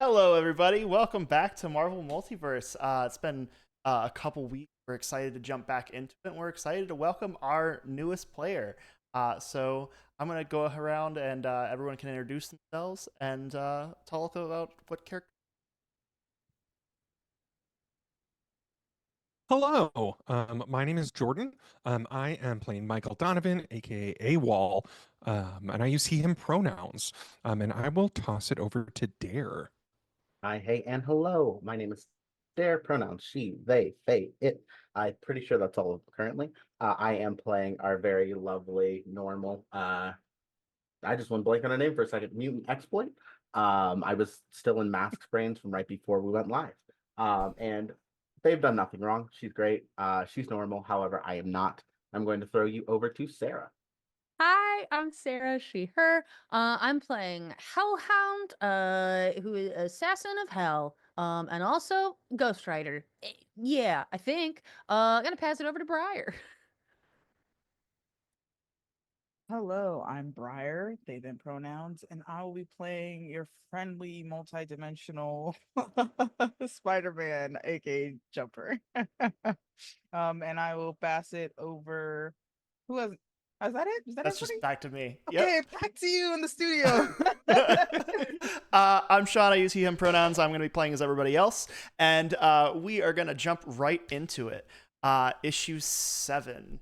Hello, everybody. Welcome back to Marvel Multiverse. It's been a couple weeks. We're excited to jump back into it. And we're excited to welcome our newest player. So I'm going to go around and everyone can introduce themselves and talk about what character. Hello, my name is Jordan. I am playing Michael Donovan, aka AWOL, and I use he/him pronouns. And I will toss it over to Dare. Hi, hey, and hello. My name is their pronouns she, they, they, it. I'm pretty sure that's all of them currently. I am playing our very lovely, normal. I just went blank on a name for a second. Mutant Exploit. I was still in Mask's brains from right before we went live. And they've done nothing wrong. She's great. She's normal. However, I am not. I'm going to throw you over to Sarah. Hi, I'm Sarah, she, her. I'm playing Hellhound, who is Assassin of Hell, and also Ghostwriter. Yeah, I think. Gonna pass it over to Briar. Hello, I'm Briar, they them pronouns, and I will be playing your friendly multi-dimensional Spider-Man, aka Jumper. And I will pass it over. Who has is that it? Is that That's everybody? just back to me. Yep. Okay, back to you in the studio. I'm Sean. I use he/him pronouns. I'm going to be playing as everybody else. And we are going to jump right into it. Issue 7.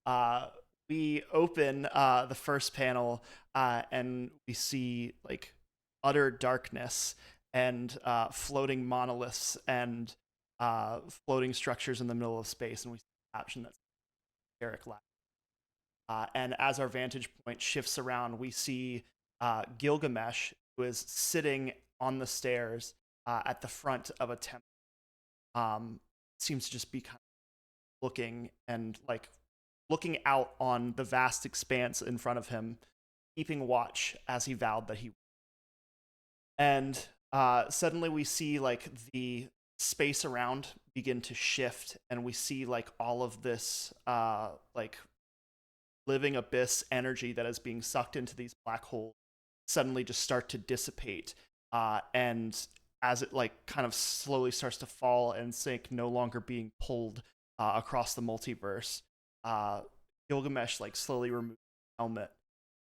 Uh, we open the first panel and we see like utter darkness and floating monoliths and floating structures in the middle of space, and we see a caption that's Eric Lab. And as our vantage point shifts around, we see Gilgamesh, who is sitting on the stairs at the front of a temple. Seems to just be kind of looking and like looking out on the vast expanse in front of him, keeping watch as he vowed that he would. And suddenly we see like the space around begin to shift, and we see like all of this like living abyss energy that is being sucked into these black holes suddenly just start to dissipate. And as it like kind of slowly starts to fall and sink, no longer being pulled across the multiverse, Gilgamesh like slowly removes the helmet,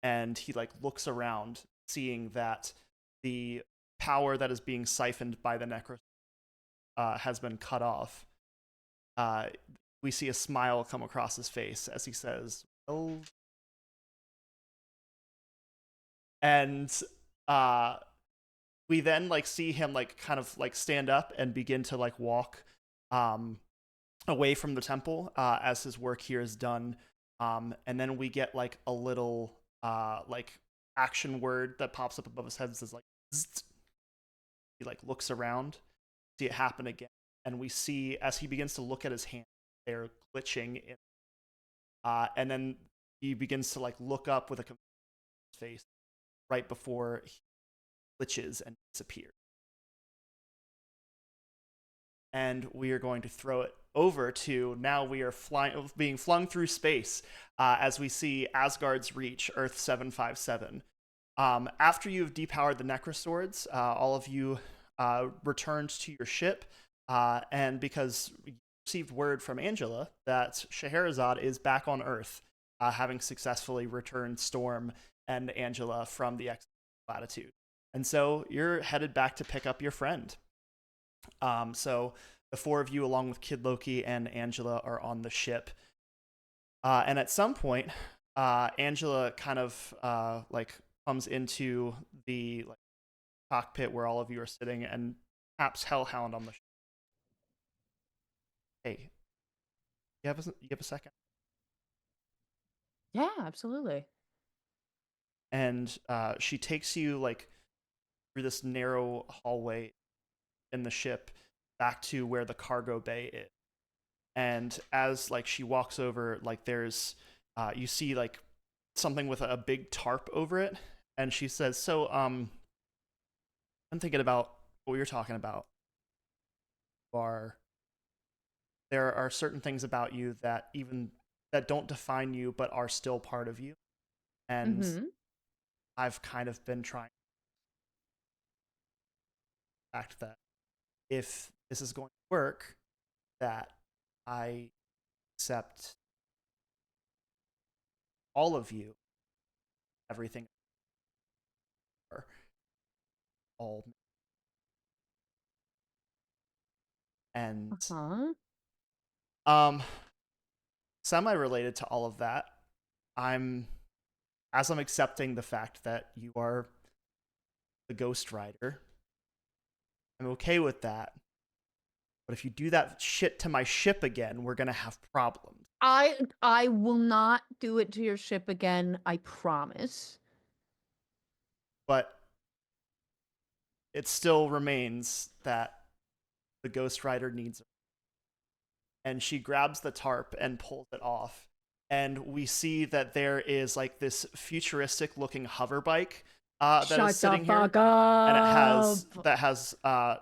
and he like looks around, seeing that the power that is being siphoned by the Necro has been cut off. Uh, we see a smile come across his face as he says, "Well," and uh, we then like see him like kind of like stand up and begin to like walk um, away from the temple as his work here is done. And then we get like a little like action word that pops up above his head that says like Zzzt. He like looks around, see it happen again, and we see as he begins to look at his hand, they're glitching in, and then he begins to like look up with a confused face right before he glitches and disappears. And we are going to throw it over to now we are being flung through space as we see Asgard's Reach, Earth 757. After you've depowered the Necroswords, all of you returned to your ship, and because you received word from Angela that Scheherazade is back on Earth, having successfully returned Storm and Angela from the X latitude. And so you're headed back to pick up your friend. So the four of you, along with Kid Loki and Angela, are on the ship. And at some point, Angela kind of like comes into the like cockpit where all of you are sitting and taps Hellhound on the ship. Hey, you have a second? Yeah, absolutely. And she takes you like through this narrow hallway in the ship back to where the cargo bay is. And as like she walks over, like there's you see like something with a big tarp over it, and she says, "So I'm thinking about what you're talking about. Are there are certain things about you that even that don't define you but are still part of you, and Mm-hmm. I've kind of been trying fact that if this is going to work, that I accept all of you, everything, all, and Huh? um, semi-related to all of that, as I'm accepting the fact that you are the Ghost Rider, I'm okay with that. But if you do that shit to my ship again, we're gonna have problems. I will not do it to your ship again, I promise. But it still remains that the Ghost Rider needs it. And she grabs the tarp and pulls it off. And we see that there is like this futuristic looking hover bike that Shut is sitting the here. fuck up. And it has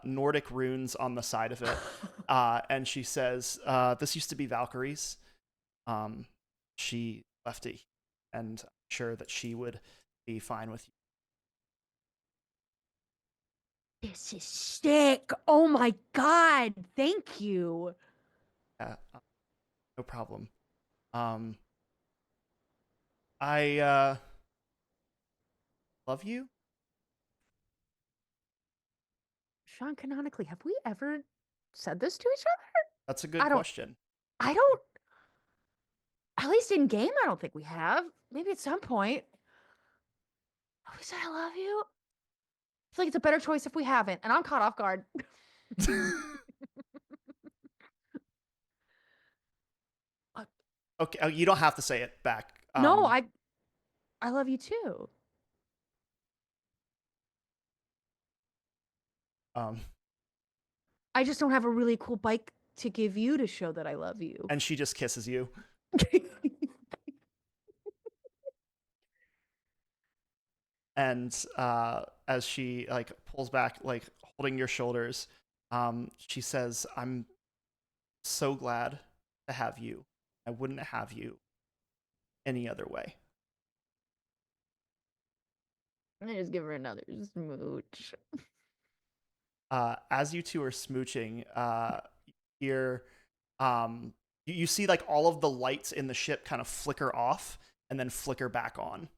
Nordic runes on the side of it. And she says, this used to be Valkyrie's. She left it, and I'm sure that she would be fine with you. This is sick. Oh my god. Thank you. No problem. I love you. Sean, canonically, have we ever said this to each other? That's a good I don't- question. I don't. At least in game, I don't think we have. Maybe at some point. Have we said I love you? I feel like it's a better choice if we haven't, and I'm caught off guard. Okay, you don't have to say it back. No, I love you too. Um, I just don't have a really cool bike to give you to show that I love you. and she just kisses you. And as she like pulls back, like holding your shoulders, she says, "I'm so glad to have you. I wouldn't have you any other way." I just give her another smooch. As you two are smooching, here, you see like all of the lights in the ship kind of flicker off and then flicker back on.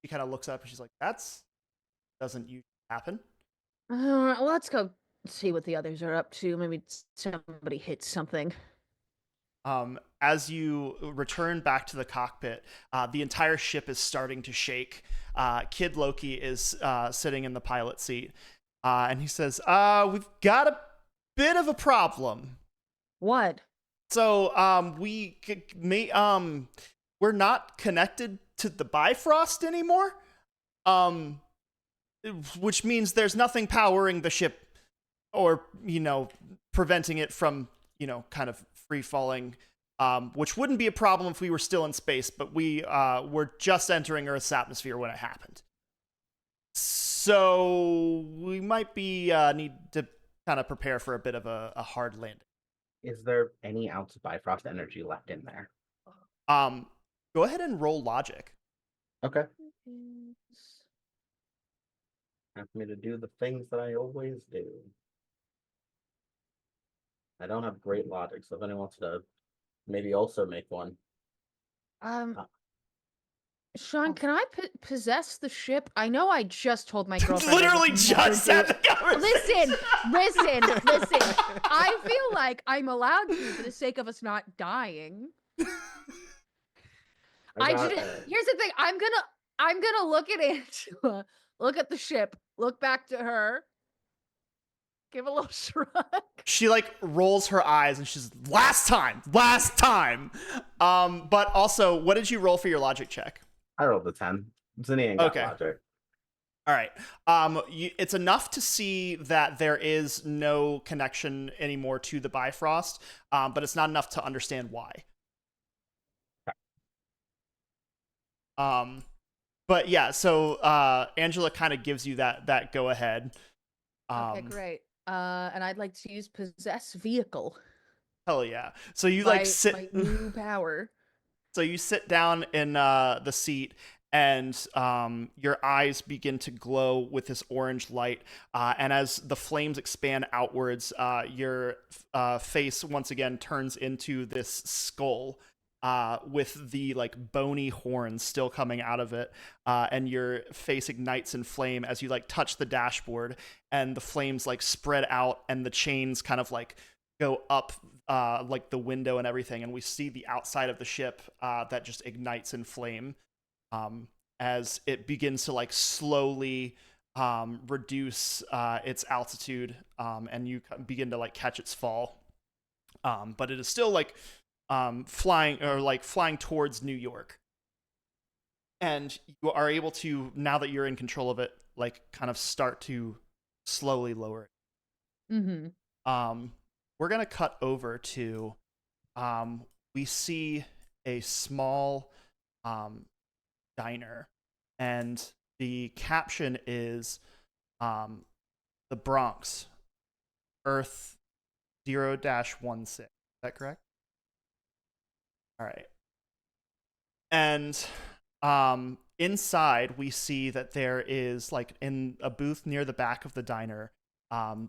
She kind of looks up and she's like, "That's doesn't usually happen." Let's go see what the others are up to. Maybe somebody hit something. As you return back to the cockpit, the entire ship is starting to shake. Kid Loki is sitting in the pilot seat, and he says, "We've got a bit of a problem. What? So, we're not connected to the Bifrost anymore. Which means there's nothing powering the ship, or preventing it from kind of free falling, which wouldn't be a problem if we were still in space, but we were just entering Earth's atmosphere when it happened. So we might be need to kind of prepare for a bit of a hard landing." Is there any ounce of Bifrost energy left in there? Go ahead and roll logic. Okay. Time for me to do the things that I always do. I don't have great logic, so if anyone wants to maybe also make one. Sean, can I possess the ship? I know I just told my girlfriend. Literally just had the conversation. Listen. I feel like I'm allowed to for the sake of us not dying. Here's the thing. I'm gonna look at Angela, look at the ship, look back to her, give a little shrug. She like rolls her eyes and she's last time. But also, what did you roll for your logic check? I rolled the 10. Zinni ain't got Okay. logic. All right. It's enough to see that there is no connection anymore to the Bifrost, but it's not enough to understand why. But yeah, so Angela kind of gives you that go ahead. Okay, great. And I'd like to use possess vehicle. Hell yeah! So you my sit. My new power. So you sit down in the seat, and your eyes begin to glow with this orange light. And as the flames expand outwards, your face once again turns into this skull. With the like bony horns still coming out of it, and your face ignites in flame as you like touch the dashboard, and the flames like spread out, and the chains kind of like go up like the window and everything, and we see the outside of the ship that just ignites in flame as it begins to like slowly reduce its altitude, and you begin to like catch its fall. But it is still like flying towards New York. And you are able to, now that you're in control of it, like kind of start to slowly lower it. We're gonna cut over to we see a small diner, and the caption is the Bronx, Earth 0-16. Is that correct? All right. And inside, we see that there is, like, in a booth near the back of the diner,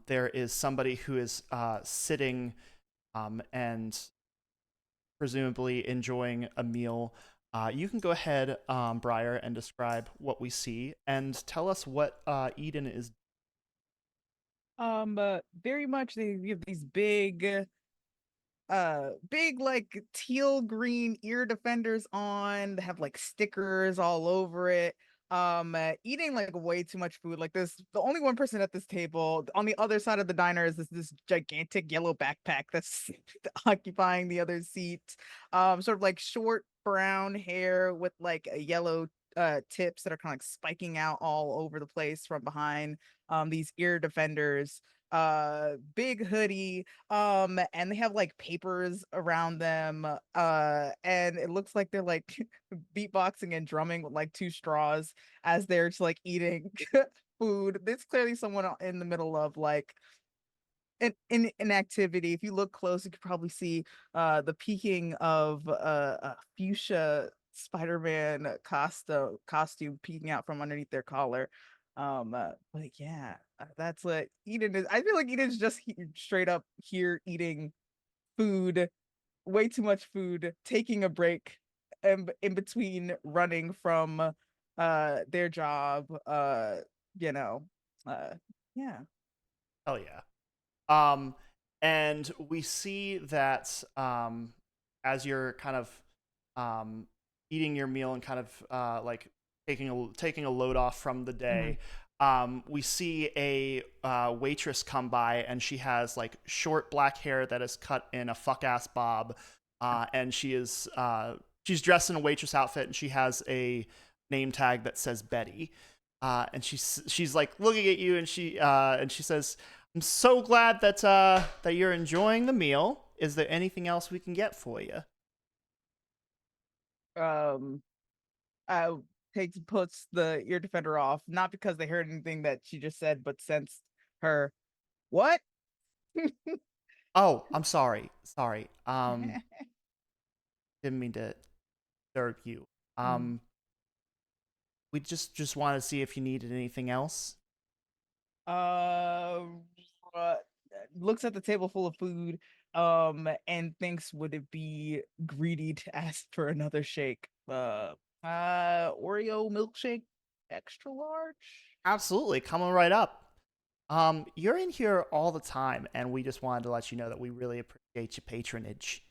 there is somebody who is sitting and presumably enjoying a meal. You can go ahead, Briar, and describe what we see and tell us what Eden is. Very much they have these big like teal green ear defenders on. They have like stickers all over it. Eating like way too much food. Like this, the only one person at this table. On the other side of the diner is this gigantic yellow backpack that's occupying the other seat. Sort of like short brown hair with like a yellow tips that are kind of like spiking out all over the place from behind these ear defenders. Big hoodie, and they have like papers around them, and it looks like they're like beatboxing and drumming with like two straws as they're just like eating food. There's clearly someone in the middle of like an activity. If you look close, you could probably see the peeking of a fuchsia Spider-Man costume peeking out from underneath their collar. But yeah, that's what Eden is. I feel like Eden's just straight up here eating food, way too much food, taking a break in between running from their job. You know, yeah. Oh yeah. And we see that as you're kind of eating your meal and kind of like taking a load off from the day, we see a waitress come by, and she has like short black hair that is cut in a fuck ass bob, and she's dressed in a waitress outfit, and she has a name tag that says Betty, and she's like looking at you, and she says, I'm so glad that that you're enjoying the meal. Is there anything else we can get for you? Um, puts the ear defender off, not because they heard anything that she just said, but sensed her. What? Oh, I'm sorry. Sorry. Didn't mean to disturb you. We just wanted to see if you needed anything else. Uh, looks at the table full of food, and thinks would it be greedy to ask for another shake? Oreo milkshake, extra large. Absolutely, coming right up. You're in here all the time, and we just wanted to let you know that we really appreciate your patronage.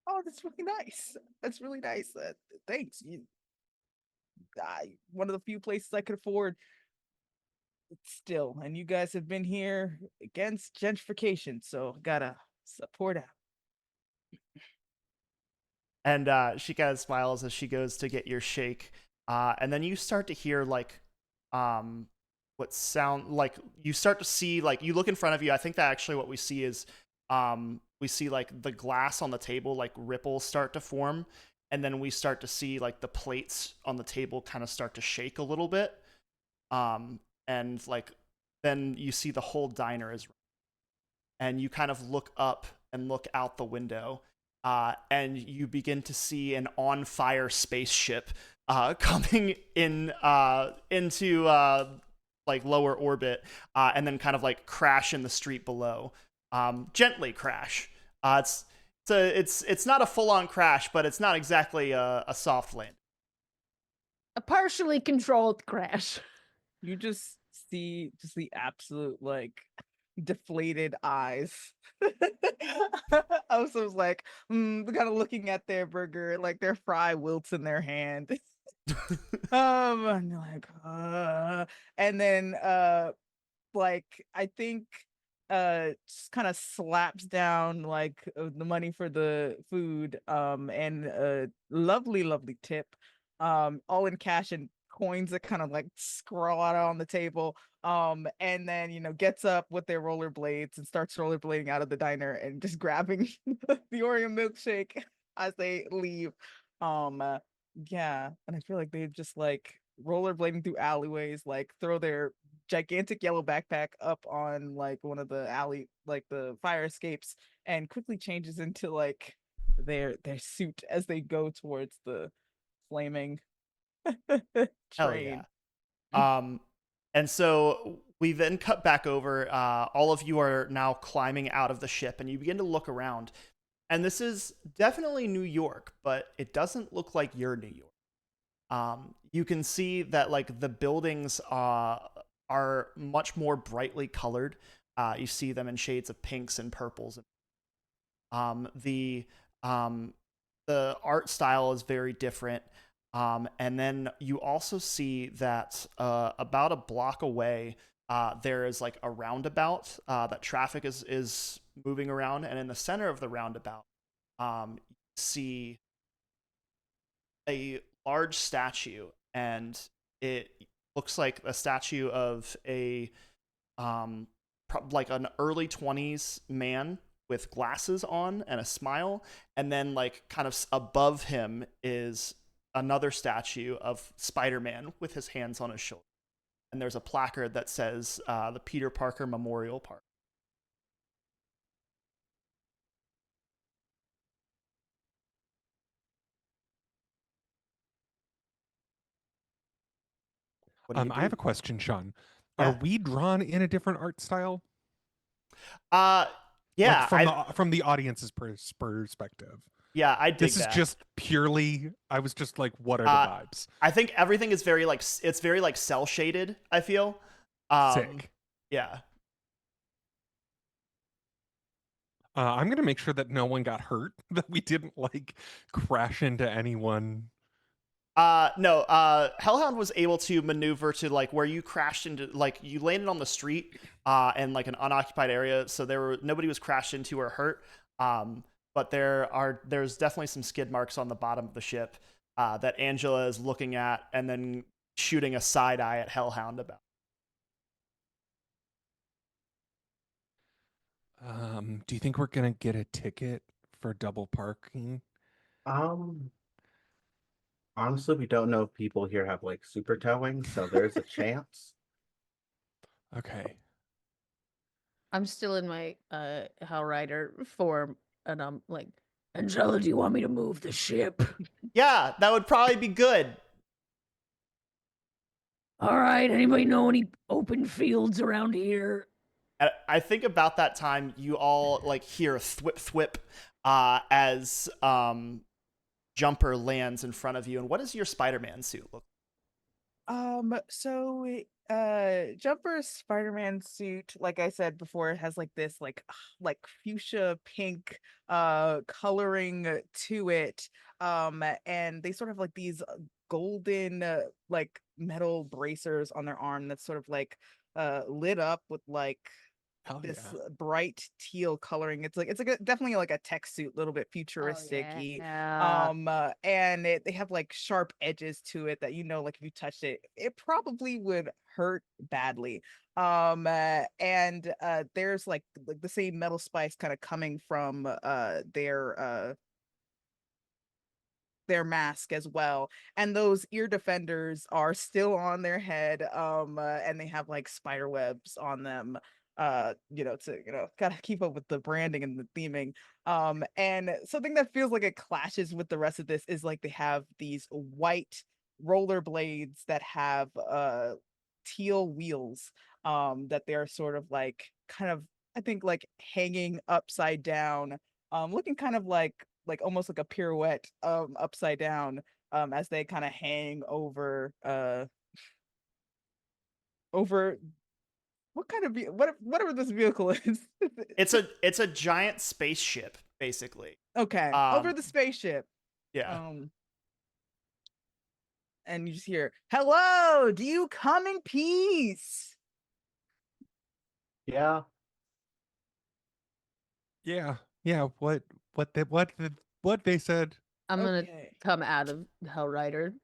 Oh, that's really nice. That's really nice. Thanks. One of the few places I could afford still, and you guys have been here against gentrification, so gotta support out. And she kind of smiles as she goes to get your shake, and then you start to hear like what sound like you start to see, like, you look in front of you. I think that actually what we see is we see like the glass on the table, like ripples start to form, and then we start to see like the plates on the table kind of start to shake a little bit, and like then you see the whole diner is, and you kind of look up and look out the window, and you begin to see an on-fire spaceship coming in into like lower orbit, and then kind of like crash in the street below. Gently crash. It's not a full-on crash, but it's not exactly a soft land. A partially controlled crash. You just see the absolute like deflated eyes. I was like, kind of looking at their burger, like their fry wilts in their hand. And you're like, and then like I think just kind of slaps down like the money for the food and a lovely tip all in cash and coins that kind of like scroll out on the table and then gets up with their rollerblades and starts rollerblading out of the diner and just grabbing the Oreo milkshake as they leave. Yeah, and I feel like they just like rollerblading through alleyways, like throw their gigantic yellow backpack up on like one of the alley, like the fire escapes, and quickly changes into like their suit as they go towards the flaming Hell yeah. train. And so we then cut back over. All of you are now climbing out of the ship, and you begin to look around. And this is definitely New York, but it doesn't look like you're New York. You can see that like the buildings are much more brightly colored. You see them in shades of pinks and purples. The art style is very different. And then you also see that about a block away, there is like a roundabout that traffic is moving around. And in the center of the roundabout, you see a large statue, and it looks like a statue of a like an early 20s man with glasses on and a smile, and then like kind of above him is another statue of Spider-Man with his hands on his shoulder, and there's a placard that says the Peter Parker Memorial Park. What do you do? I have a question, Sean. Yeah. Are we drawn in a different art style? Yeah, like from the audience's perspective. Yeah, I dig this is that. just purely. I was just like, what are the vibes? I think everything is very like it's very like cell shaded. I feel. Sick. Yeah. I'm gonna make sure that no one got hurt. That we didn't like crash into anyone. No, Hellhound was able to maneuver to like where you crashed into, like you landed on the street and like an unoccupied area, so nobody was crashed into or hurt. But there's definitely some skid marks on the bottom of the ship that Angela is looking at and then shooting a side eye at Hellhound about. Do you think we're gonna get a ticket for double parking? Honestly, we don't know if people here have like super towing, so there's a chance. Okay. I'm still in my Hell Rider form, and I'm like, Angela, do you want me to move the ship? Yeah, that would probably be good. All right, anybody know any open fields around here? I think about that time you all like hear thwip thwip as Jumper lands in front of you. And what does your Spider-Man suit look like? So Jumper's Spider-Man suit, like I said before, it has like this like fuchsia pink coloring to it. And they sort of like these golden like metal bracers on their arm that's sort of like lit up with like Hell this yeah. bright teal coloring. It's like definitely like a tech suit, a little bit futuristic-y. And they have like sharp edges to it that like if you touched it, it probably would hurt badly. And there's like the same metal spice kind of coming from their mask as well, and those ear defenders are still on their head, and they have like spider webs on them. to gotta keep up with the branding and the theming. And something that feels like it clashes with the rest of this is like they have these white rollerblades that have teal wheels that they're sort of like kind of, I think, like hanging upside down, looking kind of like almost like a pirouette upside down, as they kind of hang over what kind of whatever this vehicle is. It's a giant spaceship, basically. Okay, over the spaceship. Yeah. And you just hear, "Hello, do you come in peace?" Yeah. Yeah. What they said. I'm gonna Okay. come out of Hell Rider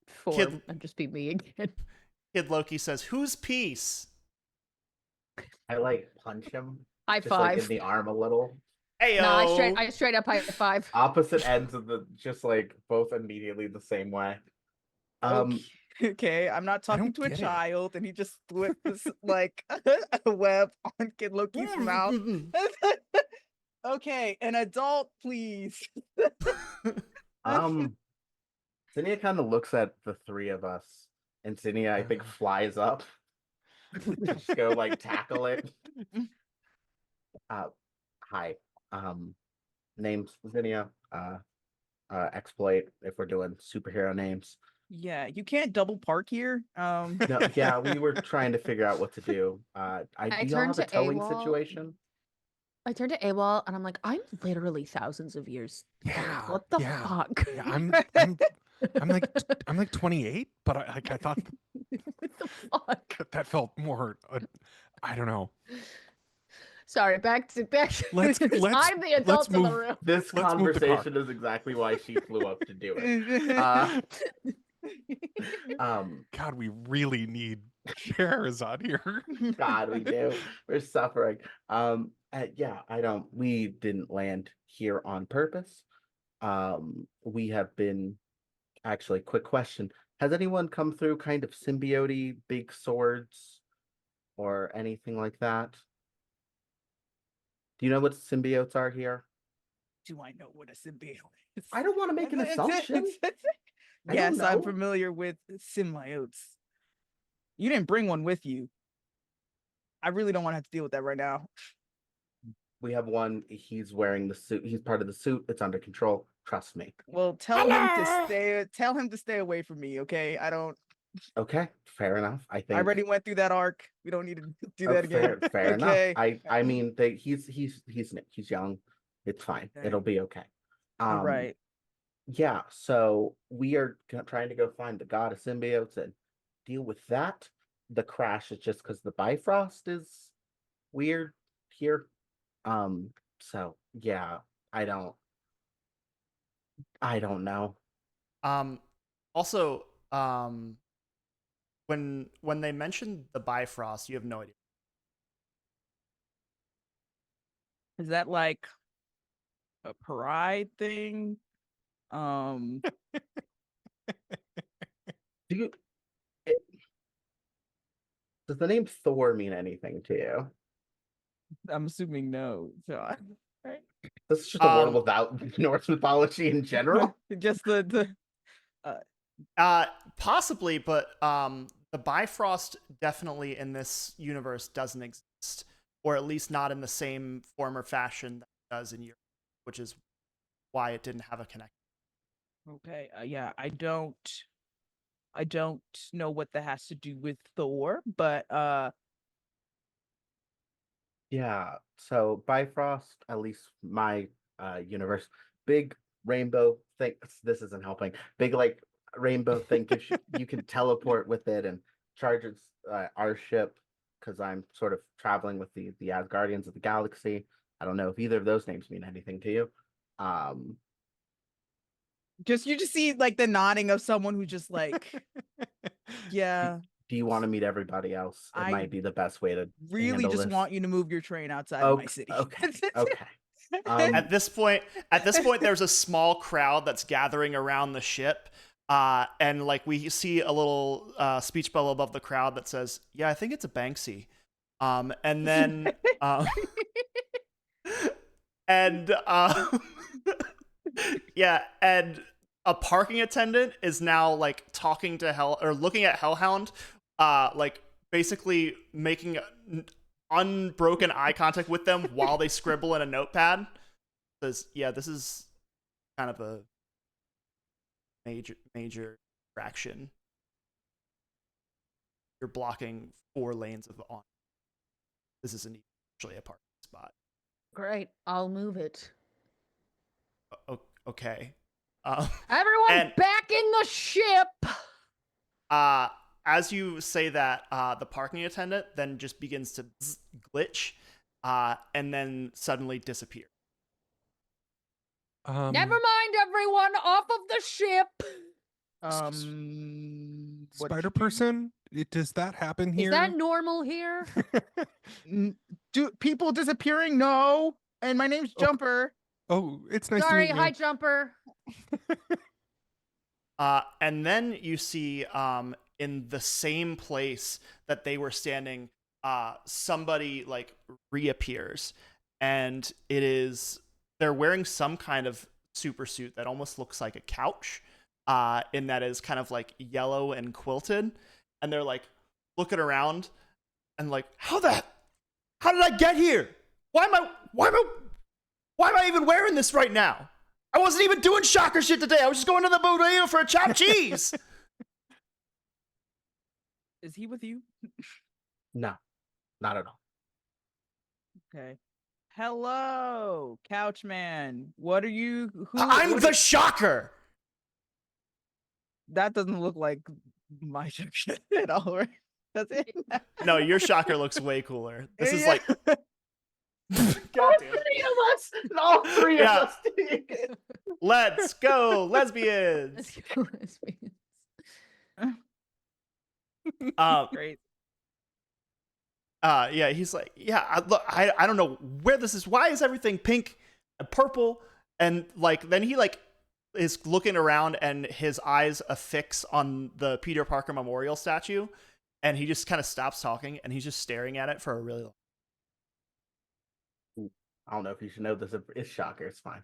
form and just be me again. Kid Loki says, "Whose piece?" I like punch him High just like in five. the arm a little. Heyo. No, I straight up high five. Opposite ends of the just like both immediately the same way. Okay, I'm not I talking don't to a get it. child, and he just threw this like a web on Kid Loki's mouth. Okay, an adult, please. Zinnia kind of looks at the three of us, and Zinnia, I think, flies up. Just go like tackle it. Hi. Name's Zinnia. Exploit if we're doing superhero names. Yeah, you can't double park here. No, yeah, we were trying to figure out what to do. Do y'all turned have a to towing AWOL. situation? I turned to AWOL and I'm like, I'm literally thousands of years old. Yeah. What the yeah. fuck? Yeah, I'm like 28, but I thought What the fuck? that felt more. I don't know. Sorry, back to Let's I'm the adult in the move. room. This Let's move the car. conversation is exactly why she flew up to do it. God, we really need Charizard here. God, we do. We're suffering. Yeah, we didn't land here on purpose. We have been actually, quick question. Has anyone come through kind of symbiote, big swords, or anything like that? Do you know what symbiotes are here? Do I know what a symbiote is? I don't want to make an assumption. Yes, I'm know. familiar with symbiotes. You didn't bring one with you. I really don't want to have to deal with that right now. We have one. He's wearing the suit. He's part of the suit. It's under control. Trust me. Well, tell him to stay away from me, okay? I don't. Okay, fair enough. I I think already went through that arc. We don't need to do that again. fair Okay. enough. I mean, he's young. It's fine. Okay. It'll be okay. All right. Yeah. So we are trying to go find the god of symbiotes and deal with that. The crash is just because the Bifrost is weird here. So yeah, I don't know. Also, when they mentioned the Bifrost, you have no idea. Is that like a pride thing? Do you does the name Thor mean anything to you? I'm assuming no, John. Right? This is just a world without Norse mythology in general. Just the Possibly, but the Bifrost definitely in this universe doesn't exist, or at least not in the same form or fashion that it does in Europe, which is why it didn't have a connection. Okay, yeah, I don't know what that has to do with Thor, but Yeah, so Bifrost, at least my universe, big rainbow thing. This isn't helping. Big like rainbow thing gives you can teleport with it and charges our ship because I'm sort of traveling with the Asgardians of the Galaxy. I don't know if either of those names mean anything to you. you just see like the nodding of someone who just like yeah. Do you want to meet everybody else? It might be the best way to really just this. want you to move your train outside of my city. Okay. At this point, there's a small crowd that's gathering around the ship, and like we see a little speech bubble above the crowd that says, "Yeah, I think it's a Banksy." And then and yeah, and a parking attendant is now like talking to Hell or looking at Hellhound, like basically making unbroken eye contact with them while they scribble in a notepad. Says, yeah, this is kind of a major fraction. You're blocking 4 lanes of on. This isn't actually a parking spot. Great, I'll move it. Okay. Everyone and- back in the ship! As you say that, the parking attendant then just begins to glitch, and then suddenly disappear. Never mind, everyone, off of the ship! What Spider person, does that happen here? Is that normal here? do people disappearing? No. And my name's Jumper. Oh, it's nice Sorry, to meet you. hi, Jumper. And then you see, in the same place that they were standing, somebody like reappears, and they're wearing some kind of super suit that almost looks like a couch, in that is kind of like yellow and quilted, and they're like looking around and like, how did I get here? Why am I even wearing this right now? I wasn't even doing shocker shit today. I was just going to the bodega for a chopped cheese. Is he with you? No, not at all. Okay. Hello, Couchman. What are you? I'm the shocker. That doesn't look like my section at all, right? Does it? No, your shocker looks way cooler. This is Yeah. like, God damn it. All three Yeah. of us did it. Let's go, lesbians. Let's go, lesbians. Great. Yeah, he's like, yeah, look, I don't know where this is. Why is everything pink and purple? And like, then he like is looking around and his eyes affix on the Peter Parker Memorial statue, and he just kind of stops talking and he's just staring at it for a really long. I don't know if you should know this. It's shocker. It's fine.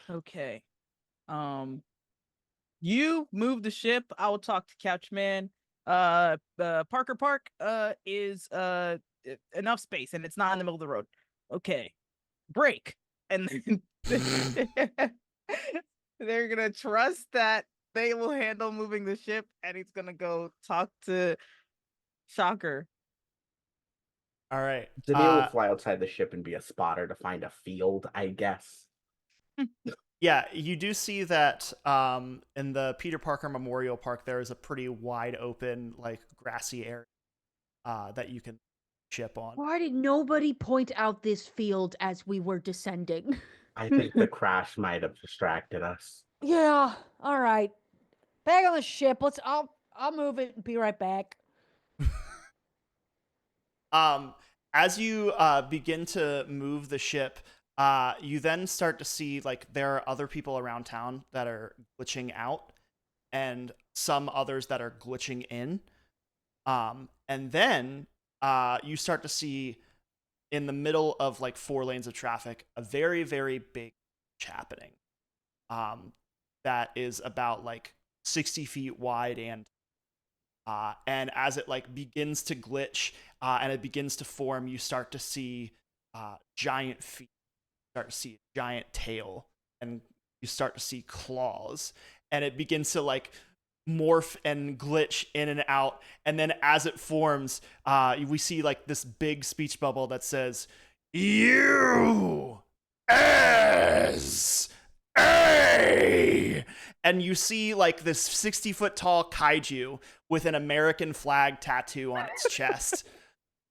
Okay. You move the ship. I will talk to Couchman. Parker Park is enough space, and it's not in the middle of the road. Okay. Break. And then they're gonna trust that they will handle moving the ship, and he's gonna go talk to Shocker. All right. Daniel will fly outside the ship and be a spotter to find a field, I guess. Yeah, you do see that in the Peter Parker Memorial Park, there is a pretty wide open, like grassy area that you can ship on. Why did nobody point out this field as we were descending? I think the crash might have distracted us. Yeah, all right. Back on the ship. I'll move it and be right back. As you begin to move the ship, you then start to see like there are other people around town that are glitching out, and some others that are glitching in. And then you start to see in the middle of like 4 lanes of traffic a very, very big glitch happening. That is about like 60 feet wide, and as it like begins to glitch and it begins to form, you start to see giant feet, start to see a giant tail, and you start to see claws, and it begins to like morph and glitch in and out. And then as it forms, we see like this big speech bubble that says, "You as a," and you see like this 60-foot tall kaiju with an American flag tattoo on its chest,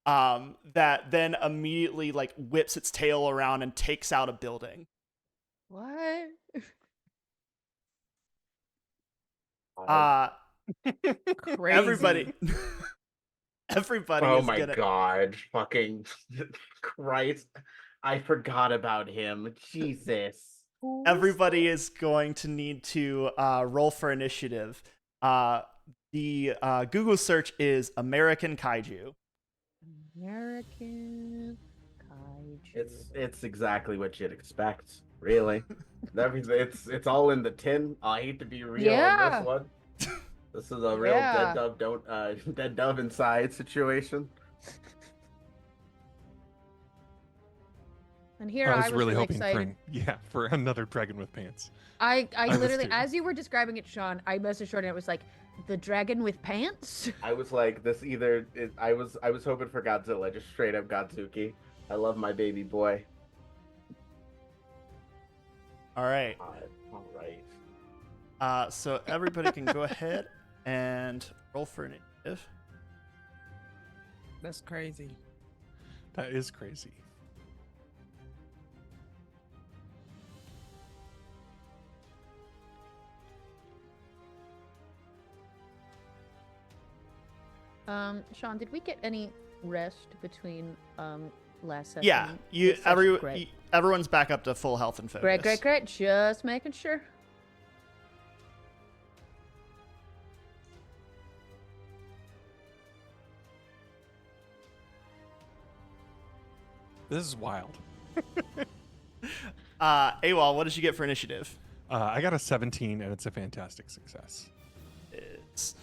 that then immediately like whips its tail around and takes out a building. What? Crazy. Everybody Oh is my gonna god, fucking Christ. I forgot about him. Jesus. everybody is going to need to roll for initiative. The Google search is American Kaiju. American kaiju. It's exactly what you'd expect, really. It's all in the tin. I hate to be real on Yeah. this one. This is a real Yeah. dead dove inside situation. And here I was really really hoping excited. for another dragon with pants. I was literally, too. as you were describing it, Sean, I messaged Jordan. It was like the dragon with pants. I was like, I was hoping for Godzilla, just straight up Godzuki. I love my baby boy. All right. All right. So everybody can go ahead and roll for initiative. That's crazy. That is crazy. Sean, did we get any rest between last session? Yeah, this session? Great. everyone's back up to full health and focus. Great. Just making sure. This is wild. AWOL, what did you get for initiative? I got a 17, and it's a fantastic success.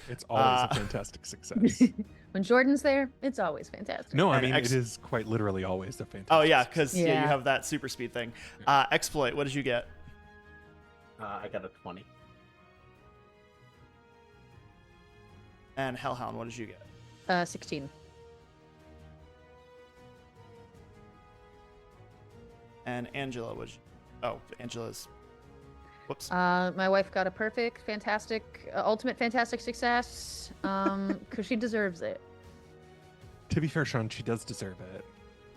It's always a fantastic success. When Jordan's there, it's always fantastic. No, I And mean, ex- it is quite literally always a fantastic Oh yeah, success. because you Yeah. have that super speed thing. Exploit, what did you get? I got a 20. And Hellhound, what did you get? 16. And Angela, what did you... Oh, Angela's... Whoops. My wife got a perfect, fantastic, ultimate fantastic success. Because she deserves it. To be fair, Sean, she does deserve it.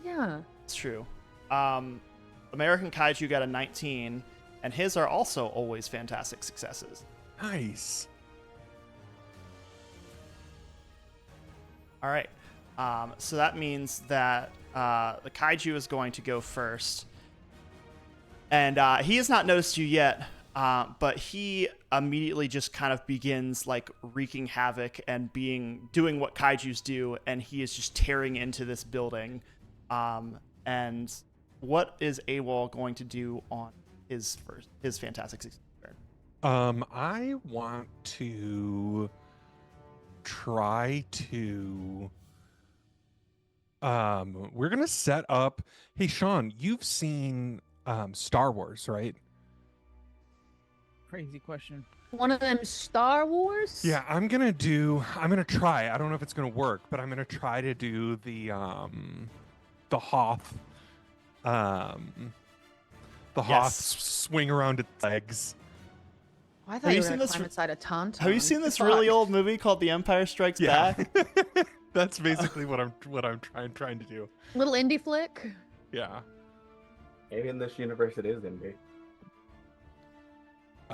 Yeah. It's true. American Kaiju got a 19, and his are also always fantastic successes. Nice. All right. So that means that the Kaiju is going to go first. And he has not noticed you yet, but he immediately just kind of begins like wreaking havoc and doing what Kaijus do, and he is just tearing into this building. And what is AWOL going to do on his fantastic success turn? I want to try to we're gonna set up. Hey Sean, you've seen Star Wars, right? Crazy question. One of them Star Wars? Yeah, I'm gonna try. I don't know if it's gonna work, but I'm gonna try to do the Hoth Yes. swing around its legs. I Have thought you you were seen going to this climb inside a tauntaun. Have you seen this Fuck. really old movie called The Empire Strikes Back? That's basically what I'm trying to do. Little indie flick? Yeah. Maybe in this universe it is indie.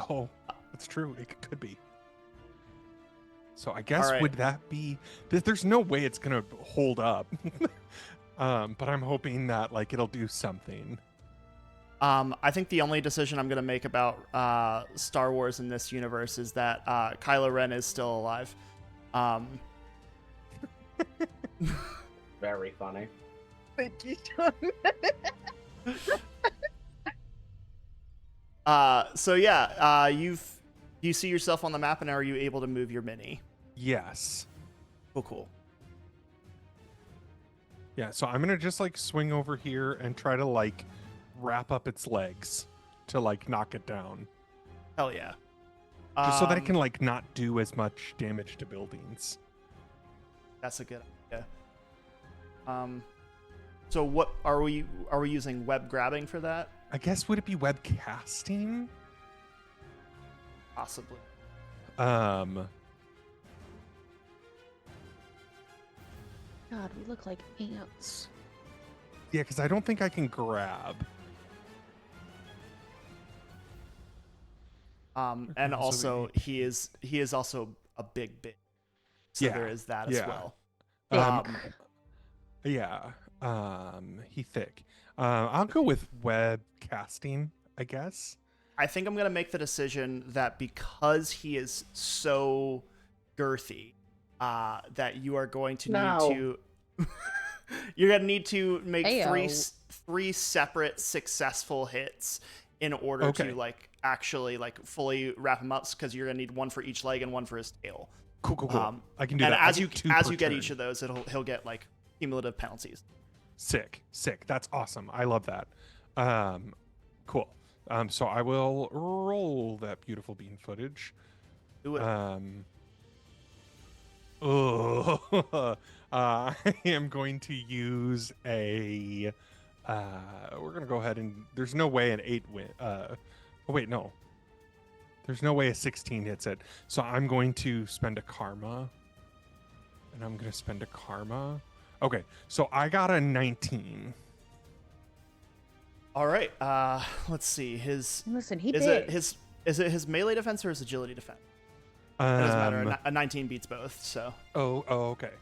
Oh, that's true. It could be. So I guess right. would that be? There's no way it's gonna hold up. But I'm hoping that like it'll do something. I think the only decision I'm going to make about Star Wars in this universe is that Kylo Ren is still alive. Very funny. Thank you, Sean. So yeah, you see yourself on the map, and are you able to move your mini? Yes. Cool. Yeah. So I'm gonna just like swing over here and try to like wrap up its legs to like knock it down, Hell yeah. just so that it can like not do as much damage to buildings. That's a good idea. So what are we using web grabbing for that? I guess would it be web casting? Possibly. God, we look like ants. Yeah, because I don't think I can grab. And Okay, so also he is also a big. So Yeah, there is that as yeah. well. Yeah. He thick. I'll go with web casting, I guess. I think I'm going to make the decision that because he is so girthy that you are going to need No. to. You're gonna need to make Ayo. three separate successful hits in order Okay. to like actually like fully wrap him up, because you're gonna need one for each leg and one for his tail. Cool. I can do and that. I as get you 2 per get turn. each of those, he'll get like cumulative penalties. Sick. That's awesome. I love that. Cool. So I will roll that beautiful bean footage. Do it. I am going to use a. We're gonna go ahead and. There's no way an 8 win. Oh wait, no. There's no way a 16 hits it. So I'm going to spend a karma. And I'm gonna spend a karma. Okay, so I got a 19. All right. Let's see. Listen, he Is big. it his melee defense or his agility defense? It doesn't matter. A 19 beats both. So. Oh, okay.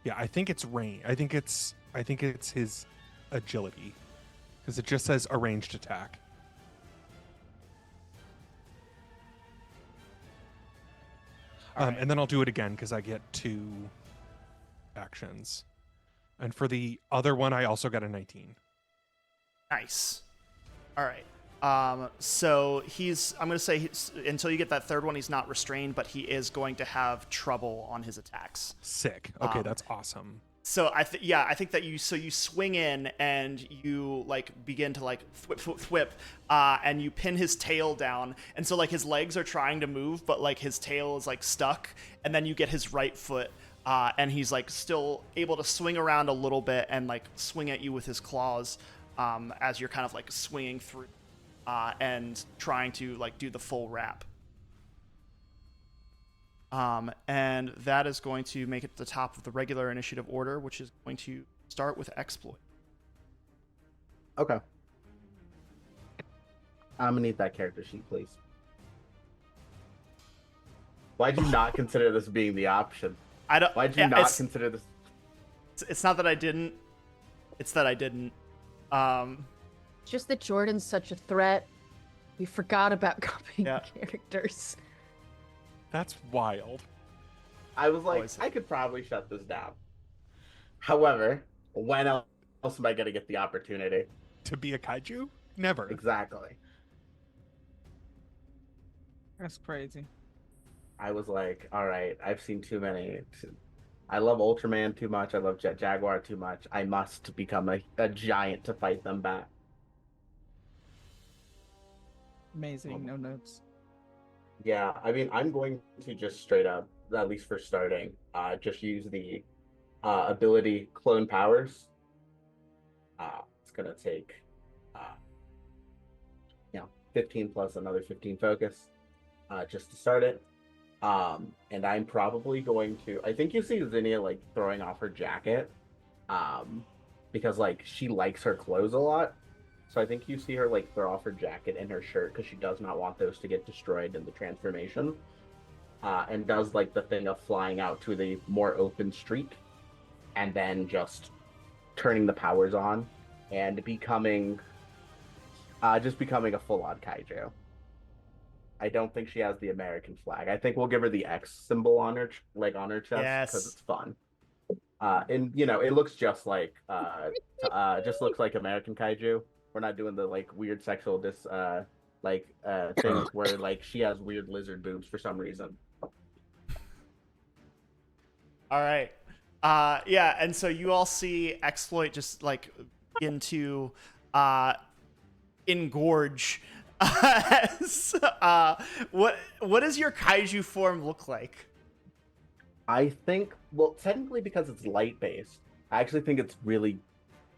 Yeah, I think it's range. I think it's his agility, because it just says a ranged attack. And then I'll do it again because I get 2 actions. And for the other one, I also got a 19. Nice. All right. So I'm going to say until you get that third one, he's not restrained, but he is going to have trouble on his attacks. Sick. Okay, that's awesome. So I think that you swing in and you like begin to like thwip, and you pin his tail down, and so like his legs are trying to move, but like his tail is like stuck, and then you get his right foot, and he's like still able to swing around a little bit and like swing at you with his claws, as you're kind of like swinging through, and trying to like do the full wrap. And that is going to make it the top of the regular initiative order, which is going to start with exploit. Okay. I'm gonna need that character sheet, please. Why'd you not consider this being the option? I don't. Why'd you not consider this? It's not that I didn't. It's that I didn't. Just that Jordan's such a threat. We forgot about copying Yeah. characters. That's wild. I was like, Always. I could probably shut this down. However, when else am I gonna get the opportunity? To be a kaiju? Never. Exactly. That's crazy. I was like, all right, I've seen too many. I love Ultraman too much. I love Jet Jaguar too much. I must become a giant to fight them back. Amazing. No notes. Yeah, I mean, I'm going to just straight up, at least for starting, just use the ability Clone Powers. It's gonna take, 15 plus another 15 focus, just to start it. And I'm probably going to. I think you see Zinnia like throwing off her jacket, because like she likes her clothes a lot. So I think you see her like throw off her jacket and her shirt because she does not want those to get destroyed in the transformation. And does like the thing of flying out to the more open street, and then just turning the powers on and becoming a full-on kaiju. I don't think she has the American flag. I think we'll give her the X symbol on her on her chest because it's fun. And it looks just like looks like American kaiju. We're not doing the like weird sexual things where like she has weird lizard boobs for some reason. All right. Yeah, and so you all see Exploit just like into engorge. What does your kaiju form look like? I think, well, technically because it's light based, I actually think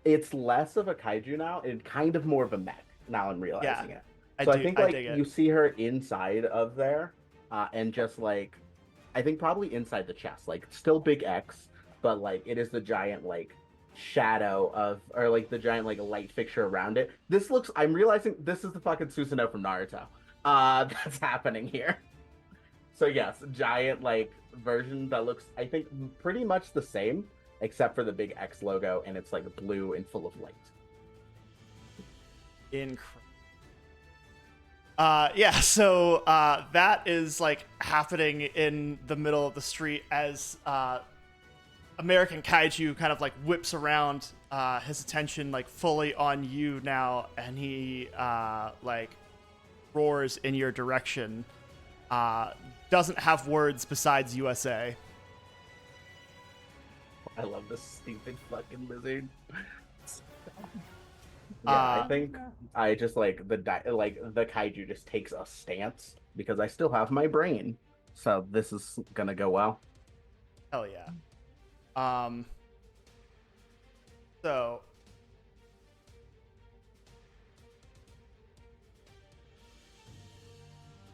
it's less of a kaiju now and kind of more of a mech now I'm realizing it. So I think like you see her inside of there, and just like, I think probably inside the chest, like still big X, but like it is the giant like shadow of, or like the giant like light fixture around it. I'm realizing this is the fucking Susanoo from Naruto. That's happening here. So yes, giant like version that looks, I think, pretty much the same, except for the big X logo, and it's like blue and full of light. Incredible. Yeah, so that is like happening in the middle of the street as American Kaiju kind of like whips around, his attention like fully on you now, and he like roars in your direction. Doesn't have words besides USA. I love this stupid fucking lizard. Yeah, I think I just like the kaiju just takes a stance because I still have my brain, so this is gonna go well. Hell yeah. So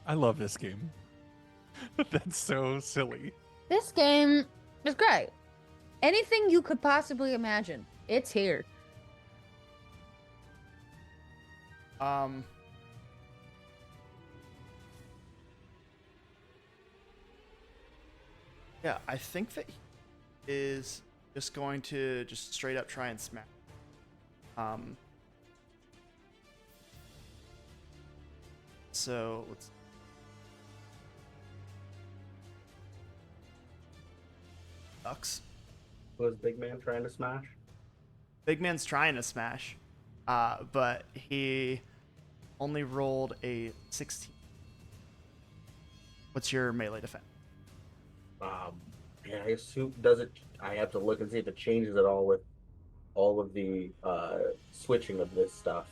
I love this game. That's so silly. This game is great. Anything you could possibly imagine, it's here. Yeah, I think that he is just going to just straight up try and smash. So let's. Sucks. Was Big Man trying to smash? Big Man's trying to smash, but he only rolled a 16. What's your melee defense? Yeah, I assume does it. I have to look and see if it changes at all with all of the switching of this stuff.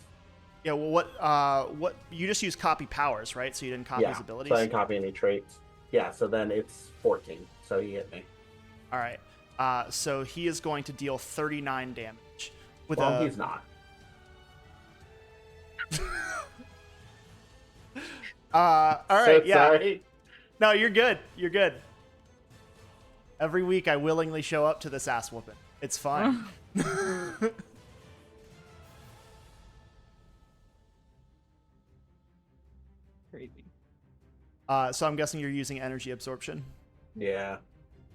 Yeah, well, what you just used copy powers, right? So you didn't copy his abilities. So I didn't copy any traits. Yeah, so then it's 14. So he hit me. All right. So he is going to deal 39 damage. With He's not. All right. So Yeah. sorry. No, you're good. You're good. Every week I willingly show up to this ass whooping. It's fun. Crazy. So I'm guessing you're using energy absorption. Yeah.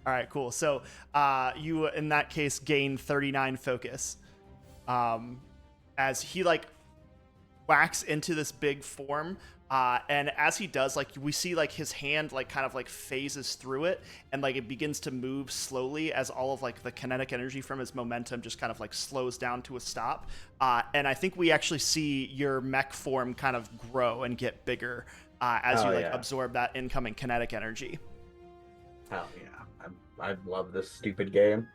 All right, cool. So you, in that case, gain 39 focus as he like whacks into this big form. And as he does, like we see like his hand like kind of like phases through it, and like it begins to move slowly as all of like the kinetic energy from his momentum just kind of like slows down to a stop. And I think we actually see your mech form kind of grow and get bigger as you like absorb that incoming kinetic energy. Hell yeah. I love this stupid game.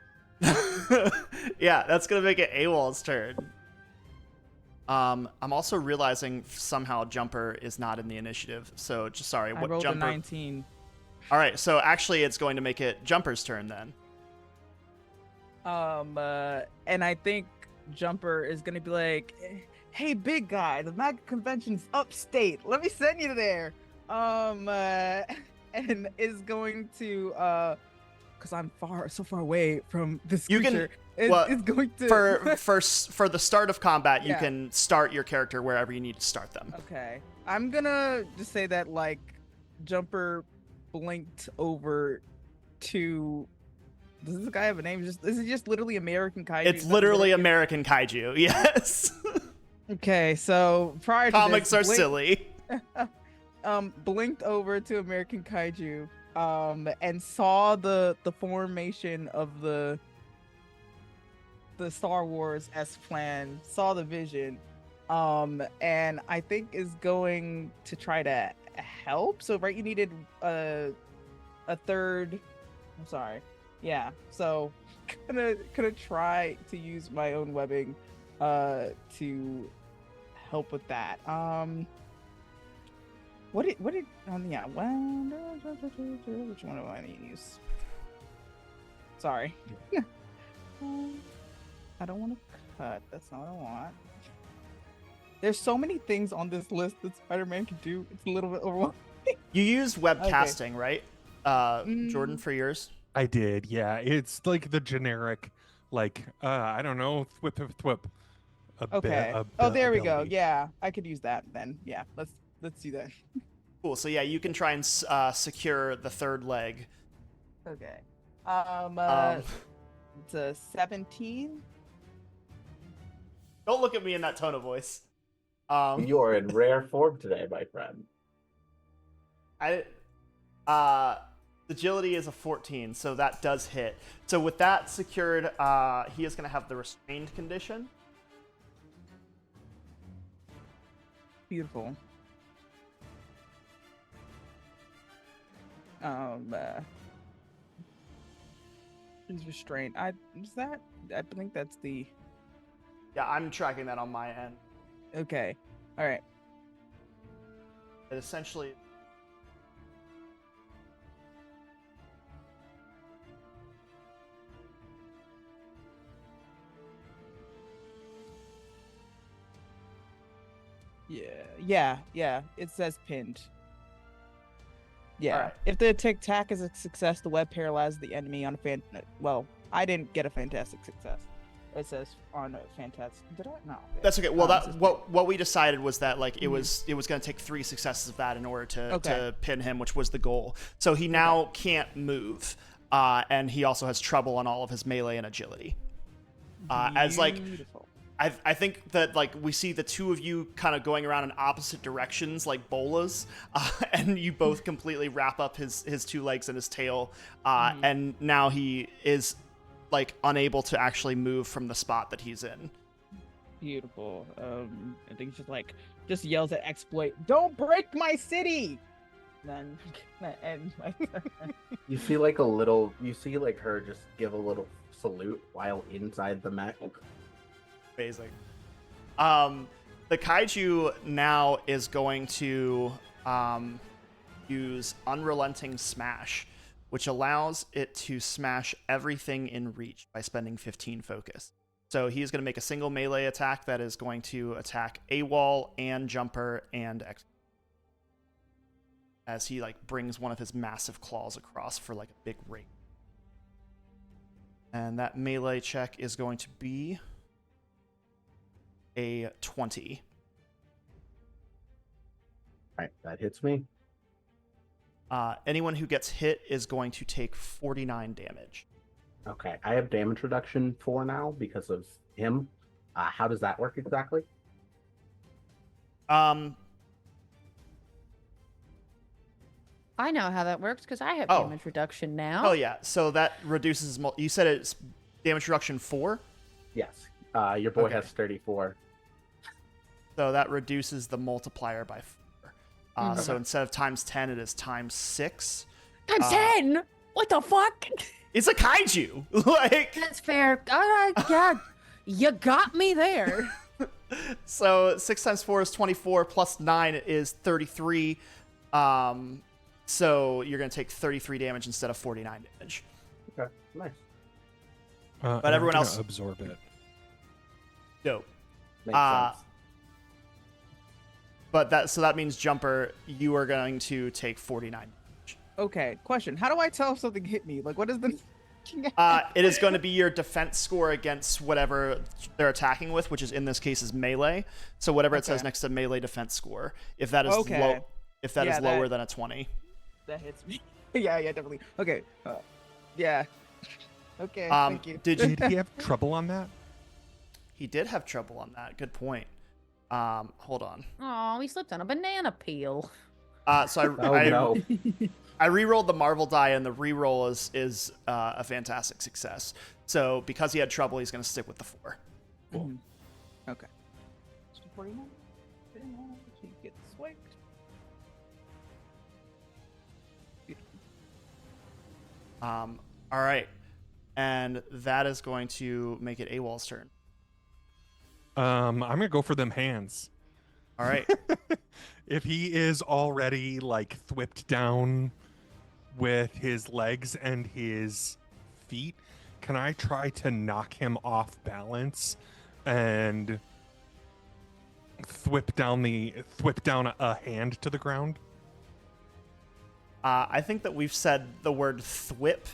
Yeah, that's gonna make it AWOL's turn. I'm also realizing somehow Jumper is not in the initiative. So just sorry. I What rolled Jumper? a 19. All right. So actually, it's going to make it Jumper's turn then. And I think Jumper is gonna be like, "Hey, big guy, the MAGA convention's upstate. Let me send you there." And is going to because I'm so far away from this You creature. can well, is going to for the start of combat. You Yeah. can start your character wherever you need to start them. Okay, I'm gonna just say that like Jumper blinked over to. Does this guy have a name? Is it just literally American Kaiju? It's literally American Kaiju. Yes. Okay, so prior to Comics this, are silly. Blinked over to American Kaiju, and saw the formation of the Star Wars S plan, saw the vision, and I think is going to try to help. So right, you needed a third. I'm sorry. Yeah. So gonna try to use my own webbing, to help with that. What did which one do I need to use? Sorry. I don't want to cut. That's not what I want. There's so many things on this list that Spider-Man can do. It's a little bit overwhelming. You use webcasting, Okay. right? Jordan, for yours. I did, yeah. It's like the generic, like I don't know, thwip. Okay. Oh, there we go. Yeah, I could use that then. Yeah, let's do that. Cool. So yeah, you can try and secure the third leg. Okay. It's a 17. Don't look at me in that tone of voice. You're in rare form today, my friend. Agility is a 14, so that does hit. So with that secured, he is going to have the restrained condition. Beautiful. He's restrained. I think that's the. Yeah, I'm tracking that on my end. Okay. All right. It essentially. Yeah. It says pinned. Yeah. Alright. If the attack is a success, the web paralyzes the enemy on a Well, I didn't get a fantastic success. It says on a fantastic. Did I? No. That's okay. Well, it says what we decided was that like it was going to take 3 successes of that in order to pin him, which was the goal. So he now can't move, and he also has trouble on all of his melee and agility. As like. Beautiful. I think that like we see the two of you kind of going around in opposite directions like bolas, and you both completely wrap up his 2 legs and his tail, and now he is like unable to actually move from the spot that he's in. Beautiful. I think he's just yells at exploit. Don't break my city. Then and You see like her just give a little salute while inside the mech. Amazing. The kaiju now is going to use Unrelenting Smash, which allows it to smash everything in reach by spending 15 focus. So he's going to make a single melee attack that is going to attack AWOL and Jumper and X, as he like brings one of his massive claws across for like a big ring. And that melee check is going to be a 20. All right, that hits me. Anyone who gets hit is going to take 49 damage. Okay, I have damage reduction 4 now because of him. How does that work exactly? I know how that works because I have Oh. damage reduction now. Oh yeah, so that reduces. You said it's damage reduction 4. Yes. Your boy Okay. has 34. So that reduces the multiplier by 4. Mhm. So instead of times 10, it is times 6. Times 10? What the fuck? It's a kaiju. Like, That's fair. All right, yeah, you got me there. so 6 times 4 is 24, plus 9 is 33. So you're going to take 33 damage instead of 49 damage. Okay, nice. But everyone else absorb it. Dope. Makes sense. But that means Jumper, you are going to take 49 damage. Okay, question. How do I tell if something hit me? Like, what is the... It is going to be your defense score against whatever they're attacking with, which is in this case is melee. So whatever it says Okay. next to melee defense score, if that is Okay. if that Yeah, is lower that- than a 20. That hits me. yeah, definitely. Okay. Yeah. Okay, Um, thank you. did you- Did he have trouble on that? He did have trouble on that. Good point. Hold on. Oh, he slipped on a banana peel. So I Oh no. I re-rolled the Marvel die, and the re-roll is a fantastic success. So because he had trouble, he's going to stick with the 4. Cool. Okay. 49. He gets swiped. All right, and that is going to make it AWOL's turn. I'm gonna go for them hands. All right. If he is already like thwipped down with his legs and his feet, can I try to knock him off balance and thwip down a hand to the ground? I think that we've said the word thwip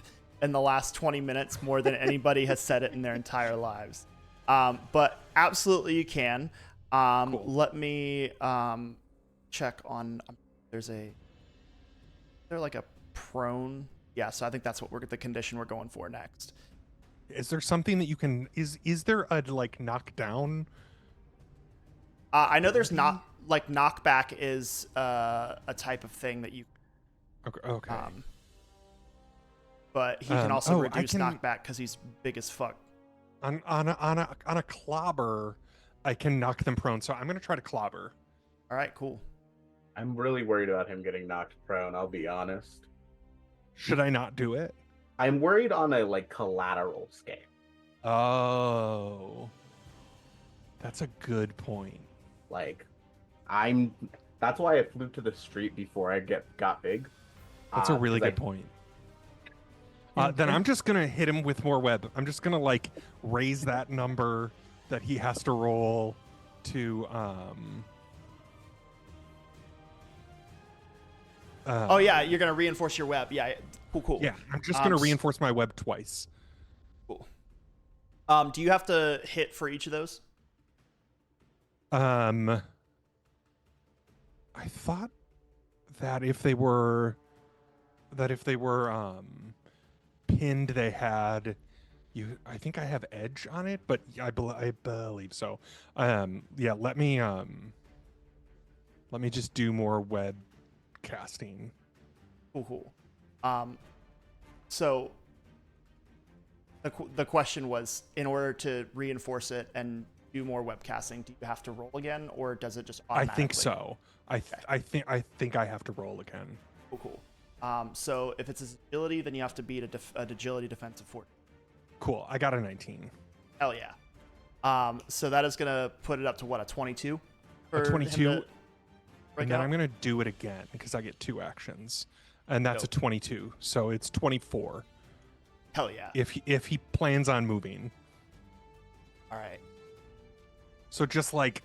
in the last 20 minutes more than anybody has said it in their entire lives. But absolutely you can. Cool. Let me check on. Is there like a prone? Yeah, so I think that's what the condition we're going for next. Is there something that you can? Is there a like knockdown I know there's not like knockback is a type of thing that you Okay. but he can also I reduce can- knockback because he's big as fuck. On a clobber, I can knock them prone. So I'm gonna try to clobber. All right, cool. I'm really worried about him getting knocked prone, I'll be honest. Should I not do it? I'm worried on a like collateral scale. Oh, that's a good point. Like, that's why I flew to the street before I got big. That's a really 'cause good point. Then I'm just gonna hit him with more web. I'm just gonna like raise that number that he has to roll to Oh yeah, you're gonna reinforce your web. Yeah, cool. Yeah, I'm just gonna reinforce my web twice. Cool. Do you have to hit for each of those? I thought that if they were pinned, they had I think I have edge on it, but I believe so. Yeah, let me just do more web casting. Cool. So the question was, in order to reinforce it and do more webcasting, do you have to roll again, or does it just I automatically? think so. I think I have to roll again. Cool. So if it's his agility, then you have to beat an agility defensive 40. Cool. I got a 19. Hell yeah. So that is gonna put it up to what, a 22? A 22. And then out? I'm gonna do it again because I get 2 actions, and that's a 22. So it's 24. Hell yeah. If he plans on moving. All right. So just like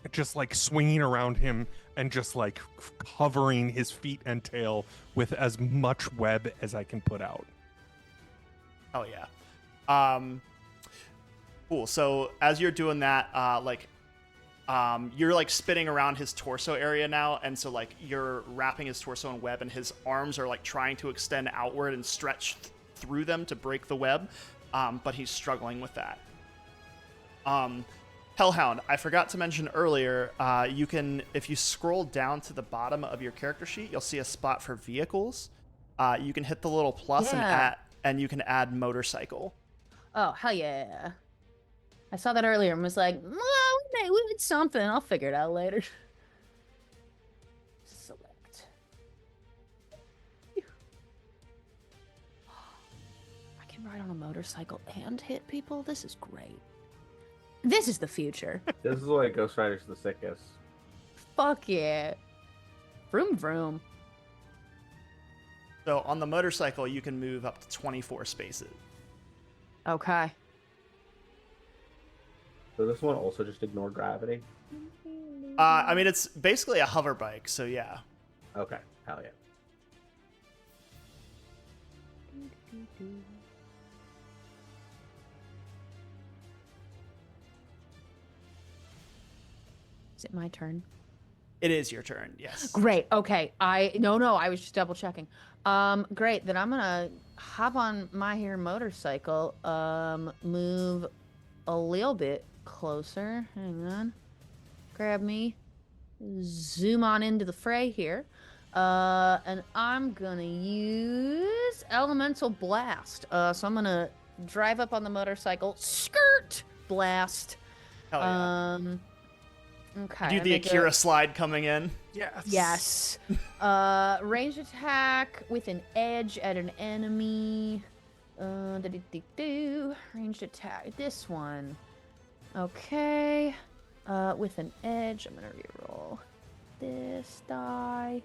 swinging around him and just like covering his feet and tail with as much web as I can put out. Hell yeah. Cool. So as you're doing that, you're like spinning around his torso area now, and so like you're wrapping his torso in web, and his arms are like trying to extend outward and stretch through them to break the web, but he's struggling with that. Hellhound, I forgot to mention earlier, you can, if you scroll down to the bottom of your character sheet, you'll see a spot for vehicles. You can hit the little plus and you can add motorcycle. Oh, hell yeah. I saw that earlier and was like, well, we did something. I'll figure it out later. Select. I can ride on a motorcycle and hit people? This is great. This is the future. This is why Ghost Rider's the sickest. Fuck yeah. Vroom vroom. So on the motorcycle, you can move up to 24 spaces. Okay. So this one also just ignore gravity? I mean, it's basically a hover bike, so yeah. Okay, hell yeah. Is it my turn? It is your turn, yes. Great. Okay. No, I was just double checking. Great. Then I'm gonna hop on my here motorcycle. Move a little bit closer. Hang on. Grab me. Zoom on into the fray here. And I'm gonna use Elemental Blast. So I'm gonna drive up on the motorcycle. Skirt! Blast. Hell yeah. Okay. Do the Akira slide coming in? Yes. Range attack with an edge at an enemy. Ranged attack. This one. Okay. With an edge, I'm gonna reroll this die.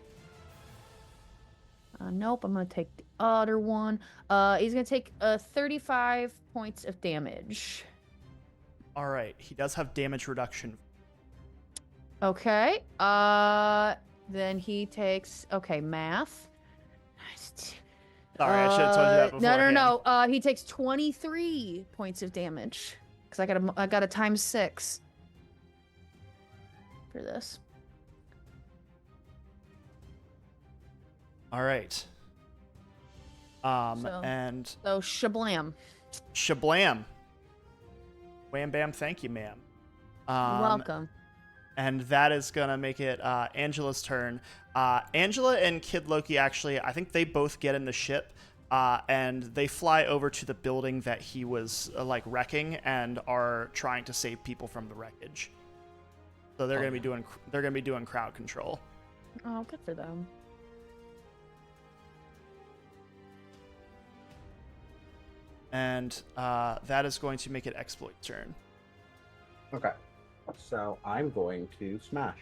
Nope, I'm gonna take the other one. He's gonna take 35 points of damage. All right. He does have damage reduction. Okay. Then he takes. Okay, math. Sorry, I should have told you that before. No. He takes 23 points of damage because I got a times 6 for this. All right. And So shablam. shablam. Wham bam, thank you, ma'am. You're welcome. and that is gonna make it Angela's turn. Angela and Kid Loki actually, I think they both get in the ship, and they fly over to the building that he was like wrecking, and are trying to save people from the wreckage. So they're gonna be doing crowd control. Oh, good for them. And that is going to make it Exploit's turn. Okay. So I'm going to smash.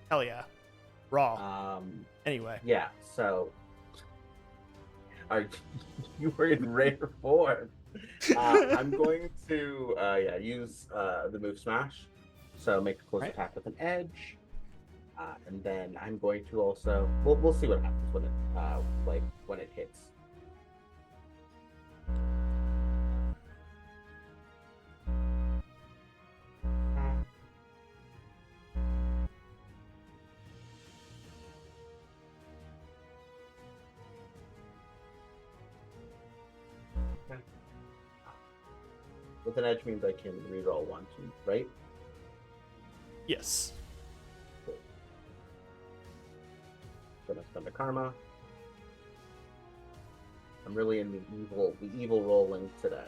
Hell yeah. Raw. Anyway. Yeah, so you were in rare form. I'm going to use the move smash. So make a close attack with an edge. And then I'm going to also we'll see what happens when it hits. With an edge means I can reroll 1, 2, right? Yes. Cool. Gonna spend a karma. I'm really in the evil rolling today.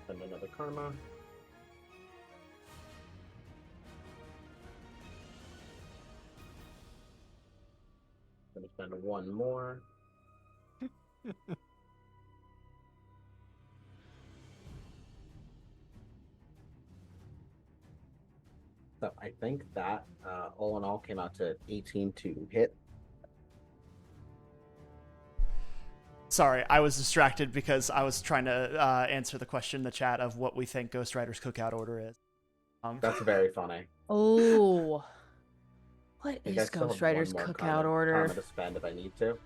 Spend another karma. Gonna spend 1 more. So I think that all in all came out to 18 to hit. Sorry, I was distracted because I was trying to answer the question in the chat of what we think Ghost Rider's cookout order is. That's very funny. Oh. What I think I is still Ghost have Rider's one more cookout order? karma to spend if I need to.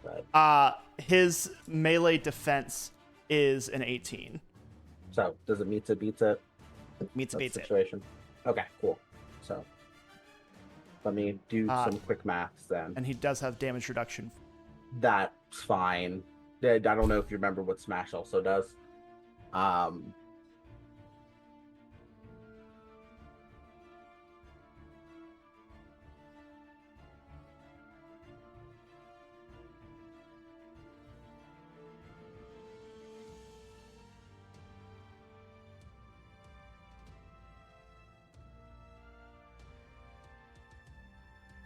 But His melee defense is an 18. so does it beats it? Beats it. Situation. Okay, cool. So let me do some quick maths then. And he does have damage reduction. That's fine. I don't know if you remember what Smash also does.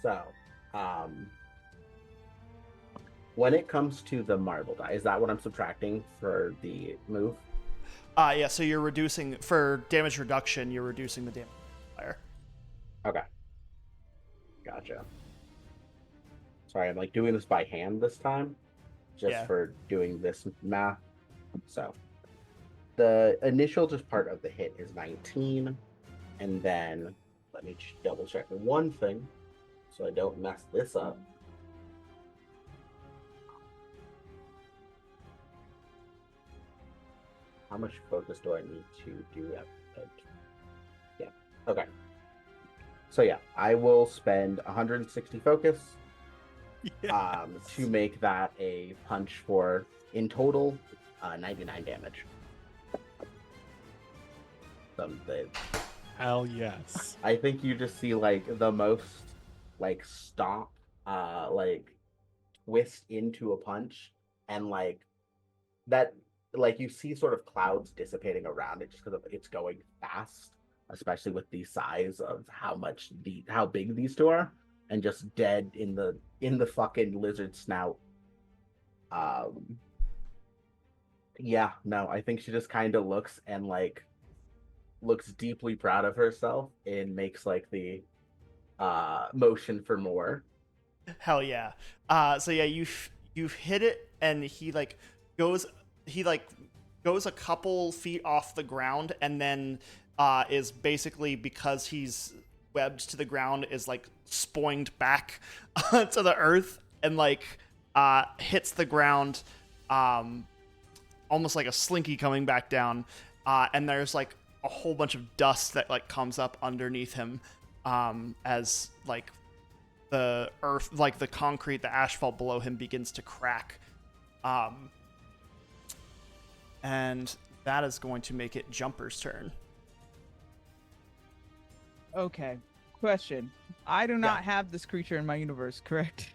So, when it comes to the marble die, is that what I'm subtracting for the move? Yeah, so you're reducing, for damage reduction, you're reducing the damage modifier. Okay. Gotcha. Sorry, I'm like doing this by hand this time, just for doing this math. So, the initial just part of the hit is 19, and then let me double check one thing so I don't mess this up. How much focus do I need to do that? Yeah. Okay. So yeah, I will spend 160 focus to make that a punch for, in total, 99 damage. Hell yes. I think you just see like the most like stop, like twist into a punch, and like that, like you see sort of clouds dissipating around it just because it's going fast, especially with the size of how big these two are, and just dead in the fucking lizard snout. Yeah, no, I think she just kind of looks deeply proud of herself and makes like the motion for more. Hell yeah. So yeah, you've hit it, and he goes a couple feet off the ground, and then is basically, because he's webbed to the ground, is like spoinged back to the earth, and hits the ground, almost like a slinky coming back down, and there's like a whole bunch of dust that like comes up underneath him, as like the earth, like the concrete, the asphalt below him begins to crack. And that is going to make it Jumper's turn. Okay. Question. I do not have this creature in my universe, correct?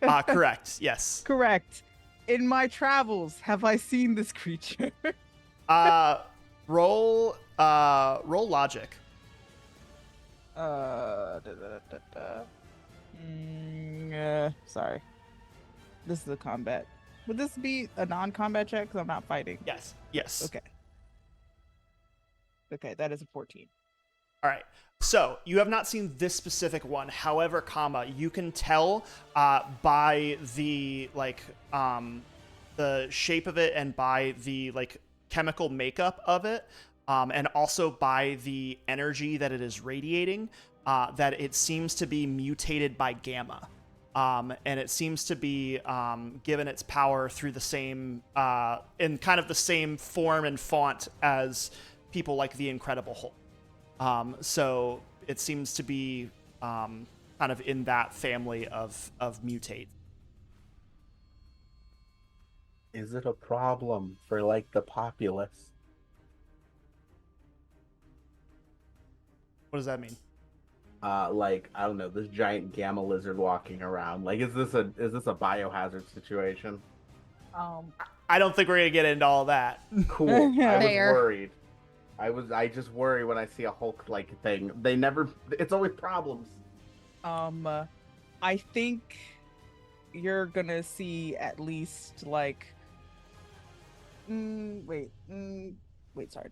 Correct. Yes. Correct. In my travels, have I seen this creature? Roll logic. Sorry. This is a combat. Would this be a non-combat check? Because I'm not fighting. Yes. Yes. Okay. Okay, that is a 14. All right. So you have not seen this specific one. However, you can tell by the the shape of it and by the chemical makeup of it, and also by the energy that it is radiating, that it seems to be mutated by gamma. And it seems to be given its power through the same, in kind of the same form and font as people like the Incredible Hulk. So it seems to be kind of in that family of mutate. Is it a problem for the populace? What does that mean? I don't know, this giant gamma lizard walking around. Is this a biohazard situation? I don't think we're gonna get into all that. Cool. I was Fair. worried. I just worry when I see a Hulk thing. It's always problems. I think you're gonna see at least wait, sorry.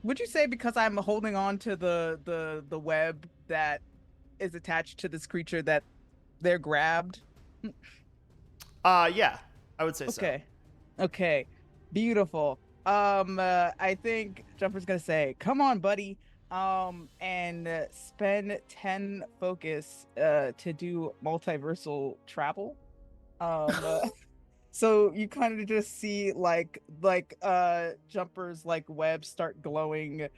Would you say because I'm holding on to the web that is attached to this creature that they're grabbed? Yeah, I would say Okay. Okay. Beautiful. I think Jumper's gonna say, "Come on, buddy." And spend 10 focus to do multiversal travel. So you kind of just see Jumper's web start glowing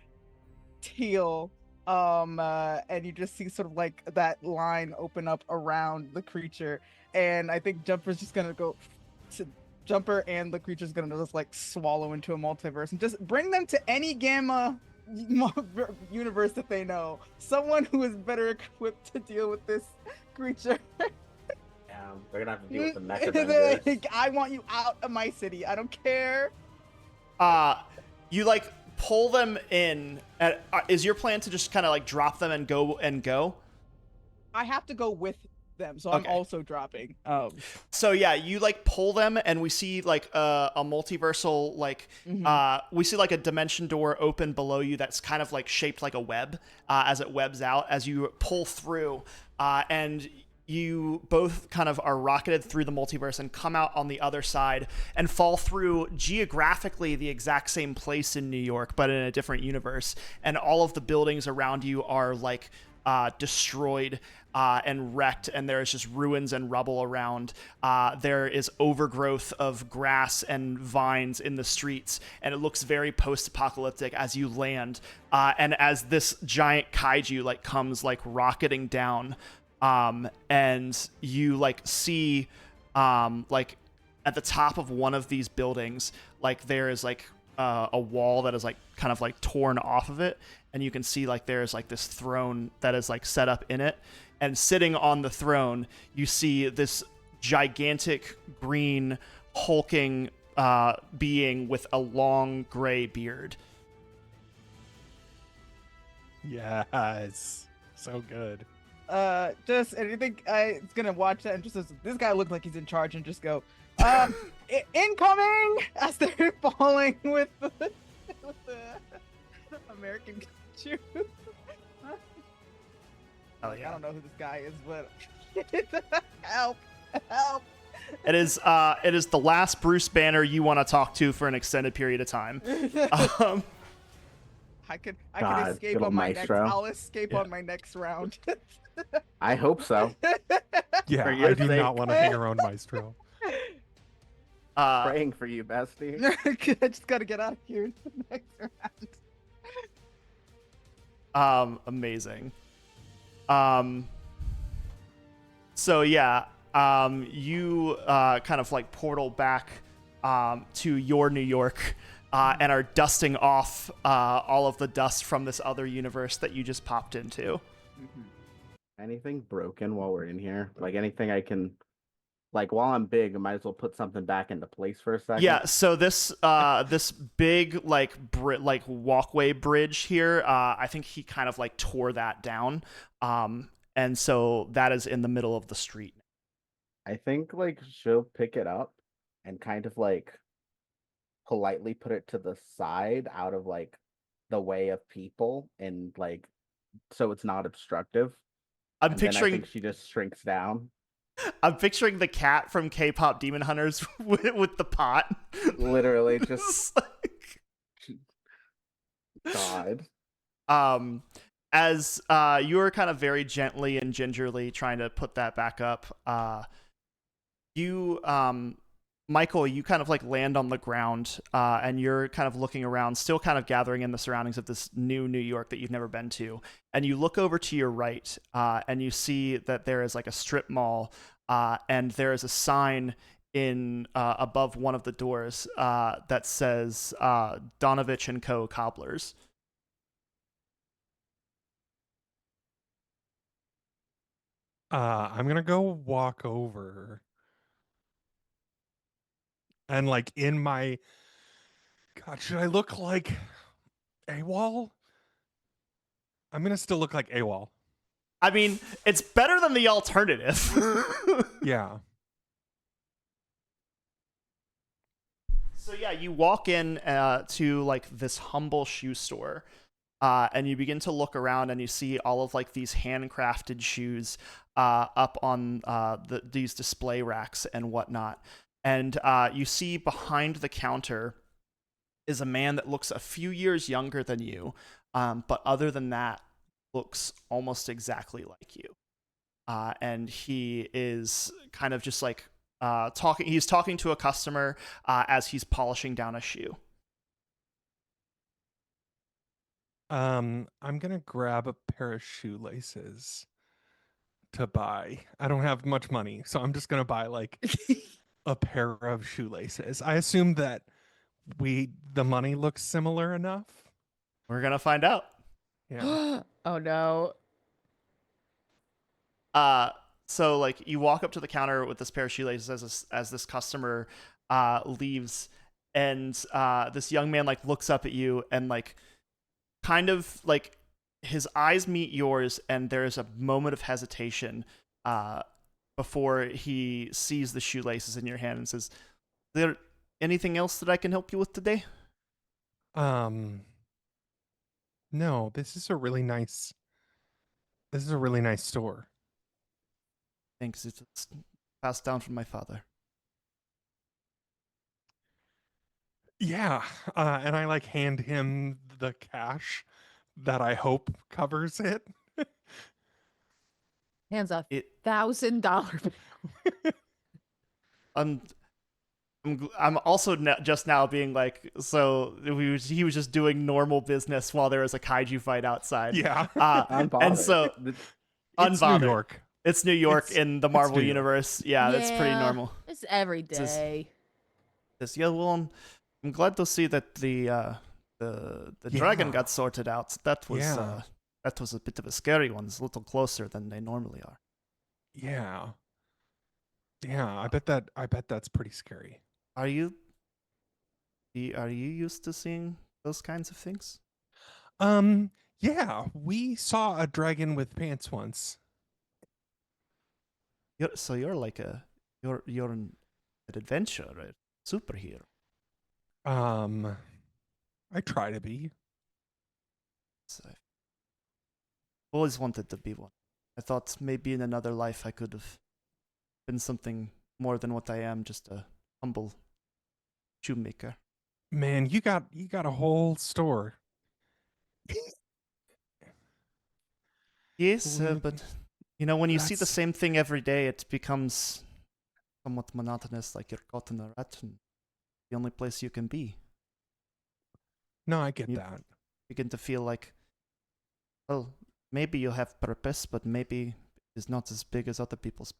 teal, and you just see sort of that line open up around the creature, and I think Jumper's just gonna go to Jumper, and the creature's gonna just swallow into a multiverse and just bring them to any gamma universe that they know. Someone who is better equipped to deal with this creature. Yeah, they're gonna have to deal with the mecha. I want you out of my city. I don't care. You pull them in. Is your plan to just kind of drop them and go? I have to go with them, so Okay. I'm also dropping. So yeah, you pull them, and we see a multiversal we see a dimension door open below you that's kind of shaped like a web as it webs out as you pull through, and you both kind of are rocketed through the multiverse and come out on the other side and fall through geographically the exact same place in New York, but in a different universe. And all of the buildings around you are destroyed and wrecked, and there's just ruins and rubble around. There is overgrowth of grass and vines in the streets, and it looks very post-apocalyptic as you land. And as this giant kaiju comes rocketing down, and you see at the top of one of these buildings, there is a wall that is kind of torn off of it, and you can see there's this throne that is set up in it, and sitting on the throne you see this gigantic green hulking being with a long gray beard. Yes, so good. Just anything. It's gonna watch that and just says, "This guy looks like he's in charge," and just go, incoming as they're falling with the American shoes. Oh yeah. I don't know who this guy is, but help! It is the last Bruce Banner you want to talk to for an extended period of time. I could God, escape little on my maestro. next. I'll escape Yeah. on my next round. I hope so. Yeah, For your I do sake. not want to hang around Maestro. Praying for you, bestie. I just gotta get out of here in the next round. Amazing. So yeah, you kind of like portal back to your New York and are dusting off all of the dust from this other universe that you just popped into. Anything broken while we're in here? Like anything I can, like while I'm big, I might as well put something back into place for a second. Yeah, so this big like like walkway bridge here, I think he kind of like tore that down, and so that is in the middle of the street. I think like she'll pick it up and kind of like politely put it to the side out of like the way of people and like so it's not obstructive. I'm And then I picturing think she just shrinks down. I'm picturing the cat from K-pop Demon Hunters with the pot. Literally just It's like- God. As you were kind of very gently and gingerly trying to put that back up, you Michael, you kind of like land on the ground and you're kind of looking around, still kind of gathering in the surroundings of this new New York that you've never been to. And you look over to your right and you see that there is like a strip mall and there is a sign in above one of the doors that says Donovich and Co. Cobblers. I'm gonna go walk over and like in my God, should I look like AWOL? I'm gonna still look like AWOL. I mean, it's better than the alternative. Yeah. So yeah, you walk in to like this humble shoe store, and you begin to look around, and you see all of like these handcrafted shoes up on these display racks and whatnot. And you see behind the counter is a man that looks a few years younger than you, but other than that, looks almost exactly like you. And he is kind of just like talking. He's talking to a customer as he's polishing down a shoe. I'm gonna grab a pair of shoelaces to buy. I don't have much money, so I'm just gonna buy like a pair of shoelaces. I assume that the money looks similar enough. We're gonna find out. Yeah. Oh no. So like you walk up to the counter with this pair of shoelaces as this customer leaves, and this young man like looks up at you and like kind of like his eyes meet yours, and there is a moment of hesitation before he sees the shoelaces in your hand and says, "Is there anything else that I can help you with today?" No, this is a really nice store. Thanks. It's passed down from my father. Yeah. And I like hand him the cash that I hope covers it. Hands off. It $1,000. I'm also just now being like, so he was just doing normal business while there was a kaiju fight outside. Yeah. And so It's unbothered. New York. It's New York It's- in the it's Marvel New York. universe. Yeah, that's pretty normal. It's every This is- day. Yeah, well, I'm glad to see that the dragon Yeah. got sorted out. That was Yeah. that was a bit of a scary one. It's a little closer than they normally are. Yeah. Yeah, I bet that's pretty scary. Are you used to seeing those kinds of things? Yeah, we saw a dragon with pants once. You're like you're an adventurer, superhero. I try to be. So I've always wanted to be one. I thought maybe in another life I could have been something more than what I am, just a humble shoemaker. Man, you got a whole store. Yes, Well, but you know, when you see the that's- same thing every day, it becomes somewhat monotonous, like you're caught in a rut and the only place you can be. No, I get You- that. Begin to feel like Well, maybe you have purpose, but maybe it's not as big as other people's.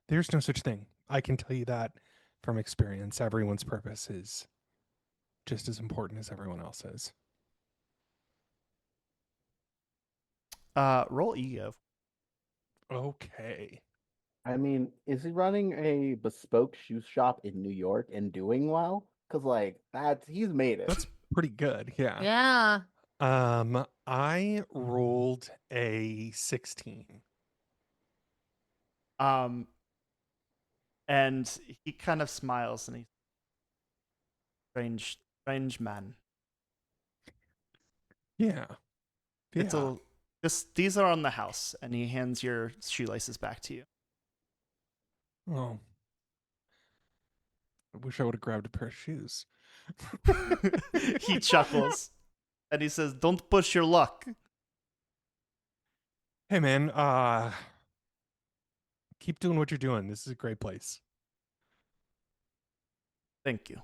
There's no such thing. I can tell you that from experience. Everyone's purpose is just as important as everyone else's. Roll ego. Okay. I mean, is he running a bespoke shoe shop in New York and doing well? Because like he's made it. That's pretty good. Yeah. Yeah. I rolled a 16. And he kind of smiles and he's strange man. Yeah. It's Yeah. these are on the house, and he hands your shoelaces back to you. Oh. I wish I would have grabbed a pair of shoes. He chuckles and he says, "Don't push your luck." Hey man, keep doing what you're doing. This is a great place. Thank you.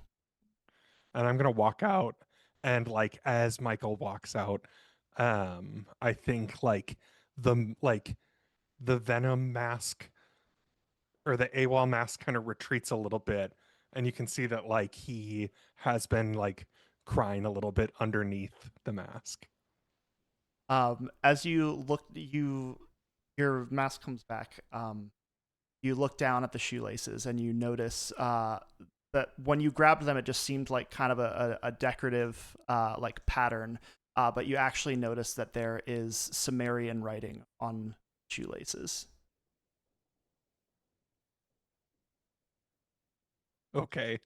And I'm gonna walk out, and like as Michael walks out, I think the Venom mask or the AWOL mask kind of retreats a little bit, and you can see that like he has been like crying a little bit underneath the mask. As you look, your mask comes back. You look down at the shoelaces and you notice that when you grabbed them, it just seemed like kind of a decorative like pattern. But you actually notice that there is Sumerian writing on shoelaces. Okay.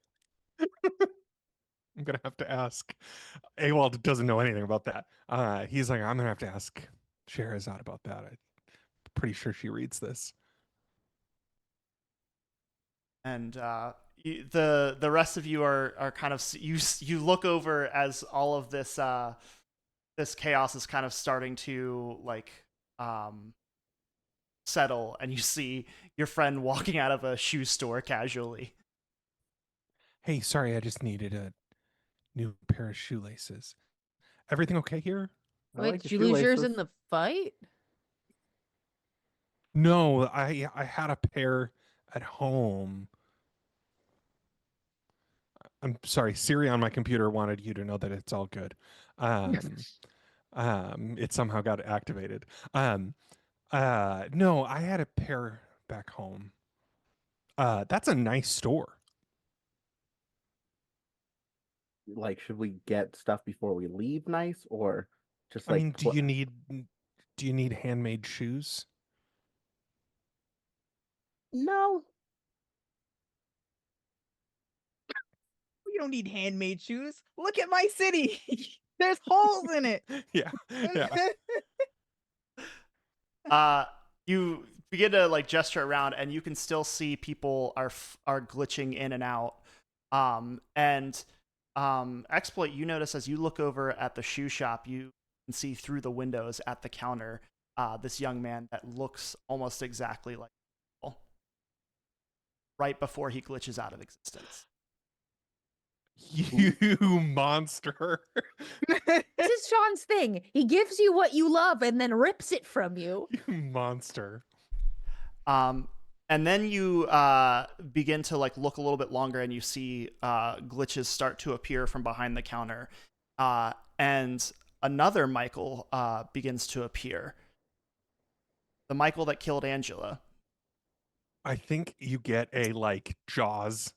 I'm gonna have to ask. Awald doesn't know anything about that. He's like, I'm gonna have to ask Sherazade about that. I'm pretty sure she reads this. And the rest of you are kind of you look over as all of this this chaos is kind of starting to like settle, and you see your friend walking out of a shoe store casually. Hey, sorry, I just needed a new pair of shoelaces. Everything okay here? I Wait, like the did you lose yours in shoelaces. the fight? No, I had a pair at home. I'm sorry, Siri on my computer wanted you to know that it's all good. It somehow got activated. No, I had a pair back home. That's a nice store. Like, should we get stuff before we leave? Nice, or just I like mean, do you need handmade shoes? no? We don't need handmade shoes. Look at my city. There's holes in it. Yeah. Yeah. You begin to like gesture around, and you can still see people are glitching in and out. And Exploit, you notice as you look over at the shoe shop, you can see through the windows at the counter this young man that looks almost exactly like Michael, right before he glitches out of existence. You monster. This is Sean's thing. He gives you what you love and then rips it from you. You monster. And then you begin to like look a little bit longer, and you see glitches start to appear from behind the counter, and another Michael begins to appear. The Michael that killed Angela. I think you get a like Jaws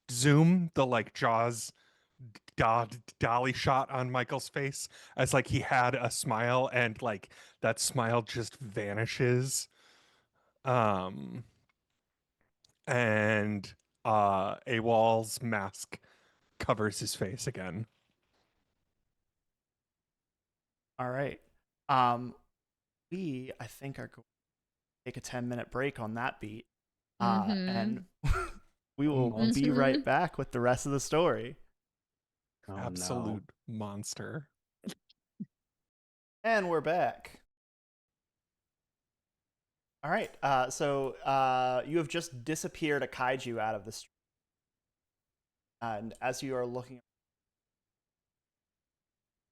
zoom, the like Jaws dolly shot on Michael's face as like he had a smile and like that smile just vanishes. And AWOL's mask covers his face again. All right. We I think are going to take a 10-minute break on that beat, and we will be Monster. right back with the rest of the story. Oh, Absolute monster. And we're back. All right. So you have just disappeared a kaiju out of the street. And as you are looking,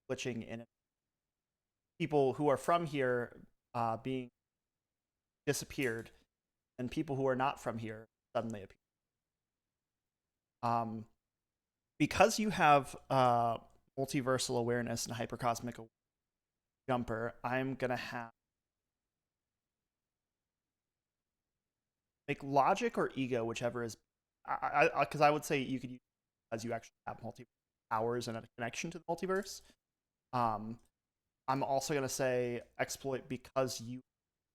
glitching in, people who are from here being disappeared, and people who are not from here suddenly appear. Because you have multiversal awareness and hypercosmic jumper, I'm gonna have make logic or ego, whichever is. Because I would say you could use as you actually have multi powers and a connection to the multiverse. I'm also gonna say exploit because you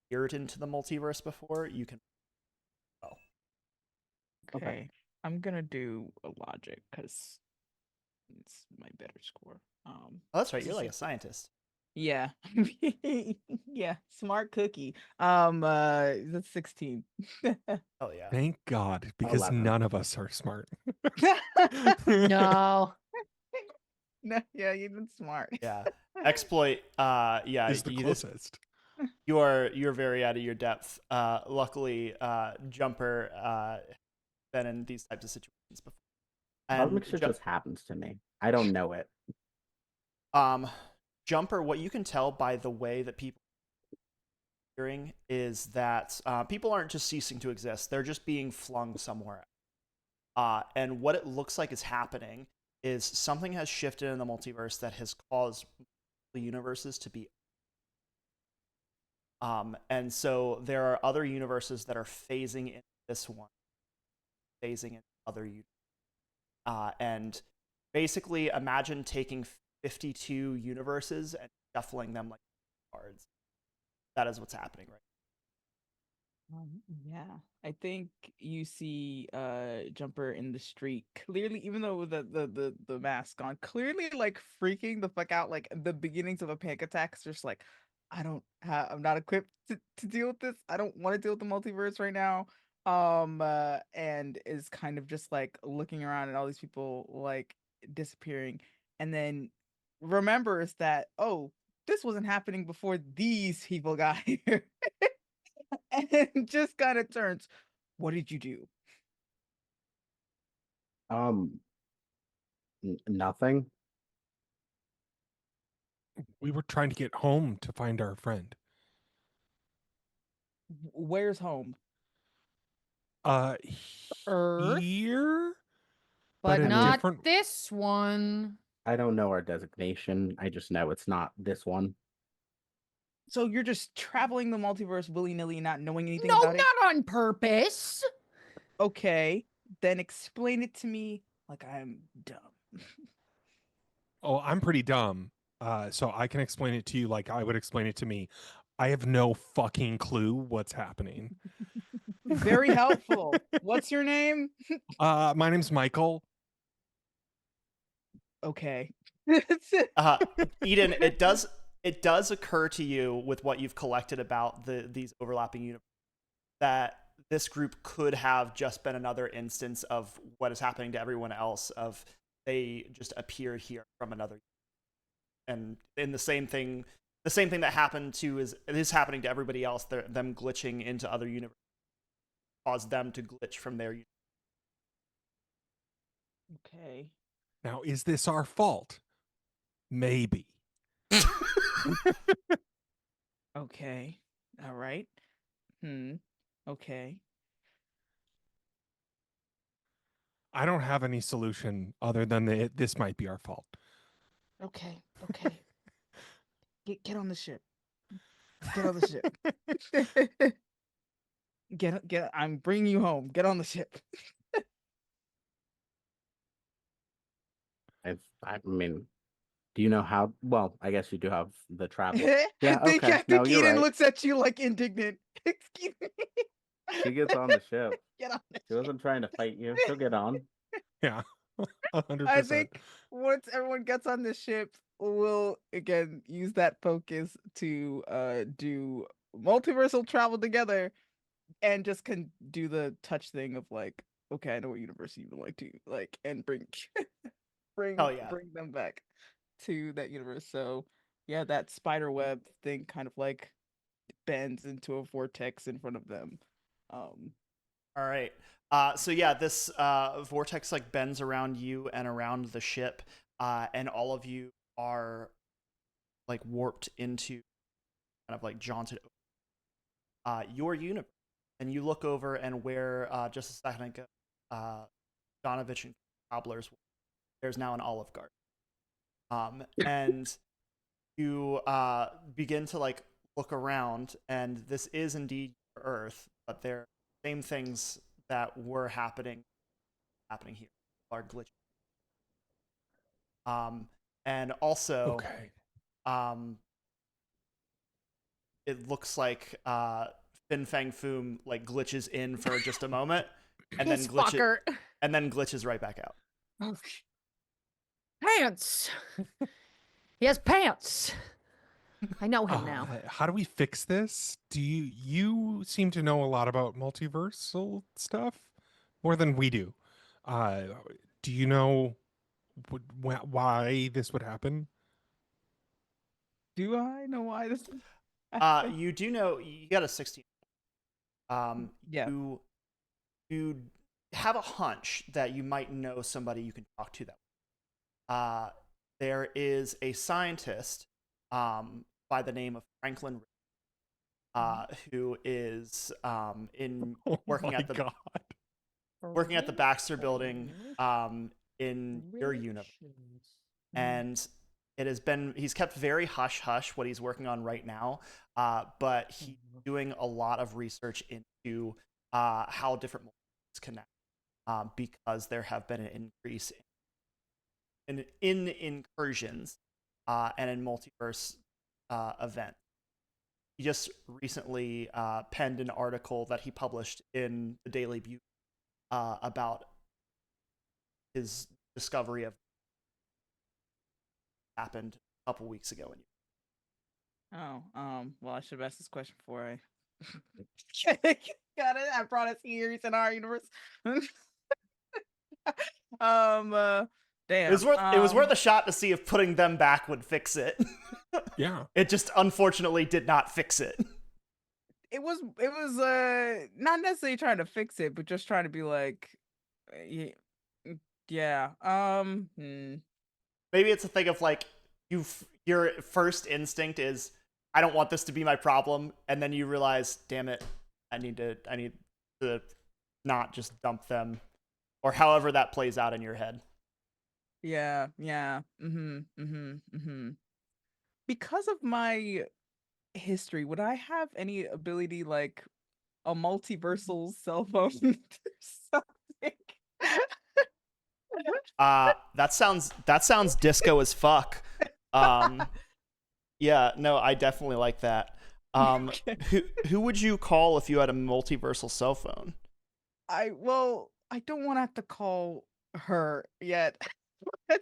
peered into the multiverse before. You can. Oh, Okay. I'm gonna do a logic because it's my better score. oh that's right. You're like a scientist. Yeah. Yeah. Smart cookie. That's 16. Oh yeah. Thank God, because 11. none of us are smart. No. No, yeah, you've been smart. Yeah. Exploit. Yeah. Is the closest. You're very out of your depth. Luckily, Jumper been in these types of situations before. I'll make sure just happens to me. I don't know it. Jumper, what you can tell by the way that people are hearing is that people aren't just ceasing to exist; they're just being flung somewhere. And what it looks like is happening is something has shifted in the multiverse that has caused the universes to be. And so there are other universes that are phasing in this one, phasing in other universes. And basically, imagine taking 52 universes and shuffling them like cards. That is what's happening right Yeah, I think you see Jumper in the street clearly, even though with the mask on, clearly like freaking the fuck out, like the beginnings of a panic attack. It's just like I'm not equipped to deal with this. I don't want to deal with the multiverse right now. And is kind of just like looking around at all these people like disappearing, and then remembers that, oh, this wasn't happening before these people got here. And just kind of turns, what did you do? Nothing. We were trying to get home to find our friend. Where's home? Earth, Here, but a not different. this one. I don't know our designation. I just know it's not this one. So you're just traveling the multiverse willy-nilly, not knowing anything No, about it? not on purpose. Okay, then explain it to me like I'm dumb. Oh, I'm pretty dumb. So I can explain it to you like I would explain it to me. I have no fucking clue what's happening. Very helpful. What's your name? My name's Michael. Okay. Eden, it does occur to you with what you've collected about these overlapping universes that this group could have just been another instance of what is happening to everyone else, of they just appeared here from another, and in the same thing that happened to is happening to everybody else. Them glitching into other universes caused them to glitch from their universe. Okay. Now, is this our fault? Maybe. Okay. All right. Okay. I don't have any solution other than this might be our fault. Okay. Okay. Get on the ship. Get on the ship. Get. I'm bringing you home. Get on the ship. I mean, do you know how? Well, I guess you do have the travel. I Yeah, think okay. No, you're Eden right. looks at you like indignant. Excuse me. She gets on the ship. Get on the She ship. wasn't trying to fight you. She'll get on. Yeah, 100%. I think once everyone gets on the ship, we'll again use that focus to do multiversal travel together, and just can do the touch thing of like, okay, I know what universe you would like to like, and bring Oh yeah. bring them back to that universe. So yeah, that spider web thing kind of like bends into a vortex in front of them. All right. So yeah, this vortex like bends around you and around the ship, and all of you are like warped into, kind of like jaunted your universe, and you look over and where just a second ago, Donovich and Cobbler's, there's now an Olive Garden. And you begin to like look around, and this is indeed Earth, but there are same things that were happening here are glitches. And also, Okay. it looks like Fin Fang Foom like glitches in for just a moment, and then This glitches, fucker. and then glitches right back out. Pants. He has pants. I know him now. How do we fix this? Do you seem to know a lot about multiversal stuff more than we do? Uh, do you know why this would happen? Do I know why this? You do know you got a 16. Yeah. You have a hunch that you might know somebody you can talk to that. There is a scientist by the name of Franklin, who is in Oh working my at the God. working at the Baxter Building in your universe, and he's kept very hush hush what he's working on right now, but he's doing a lot of research into how different multiverses connect, because there have been an increase in incursions and in multiverse events. He just recently penned an article that he published in the Daily Bugle about his discovery of happened a couple weeks ago. Oh, well, I should have asked this question before I got it. I brought us here. He's in our universe. Damn. It was worth a shot to see if putting them back would fix it. Yeah. It just unfortunately did not fix it. It was not necessarily trying to fix it, but just trying to be like, yeah. Maybe it's a thing of like your first instinct is I don't want this to be my problem, and then you realize, damn it, I need to not just dump them, or however that plays out in your head. Yeah. Because of my history, would I have any ability like a multiversal cell phone or something? That sounds disco as fuck. Yeah, no, I definitely like that. Okay. Who would you call if you had a multiversal cell phone? I don't want to have to call her yet.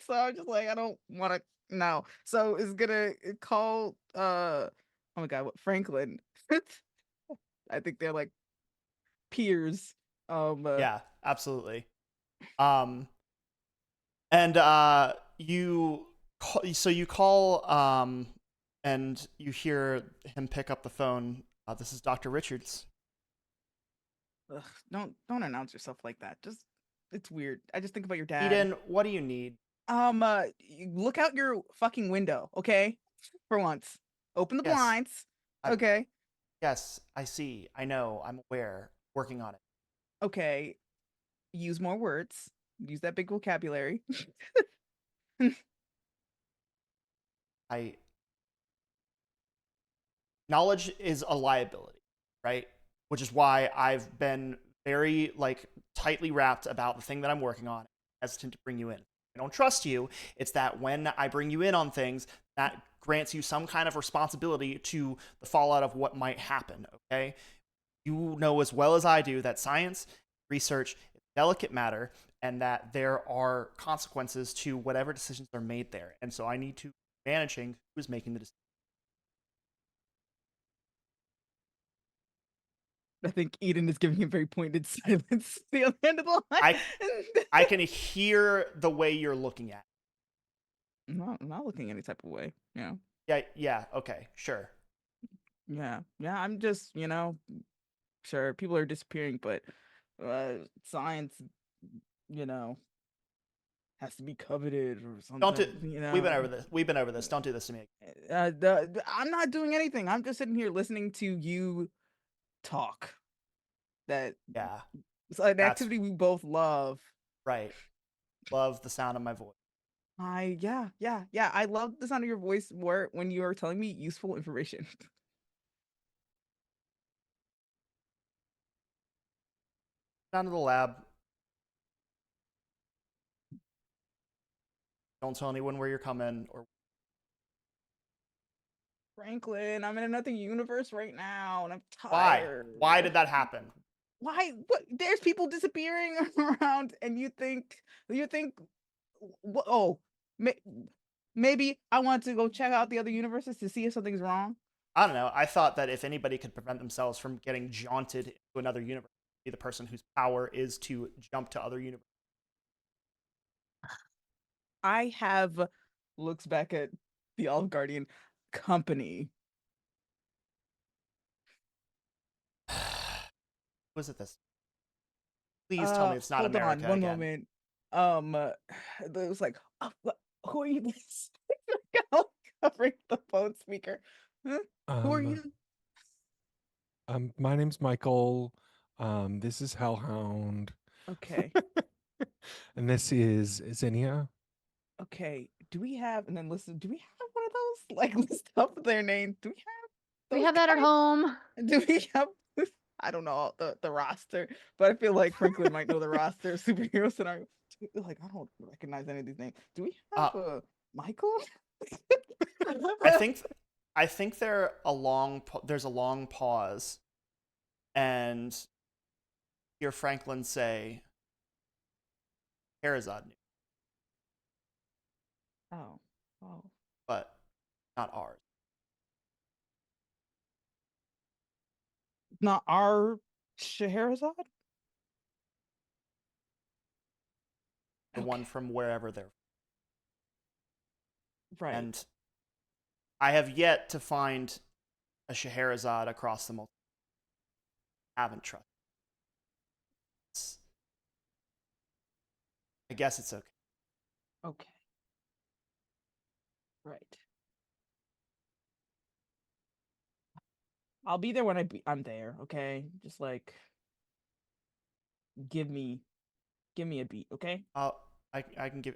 So I'm just like, I don't want to no. So it's gonna call oh my god, what Franklin. I think they're like peers. Yeah, absolutely. And you call and you hear him pick up the phone. This is Dr. Richards. ugh, don't announce yourself like that. Just it's weird. I just think about your dad. Eden, what do you need? Look out your fucking window, okay? For once. Open the Yes. blinds. I- Okay. Yes, I see. I know. I'm aware. Working on it. Okay. Use more words. Use that big vocabulary. I Knowledge is a liability, right? Which is why I've been very like tightly wrapped about the thing that I'm working on, hesitant to bring you in. I don't trust you. It's that when I bring you in on things, that grants you some kind of responsibility to the fallout of what might happen, okay? You know as well as I do that science, research is a delicate matter, and that there are consequences to whatever decisions are made there. And so I need to be managing who is making the decision. I think Eden is giving a very pointed silence at the other end of the line. I can hear the way you're looking at it. I'm not looking any type of way. Yeah. Yeah, okay, sure. Yeah. I'm just, sure, people are disappearing, but science, has to be coveted or something. Don't do. You know, We've been over this. We've been over this. Don't do this to me. I'm not doing anything. I'm just sitting here listening to you talk. That Yeah, it's an That's- activity we both love. right. Love the sound of my voice. Yeah. I love the sound of your voice more when you are telling me useful information. Down to the lab. Don't tell anyone where you're coming. Or Franklin, I'm in another universe right now, and I'm why? tired. Why did that happen? Why? What? There's people disappearing around, and you think, oh, maybe I want to go check out the other universes to see if something's wrong. I don't know. I thought that if anybody could prevent themselves from getting jaunted to another universe, it'd be the person whose power is to jump to other universes. I have looks back at the Olive Guardian company. Was it this? Please tell me it's not hold America on, one again. moment. It was like, oh, who are you? Covering the phone speaker. Huh? Who are you? My name's Michael. This is Hellhound. Okay. And this is Zinnia. Okay. Do we have? And then listen. Do we have one of those? Like list up their names. Do we have? We those have that at guys? home. Do we have? I don't know the roster, but I feel like Franklin might know the roster of superhero scenario. Like I don't recognize any of these names. Do we have Michael? I think there's a long pause, and hear Franklin say, "Herazade knew, Oh. but not ours." Not our Scheherazade? The one from wherever they're from. Right. And I have yet to find a Scheherazade across the multiverse. Haven't trusted. I guess it's okay. Okay. Right. I'll be there when I'm there, okay? Just like give me a beat, okay? I can give.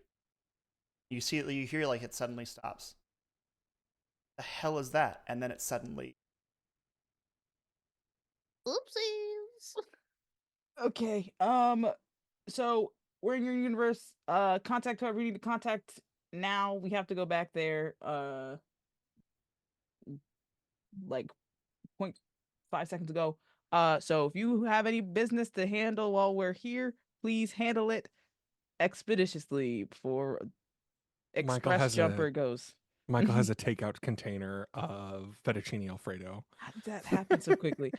You hear like it suddenly stops. The hell is that? And then it suddenly. Oopsies. Okay. So we're in your universe. Contact whoever we need to contact now. We have to go back there. Like 0.5 seconds ago. So if you have any business to handle while we're here, please handle it expeditiously before Express Jumper goes. Michael has a takeout container of fettuccine Alfredo. How did that happen so quickly?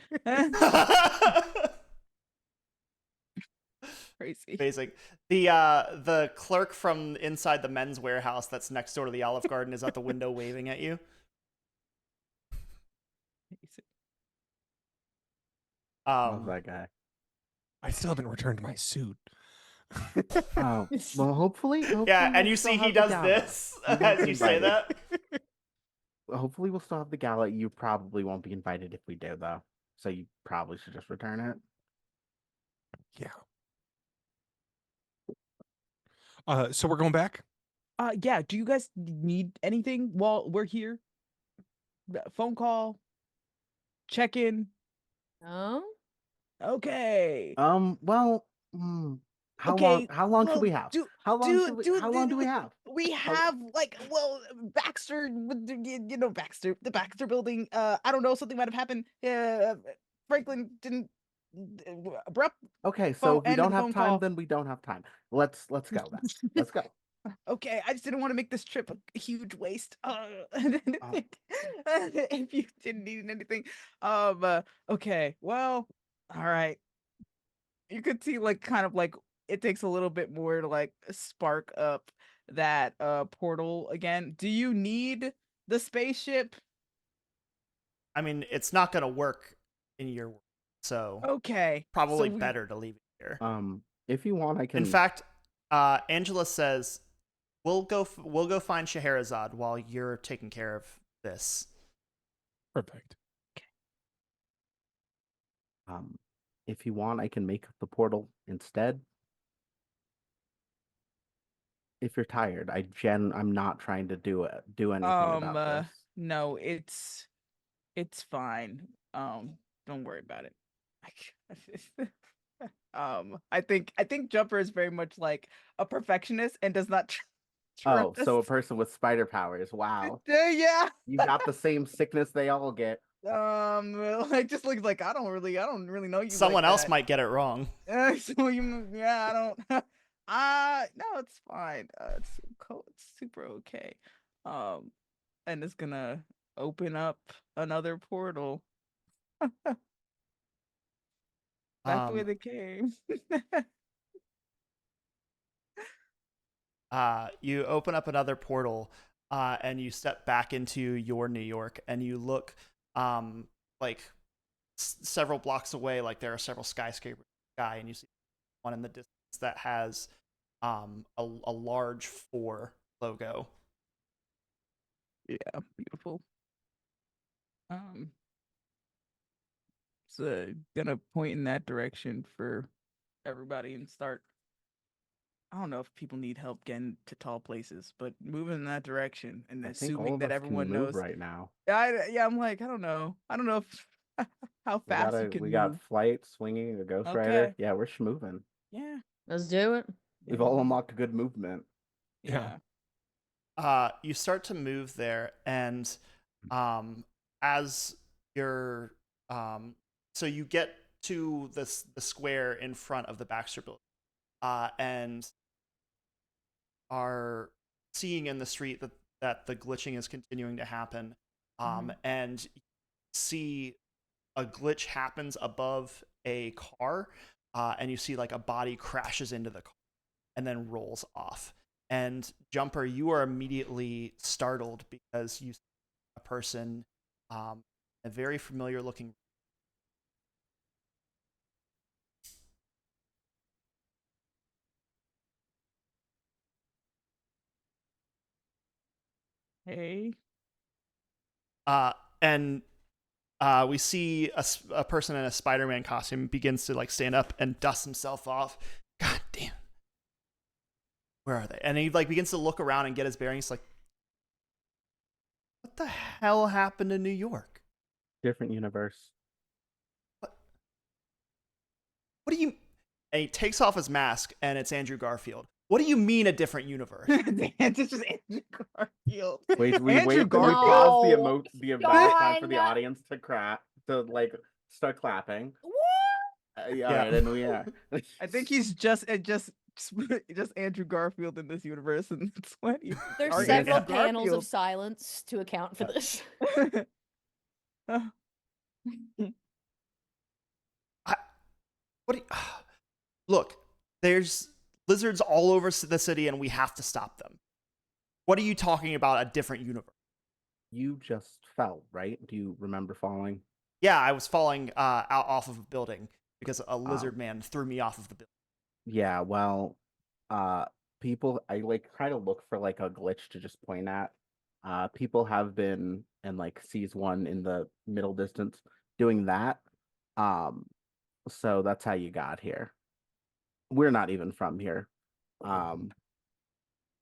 Crazy. Basic. The clerk from inside the men's warehouse that's next door to the Olive Garden is at the window waving at you. Love that guy. I still haven't returned my suit. Oh, well, hopefully Yeah, and we'll you still see he have the does gala. this You won't as be you say invited. that. Hopefully we'll still have the gala. You probably won't be invited if we do, though. So you probably should just return it. Yeah. So we're going back? Yeah, do you guys need anything while we're here? Phone call? Check in? No. Okay. Well, how Okay, long should well, we have? do how long do we have? we have like, well, Baxter, you know, Baxter, the Baxter building. I don't know, something might have happened. Franklin didn't abrupt. Okay, so if we End of don't the have phone time, call. then we don't have time. Let's go then. Let's go. Okay, I just didn't want to make this trip a huge waste. If you didn't need anything, okay, well, all right. You could see like kind of like it takes a little bit more to like spark up that portal again. Do you need the spaceship? I mean, it's not gonna work in your world, so Okay, probably so better to leave it here. If you want, I can. In fact, Angela says, "We'll go find Scheherazade while you're taking care of this." Perfect. If you want, I can make the portal instead. If you're tired, I'm not trying to do anything about this. No, it's fine. Don't worry about it. I think Jumper is very much like a perfectionist and does not Oh, trust. so a person with spider powers. Wow. Yeah. You got the same sickness they all get. Like just looks like I don't really know you. Someone like else that. might get it wrong. So I don't. No, it's fine. It's cool. It's super okay. And it's gonna open up another portal back the way they came. You open up another portal, and you step back into your New York, and you look, like several blocks away, like there are several skyscrapers in the sky, and you see one in the distance that has, a large 4 logo. Yeah, beautiful. So gonna point in that direction for everybody and start. I don't know if people need help getting to tall places, but moving in that direction and I think all assuming of that us can everyone move knows. right now. Yeah, I'm like, I don't know if how fast you can We move. got flight, swinging, a ghost rider. Okay. Yeah, we're schmoving. Yeah. Let's do it. We've all unlocked good movement. Yeah. You start to move there, and as you're so you get to the square in front of the Baxter building, and are seeing in the street that the glitching is continuing to happen, and see a glitch happens above a car, and you see like a body crashes into the car and then rolls off. And Jumper, you are immediately startled because you see a person, a very familiar looking. Hey. And we see a person in a Spider-Man costume begins to like stand up and dust himself off. God damn. Where are they? And he like begins to look around and get his bearings. Like, what the hell happened in New York? Different universe. What do you? And he takes off his mask, and it's Andrew Garfield. What do you mean a different universe? It's just Andrew Garfield. Wait, we Andrew wait. We Garfield. pause the No. amount of time for the Darn. audience to like start clapping. What? Yeah, all right, and we I think he's just Andrew Garfield in this universe, and that's what he. There's Are- several yeah. panels of silence to account for this. What? Do you, look, there's lizards all over the city, and we have to stop them. What are you talking about? A different universe? You just fell, right? Do you remember falling? Yeah, I was falling out off of a building because a lizard man threw me off of the building. Yeah, well, people, I like try to look for like a glitch to just point at. People have been and like sees one in the middle distance doing that. So that's how you got here. We're not even from here. I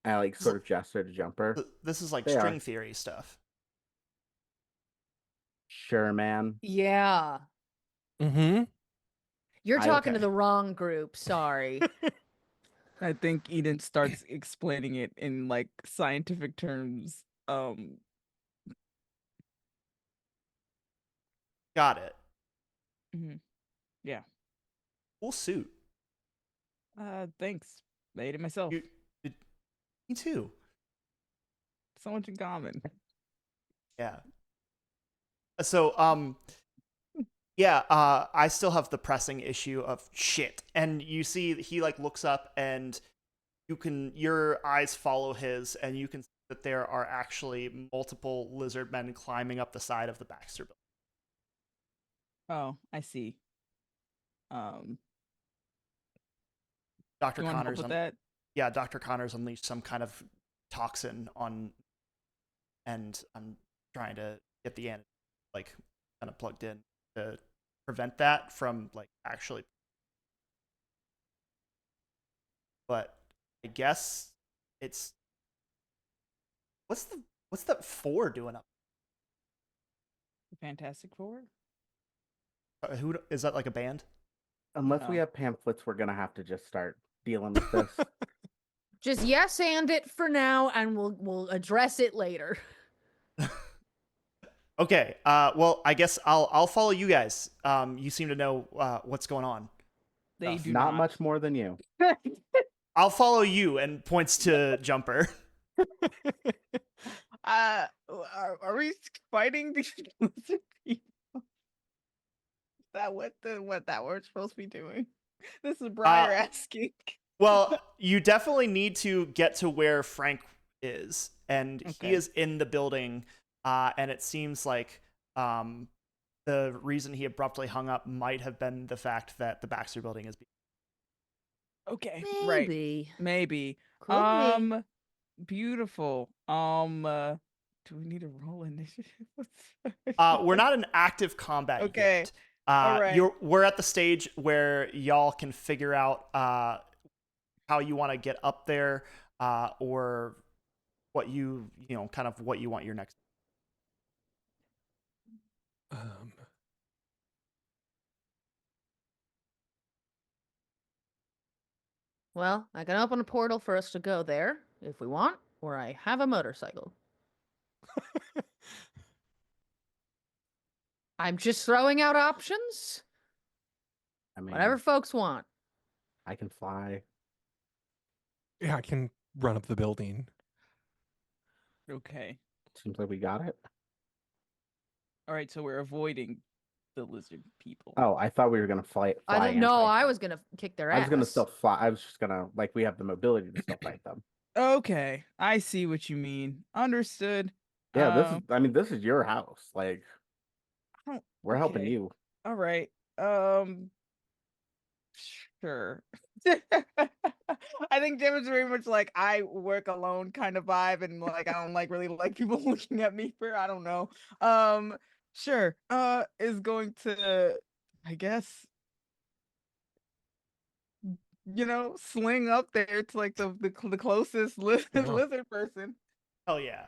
like sort of gesture to Jumper. This is like They string are. theory stuff. Sure, man. Yeah. Mm-hmm. You're talking to Okay. the wrong group. Sorry. I think Eden starts explaining it in like scientific terms. Got it. Yeah. Cool suit. Thanks. Made it myself. Me too. So much in common. Yeah. So, yeah, I still have the pressing issue of shit. And you see he like looks up, and your eyes follow his, and you can see that there are actually multiple lizard men climbing up the side of the Baxter building. Oh, I see. Dr. You want help Connors, with that? yeah, Dr. Connors unleashed some kind of toxin on, and I'm trying to get the antidote like kind of plugged in to prevent that from like actually. But I guess it's what's the four doing up? Fantastic Four. Who is that? Like a band? Unless we No. have pamphlets, we're gonna have to just start dealing with this. Just yes and it for now, and we'll address it later. Okay. Well, I guess I'll follow you guys. You seem to know what's going on. They Stuff. do Not not. much more than you. I'll follow you, and points to Jumper. Are we fighting these lizard people? Is that what we're supposed to be doing? This is Briar asking. Well, you definitely need to get to where Frank is, and he Okay. is in the building. And it seems like the reason he abruptly hung up might have been the fact that the Baxter building is. Okay, right. Maybe. Maybe. Could be. Beautiful. Do we need to roll initiative? We're not in active combat Okay. yet. All right. We're at the stage where y'all can figure out how you want to get up there, or what you know, kind of what you want your next. Well, I can open a portal for us to go there if we want, or I have a motorcycle. I'm just throwing out options. I mean, Whatever folks want. I can fly. Yeah, I can run up the building. Okay. Seems like we got it. All right, so we're avoiding the lizard people. Oh, I thought we were gonna fly. I didn't know I was gonna kick their ass. I was gonna still fly. I was just gonna like we have the mobility to still fight them. Okay, I see what you mean. Understood. Yeah, this is. I mean, this is your house. Like, we're helping okay. you. All right. Sure. I think Jim is very much like I work alone kind of vibe, and like I don't really like people looking at me for I don't know. Sure. Is going to, I guess, sling up there to like the closest lizard person. Oh yeah.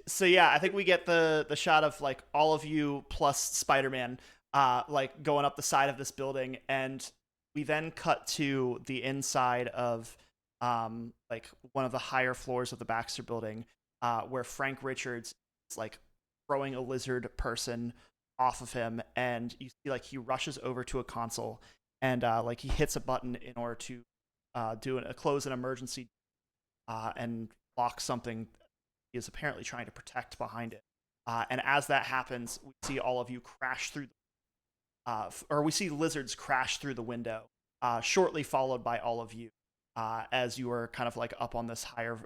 So yeah, I think we get the shot of like all of you plus Spider-Man like going up the side of this building, and we then cut to the inside of like one of the higher floors of the Baxter building, where Frank Richards is like throwing a lizard person off of him, and you see like he rushes over to a console, and like he hits a button in order to close an emergency and lock something he is apparently trying to protect behind it. And as that happens, we see all of you crash through, or we see lizards crash through the window, shortly followed by all of you, as you are kind of like up on this higher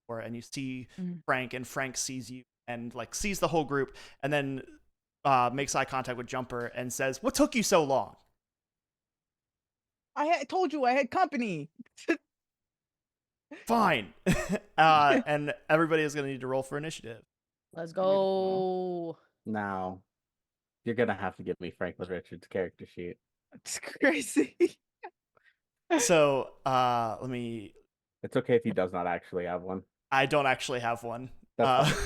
floor, and you see Frank, and Frank sees you and like sees the whole group, and then makes eye contact with Jumper and says, "What took you so long?" I told you I had company. Fine. And everybody is going to need to roll for initiative. Let's go. Now, you're gonna have to give me Franklin Richards' character sheet. It's crazy. So let me. It's okay if he does not actually have one. I don't actually have one. That's fine.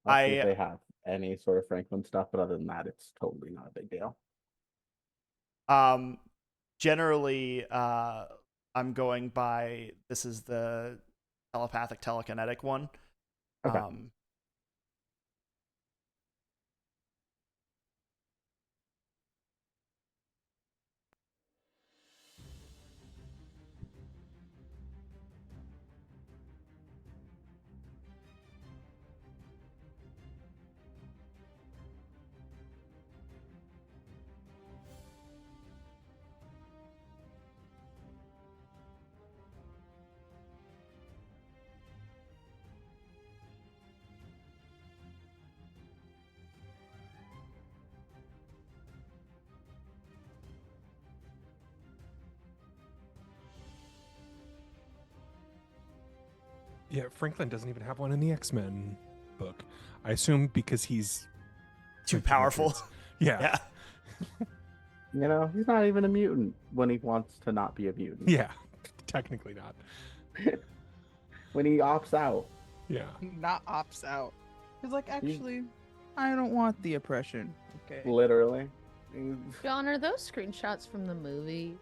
I'll see if they have any sort of Franklin stuff, but other than that, it's totally not a big deal. Generally, I'm going by this is the telepathic telekinetic one. Okay. Yeah, Franklin doesn't even have one in the X-Men book. I assume because he's Too like, powerful. Yeah. Yeah. You know, he's not even a mutant when he wants to not be a mutant. Yeah. Technically not. When he opts out. Yeah. Not opts out. He's like, actually, I don't want the oppression. Okay. Literally. John, are those screenshots from the movie?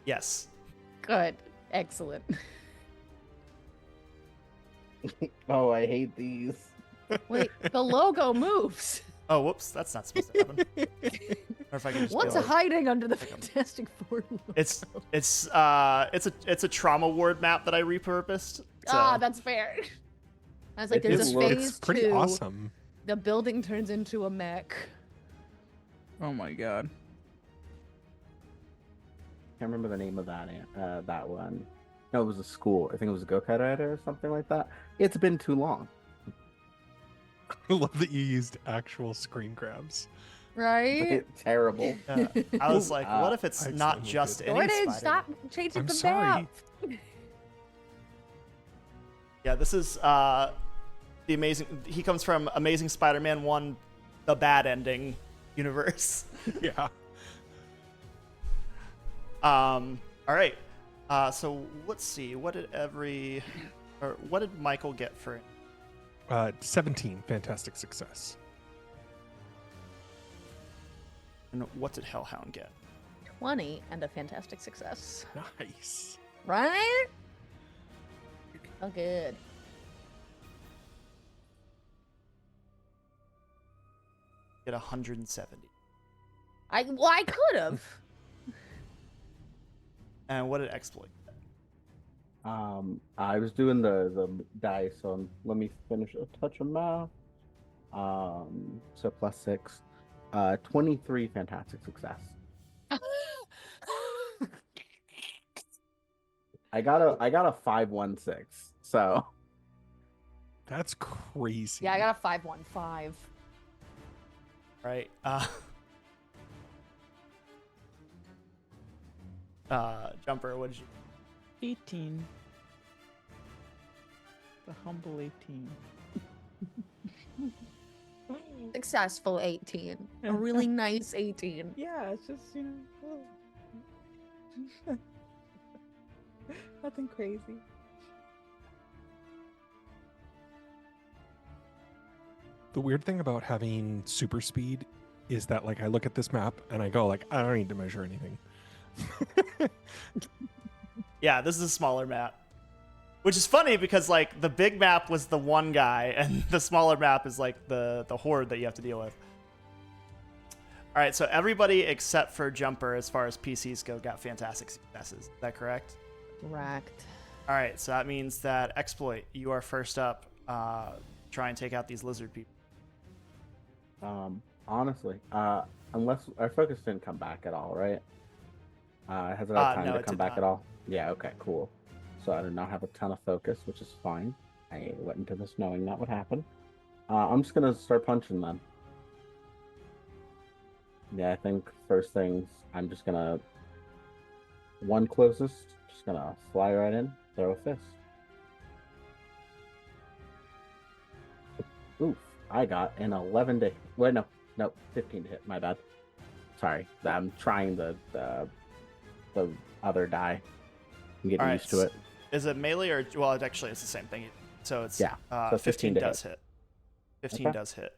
Yes. Good. Excellent. Oh, I hate these. Wait, the logo moves. Oh, whoops. That's not supposed to happen. Or if I can just What's be like, hiding under the Fantastic Four logo? it's a trauma ward map that I repurposed. Ah, So- that's fair. I was like, there's It's- a phase It's pretty 2. awesome. The building turns into a mech. Oh my god. Can't remember the name of that one. No, it was a school. I think it was a Go-Kart Rider or something like that. It's been too long. I love that you used actual screen grabs. Right? Terrible. Yeah. I was like, what if it's Excellent, not well, just good. any Jordan, spider? stop changing I'm the sorry. map. Yeah, this is the amazing. He comes from Amazing Spider-Man 1, the bad ending universe. Yeah. All right. So let's see. What did Michael get for it? 17. Fantastic success. And what did Hellhound get? 20 and a fantastic success. Nice. Right? Oh, good. Get 170. I could have. And what did Exploit get? I was doing the dice, so let me finish a touch of math. So plus 6. 23 fantastic success. I got a 516. So That's crazy. Yeah, I got a 515. Right. Jumper, what did you? 18. The humble 18. Successful 18. A really nice 18. Yeah, it's just, nothing crazy. The weird thing about having super speed is that, like, I look at this map and I go, like, I don't need to measure anything. Yeah, this is a smaller map. Which is funny because, like, the big map was the one guy, and the smaller map is, like, the horde that you have to deal with. All right, so everybody except for Jumper, as far as PCs go, got fantastic successes. Is that correct? Correct. All right, so that means that Exploit, you are first up. Try and take out these lizard people. honestly, unless our focus didn't come back at all, right? Has it had time no, to it come did back not. at all? Yeah, okay, cool. So I did not have a ton of focus, which is fine. I went into this knowing that would happen. I'm just gonna start punching them. Yeah, I think first things, I'm just gonna one closest, just gonna fly right in, throw a fist. Oof, I got an 11 to wait, no, 15 to hit. My bad. Sorry, I'm trying the other die. I'm getting All right, used to it. Is it melee or well? Actually, it's the same thing. So it's Yeah, so 15 15 to does hit. 15 Okay. does hit.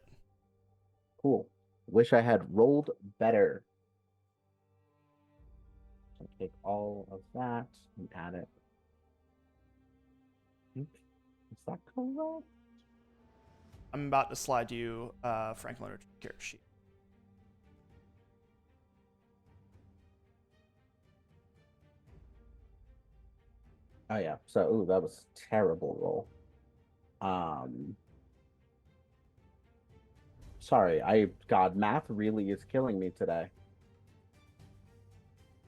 Cool. Wish I had rolled better. So take all of that and add it. Oops. Is that correct? I'm about to slide you Franklin or character sheet. Oh yeah. So ooh, that was a terrible roll. Sorry, God, math really is killing me today.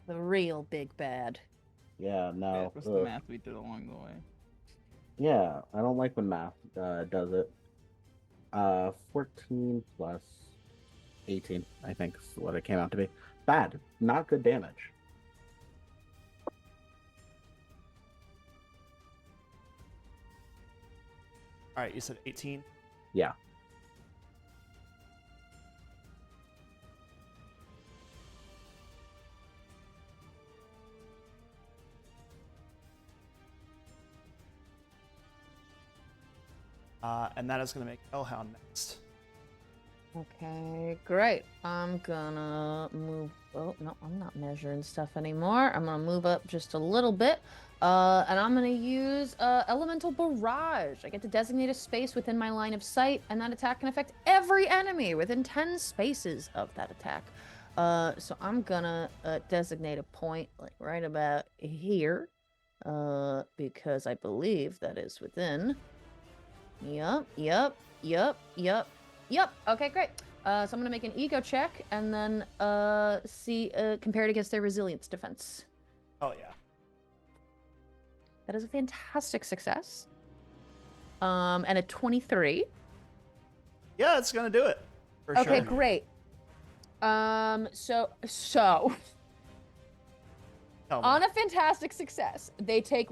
The real big bad. Yeah, no. That was the ugh. math we did along the way. Yeah, I don't like when math does it. 14 plus 18, I think is what it came out to be. Bad, not good damage. All right, you said 18. Yeah. And that is going to make Hellhound next. Okay, great. I'm gonna move. Oh, no, I'm not measuring stuff anymore. I'm gonna move up just a little bit. And I'm gonna use Elemental Barrage. I get to designate a space within my line of sight, and that attack can affect every enemy within 10 spaces of that attack. So I'm gonna designate a point like right about here. Because I believe that is within. Yup. Okay, great. So I'm gonna make an ego check and then see compare it against their resilience defense. Oh yeah. That is a fantastic success. And a 23. Yeah, it's gonna do it. For Okay, sure. great. So Tell me. on a fantastic success, they take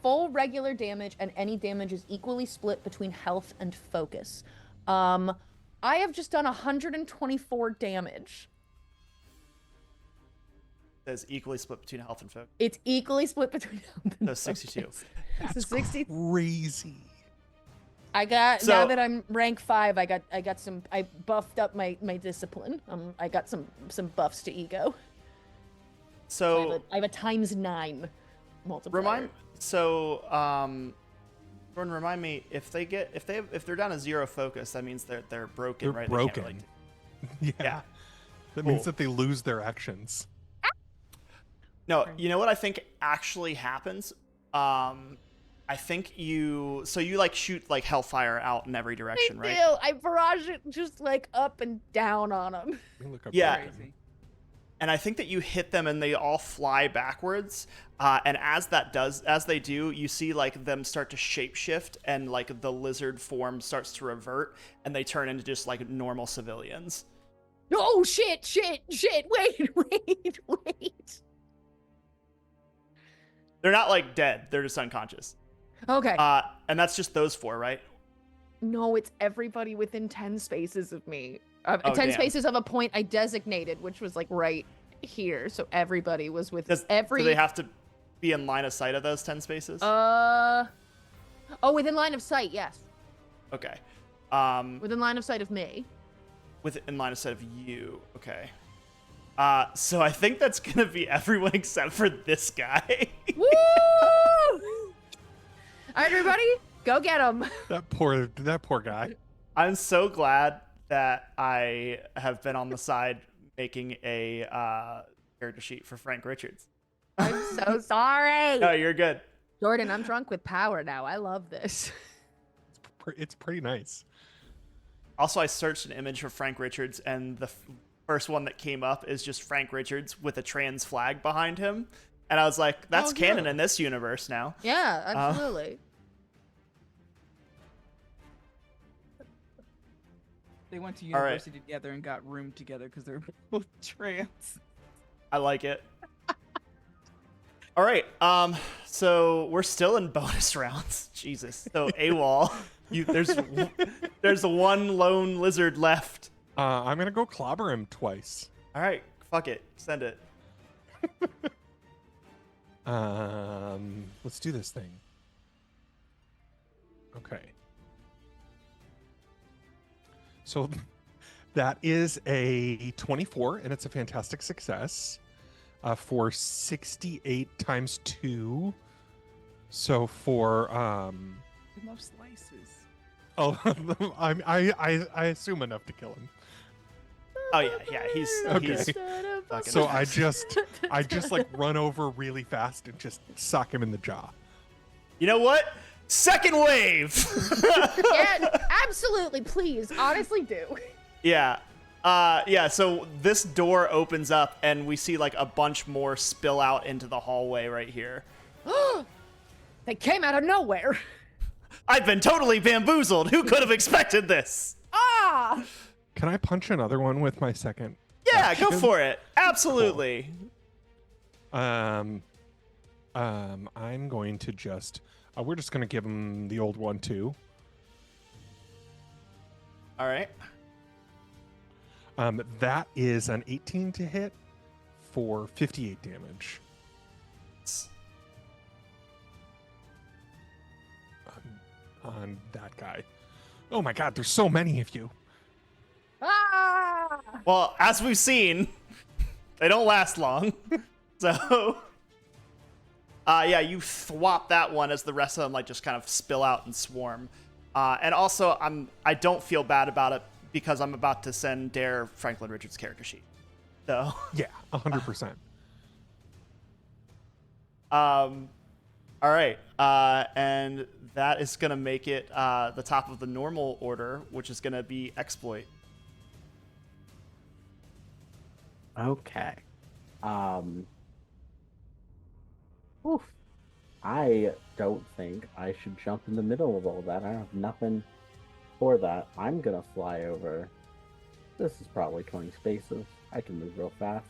full regular damage, and any damage is equally split between health and focus. I have just done 124 damage. It's equally split between health and focus. It's equally split between health and So 62. focus. That's So 60. crazy. I got So- now that I'm rank 5, I buffed up my discipline. I got some buffs to ego. So I have a ×9 multiplier. Jordan, remind me if they're down to 0 focus, that means they're broken, They're right? broken. They can't Yeah. Yeah. That Cool. means that they lose their actions. No, you know what I think actually happens? I think you like shoot like hellfire out in every direction, right? I barrage it just like up and down on them. Let me look up Yeah. broken. Crazy. And I think that you hit them and they all fly backwards. And as they do, you see like them start to shapeshift and like the lizard form starts to revert and they turn into just like normal civilians. Oh shit! Wait. They're not like dead; they're just unconscious. Okay. And that's just those 4, right? No, it's everybody within 10 spaces of me. Oh, 10 damn. spaces of a point I designated, which was like right here. So everybody was with Do every. they have to be in line of sight of those 10 spaces? Oh, within line of sight, yes. Okay. Within line of sight of me. In line of sight of you. Okay. So I think that's gonna be everyone except for this guy. Woo! All right, everybody, go get him. That poor guy. I'm so glad that I have been on the side making a character sheet for Frank Richards. I'm so sorry. No, you're good. Jordan, I'm drunk with power now. I love this. It's pretty nice. Also, I searched an image for Frank Richards, and the first one that came up is just Frank Richards with a trans flag behind him. And I was like, that's Oh, canon yeah. in this universe now. Yeah, absolutely. They went to All right. university together and got roomed together because they're both trans. I like it. All right. So we're still in bonus rounds. Jesus. So AWOL, there's one lone lizard left. I'm gonna go clobber him twice. All right. Fuck it. Send it. Let's do this thing. Okay. So that is a 24, and it's a fantastic success for 68 times 2. So for Enough slices. oh, I assume enough to kill him. Oh yeah. He's Okay. fucking So I just like run over really fast and just sock him in the jaw. You know what? Second wave. Yeah, absolutely. Please, honestly, do. Yeah. So this door opens up and we see like a bunch more spill out into the hallway right here. They came out of nowhere. I've been totally bamboozled. Who could have expected this? Ah! Can I punch another one with my second? Yeah, go action? for it. Absolutely. I'm going to just. We're just going to give him the old one too. All right. That is an 18 to hit for 58 damage. On that guy. Oh my god, there's so many of you. Ah! Well, as we've seen, they don't last long. So, yeah, you thwop that one as the rest of them like just kind of spill out and swarm. And also, I don't feel bad about it because I'm about to send Dare Franklin Richards' character sheet. So, Yeah, 100%. all right, and that is gonna make it the top of the normal order, which is gonna be exploit. Okay. Oof. I don't think I should jump in the middle of all that. I have nothing for that. I'm gonna fly over. This is probably 20 spaces. I can move real fast.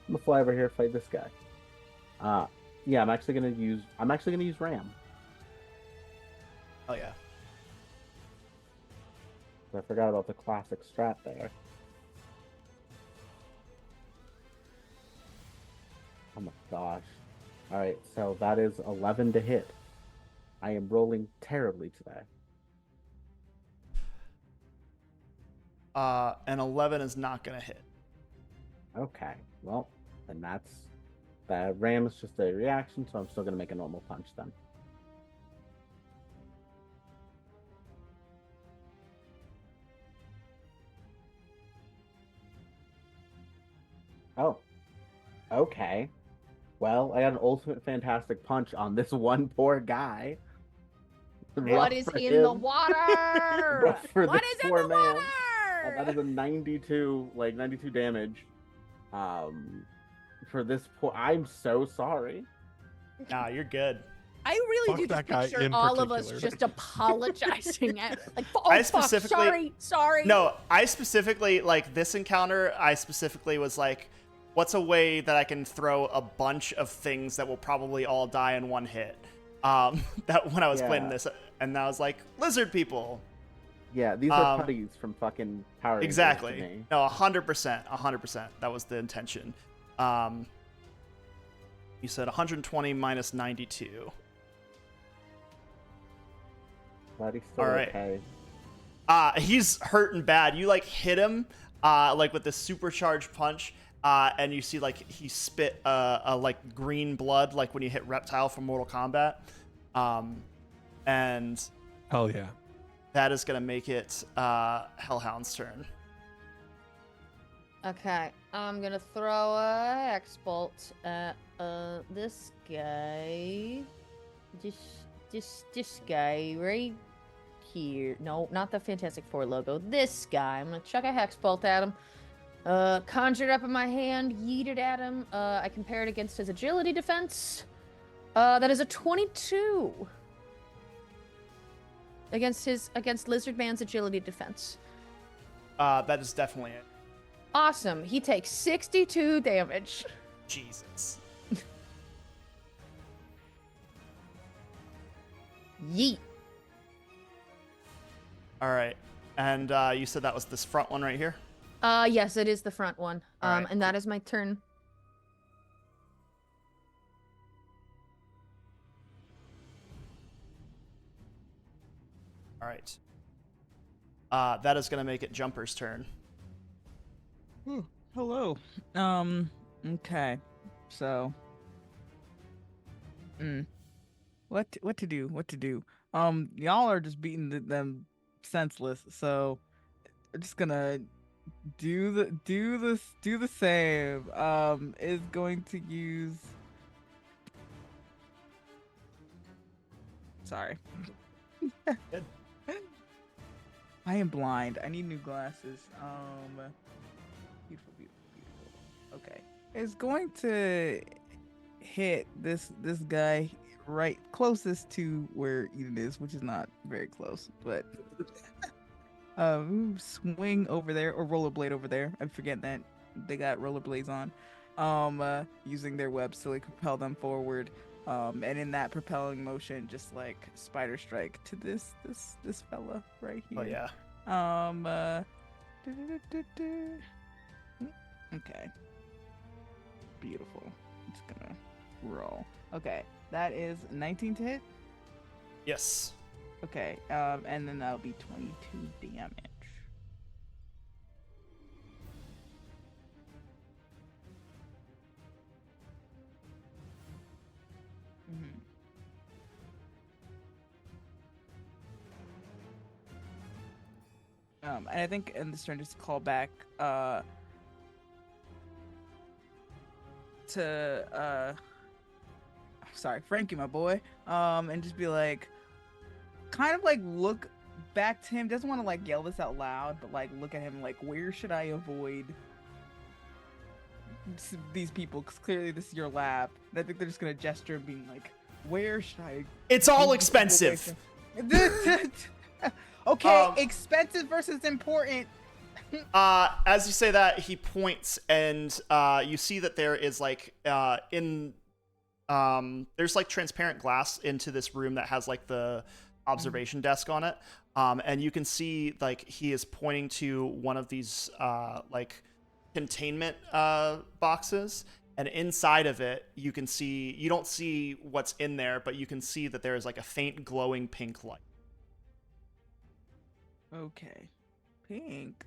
I'm gonna fly over here and fight this guy. Yeah, I'm actually gonna use Ram. Oh yeah. I forgot about the classic strat there. Oh my gosh. Alright, so that is 11 to hit. I am rolling terribly today. And 11 is not gonna hit. Okay, well, then that ram is just a reaction, so I'm still gonna make a normal punch then. Oh, okay. Well, I got an ultimate fantastic punch on this one poor guy. What Rough is for in the him. water? Rough for What this is in poor the man. water? That is a 92 damage. For this poor, I'm so sorry. Nah, you're good. I really Fuck do just that guy picture in all of us particular. just apologizing at like, oh I fuck, specifically- sorry. No, I specifically like this encounter. I specifically was like, what's a way that I can throw a bunch of things that will probably all die in one hit? That when I was playing Yeah. this, and I was like, lizard people. Yeah, these are putties from fucking Power Rangers to Exactly. me. No, 100%. That was the intention. You said 120 minus 92. But he's still All right. okay. He's hurting bad. You like hit him like with this supercharged punch, and you see like he spit a like green blood like when you hit Reptile from Mortal Kombat. And Hell yeah. that is gonna make it Hellhound's turn. Okay, I'm gonna throw a Hex-Bolt at this guy. This guy right here. No, not the Fantastic Four logo. This guy. I'm gonna chuck a Hex-Bolt at him. Conjure it up in my hand, yeet it at him. I compare it against his agility defense. That is a 22 against Lizard Man's agility defense. That is definitely it. Awesome. He takes 62 damage. Jesus. Yeet. All right. And you said that was this front one right here? Yes, it is the front one. All right, And that is my turn. All right. That is going to make it Jumper's turn. Ooh, hello. Okay. So. What to do? What to do? Y'all are just beating them senseless. So, I'm just gonna do the same. Is going to use. Sorry. Good. I am blind. I need new glasses. Beautiful. Okay. It's going to hit this guy right closest to where Eden is, which is not very close, but swing over there or rollerblade over there. I'm forgetting that they got rollerblades on. Using their webs to like propel them forward. And in that propelling motion, just like spider strike to this fella right here. Oh yeah. Du-du-du-du-du. Okay. Beautiful. I'm just gonna roll. Okay, that is 19 to hit. Yes. Okay, and then that'll be 22 damage. Mhm. And I think in this turn, just call back to sorry, Frankie, my boy, and just be like, kind of like look back to him. Doesn't want to like yell this out loud, but like look at him like, where should I avoid these people? Because clearly this is your lab. And I think they're just gonna gesture and being like, where should I? It's all move these people away expensive. from- Okay, expensive versus important. As you say that, he points, and you see that there is like there's like transparent glass into this room that has like the observation desk on it, and you can see like he is pointing to one of these like containment boxes, and inside of it you don't see what's in there, but you can see that there is like a faint glowing pink light. Okay, pink.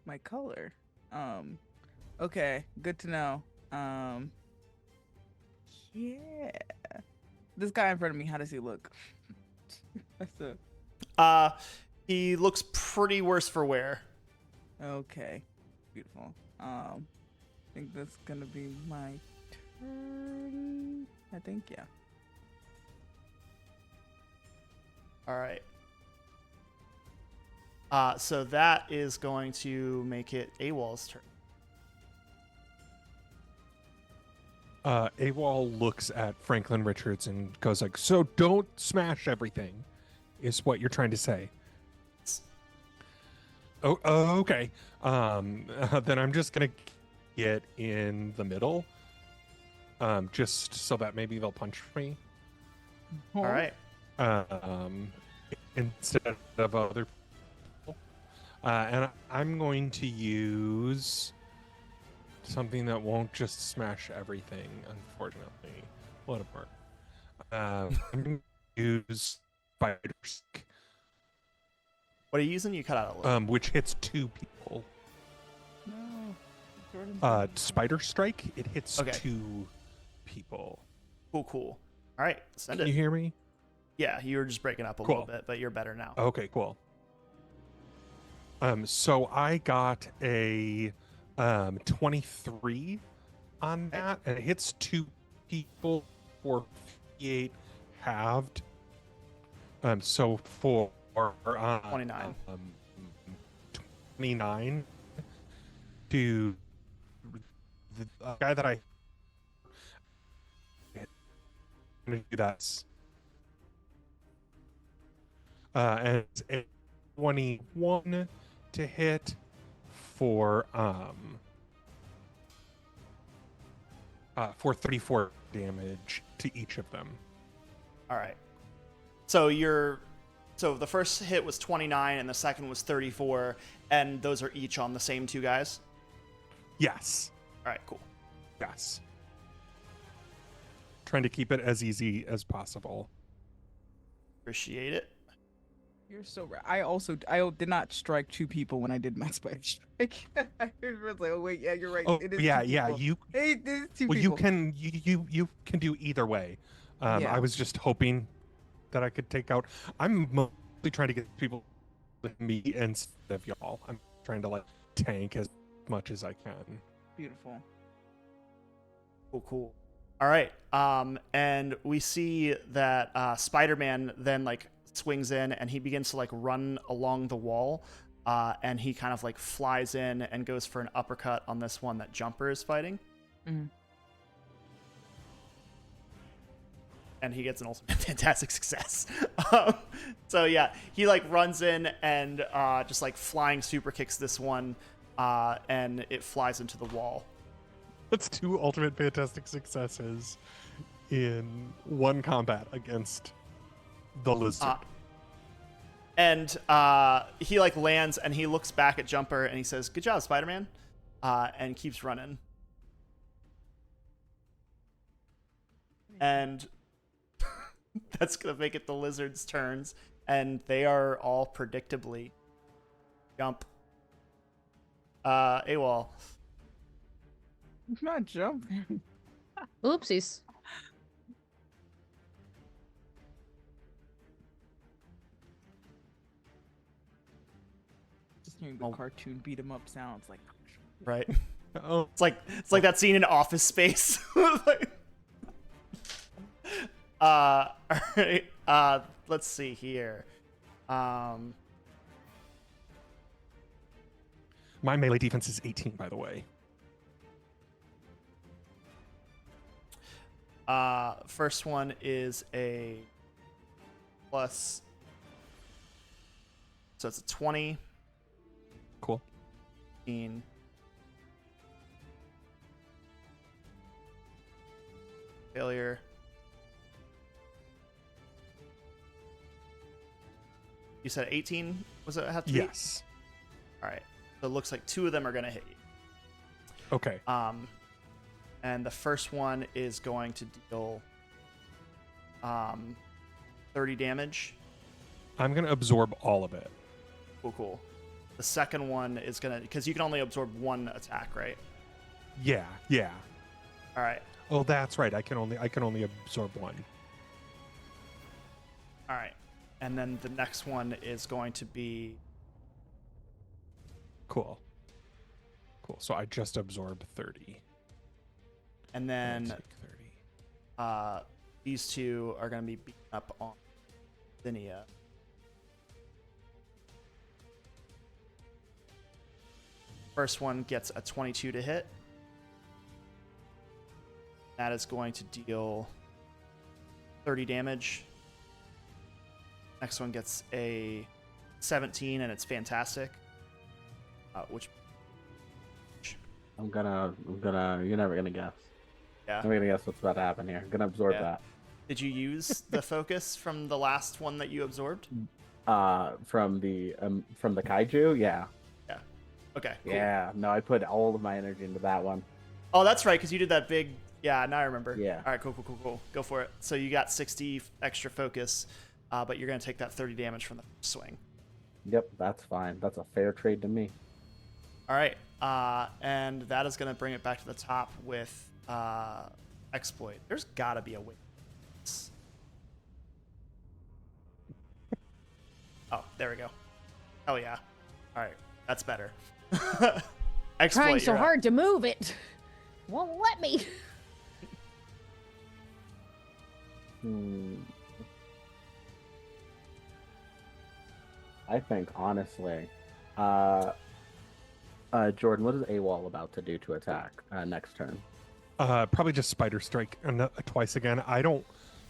My color. Okay, good to know. Yeah. This guy in front of me, how does he look? That's He looks pretty worse for wear. okay. Beautiful. I think that's gonna be my turn. I think, yeah. All right. So that is going to make it AWOL's turn. AWOL looks at Franklin Richards and goes like, "So don't smash everything," is what you're trying to say. Oh, okay. Then I'm just gonna get in the middle, just so that maybe they'll punch me. All right. Instead of other people. And I'm going to use something that won't just smash everything, unfortunately. What a part. I'm going to use Spider Strike, What are you using? You cut out a little. which hits 2 people. No. Jordan's Spider Strike, it hits Okay. 2 people. Cool. All right, send Can it. you hear me? Yeah, you were just breaking up a Cool. little bit, but you're better now. Okay, cool. So I got a 23 on that, and it hits 2 people for 58 halved. So for 29. 29 to the guy that I'm gonna do that. And it's a 21 to hit for 34 damage to each of them. All right. So the first hit was 29 and the second was 34, and those are each on the same 2 guys. Yes. All right, cool. Yes. Trying to keep it as easy as possible. Appreciate it. You're so right. I did not strike 2 people when I did my spider strike. I was like, oh wait, yeah, you're right. Oh, It is yeah, 2 yeah. people. You It is 2 well, people. you can do either way. Yeah. I was just hoping that I could take out. I'm mostly trying to get people with me instead of y'all. I'm trying to like tank as much as I can. Beautiful. Cool. All right. And we see that Spider-Man then like swings in and he begins to like run along the wall. And he kind of like flies in and goes for an uppercut on this one that Jumper is fighting. Mhm. And he gets an ultimate fantastic success. So yeah, he like runs in and just like flying super kicks this one, and it flies into the wall. That's 2 ultimate fantastic successes in 1 combat against the lizard. And he like lands and he looks back at Jumper and he says, "Good job, Spider-Man," and keeps running. And that's gonna make it the lizard's turns, and they are all predictably jump. AWOL. I'm not jumping. Oopsies. Just hearing the cartoon beat 'em up sounds like. Right. Oh, It's like that scene in Office Space. Like, all right. Let's see here. my melee defense is 18, by the way. First one is a plus, so it's a 20. Cool. 15. Failure. You said 18? Was it have to be? Yes. All right. So it looks like 2 of them are going to hit you. Okay. And the first one is going to deal 30 damage. I'm going to absorb all of it. Cool. The second one is going to, because you can only absorb 1 attack, right? Yeah. All right. Oh, that's right. I can only absorb 1. All right. And then the next one is going to be Cool. So I just absorb 30. and then I'll take 30. these 2 are going to be beaten up on Zinnia. First one gets a 22 to hit. That is going to deal 30 damage. Next one gets a 17 and it's fantastic. Which I'm gonna. You're never gonna guess. yeah. I'm gonna guess what's about to happen here. I'm gonna absorb Yeah. Did you use the focus from the last one that you absorbed? that. From the kaiju. Yeah. Okay. Cool. Yeah. No, I put all of my energy into that one. Oh, that's right, because you did that big. Yeah, now I remember. Yeah. All right, cool. Go for it. So you got 60 extra focus, but you're going to take that 30 damage from the swing. Yep, that's fine. That's a fair trade to me. All right, and that is going to bring it back to the top with exploit. There's got to be a way. Oh, there we go. Oh yeah. All right, that's better. Exploit. Trying so you're up. hard to move it. Won't let me. I think honestly, Jordan, what is AWOL about to do to attack next turn? Probably just spider strike twice again.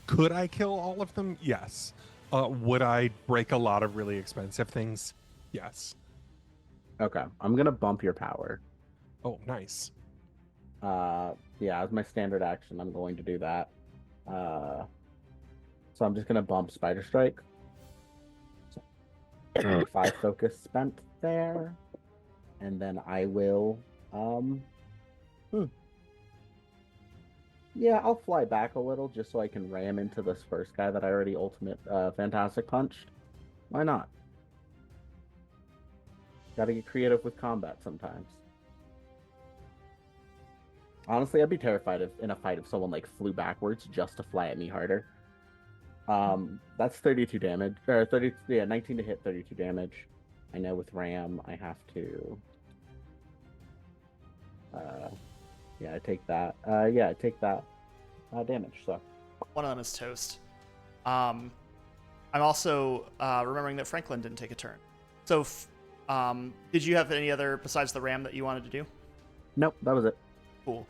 Could I kill all of them? Yes. Would I break a lot of really expensive things? Yes. Okay, I'm gonna bump your power. Oh, nice. Yeah, as my standard action, I'm going to do that. So I'm just gonna bump Spider Strike. So 5 focus spent there, and then I will. Yeah, I'll fly back a little just so I can ram into this first guy that I already ultimate fantastic punched. Why not? Gotta get creative with combat sometimes. Honestly, I'd be terrified in a fight if someone like flew backwards just to fly at me harder. That's 32 damage, or 19 to hit, 32 damage. I know with Ram I have to. Yeah, I take that. I take that damage. So One of them is toast. I'm also remembering that Franklin didn't take a turn. So, did you have any other besides the ram that you wanted to do? nope, that was it. Cool.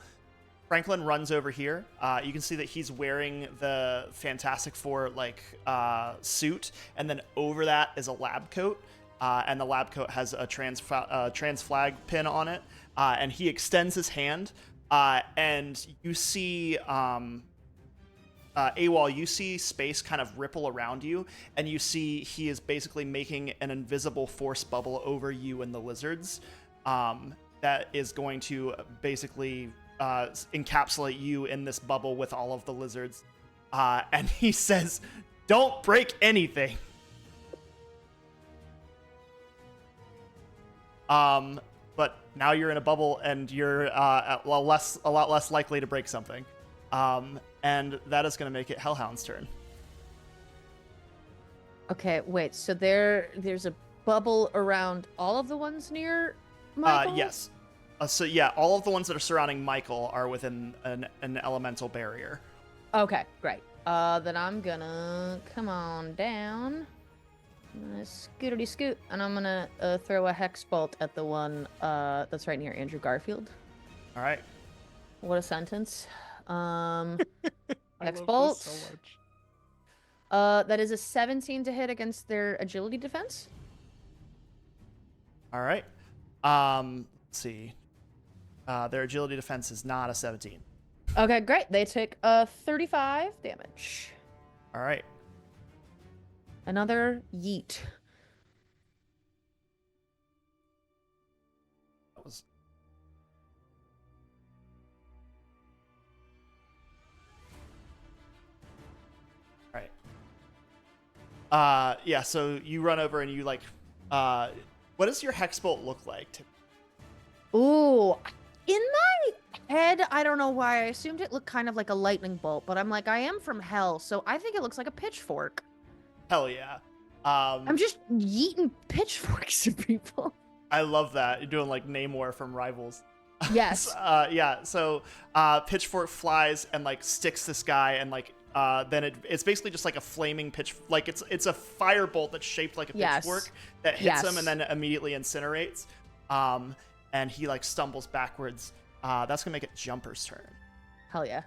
Franklin runs over here. You can see that he's wearing the Fantastic Four suit, and then over that is a lab coat, and the lab coat has a trans flag pin on it. And he extends his hand, and you see AWOL, you see space kind of ripple around you, and you see he is basically making an invisible force bubble over you and the lizards that is going to basically encapsulate you in this bubble with all of the lizards. And he says, "Don't break anything." But now you're in a bubble, and you're a lot less likely to break something. And that is going to make it Hellhound's turn. Okay, wait. So there's a bubble around all of the ones near Michael? Yes. So yeah, all of the ones that are surrounding Michael are within an elemental barrier. Okay, great. Then I'm gonna come on down. I'm gonna scootity scoot, and I'm gonna throw a hex bolt at the one that's right near Andrew Garfield. All right. What a sentence. I Hex love bolt. this so much. That is a 17 to hit against their agility defense. All right. Let's see. Their agility defense is not a 17. Okay, great. They take 35 damage. All right. Another yeet. That was. All right. Yeah. So you run over and you like. What does your hex bolt look like? Ooh, in my head, I don't know why I assumed it looked kind of like a lightning bolt, but I'm like, I am from hell, so I think it looks like a pitchfork. Hell yeah. I'm just yeeting pitchforks at people. I love that. You're doing like Namor from Rivals. Yes. Yeah. So pitchfork flies and like sticks this guy, and like then it's basically just like a flaming like it's a firebolt that's shaped like a pitchfork that hits him and then immediately incinerates. And he like stumbles backwards. That's gonna make it Jumper's turn. Hell yeah.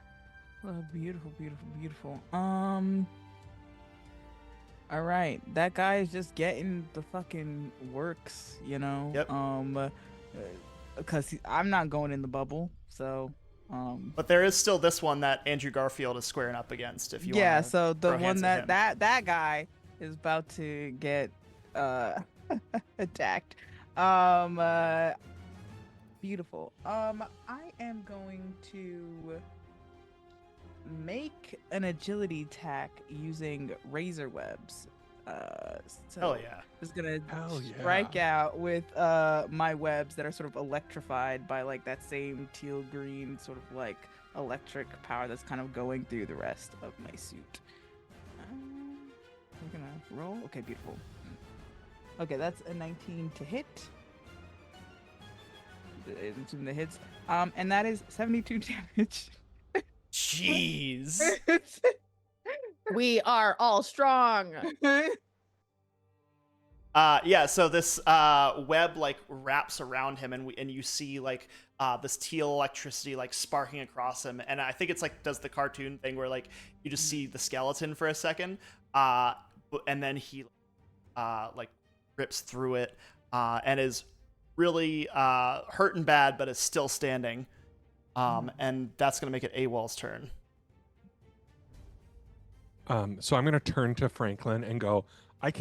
Oh, beautiful, beautiful, beautiful. All right, that guy is just getting the fucking works, you know. Yep. Because I'm not going in the bubble, so. But there is still this one that Andrew Garfield is squaring up against. If you yeah, so the throw hands one at him. that guy is about to get attacked. Beautiful. I am going to make an agility attack using razor webs. So Hell yeah. just gonna Hell yeah. strike out with my webs that are sort of electrified by like that same teal green sort of like electric power that's kind of going through the rest of my suit. We're gonna roll. Okay, beautiful. Okay, that's a 19 to hit. Assuming the hits. And that is 72 damage. Jeez. We are all strong. Yeah, so this web like wraps around him, and you see like this teal electricity like sparking across him, and I think it's like does the cartoon thing where like you just see the skeleton for a second, and then he like rips through it, and is really hurt and bad, but is still standing, and that's gonna make it AWOL's turn. So I'm gonna turn to Franklin and go, I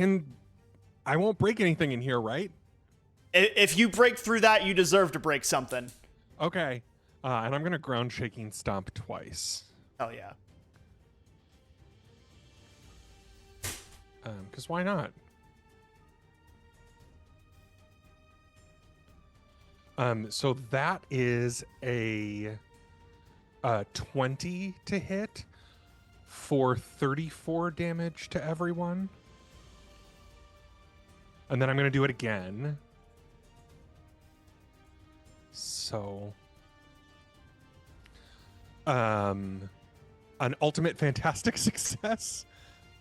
won't break anything in here, right? If you break through that, you deserve to break something. Okay. And I'm gonna ground shaking stomp twice. Hell yeah. Because why not? So that is a 20 to hit for 34 damage to everyone. And then I'm going to do it again. So an ultimate fantastic success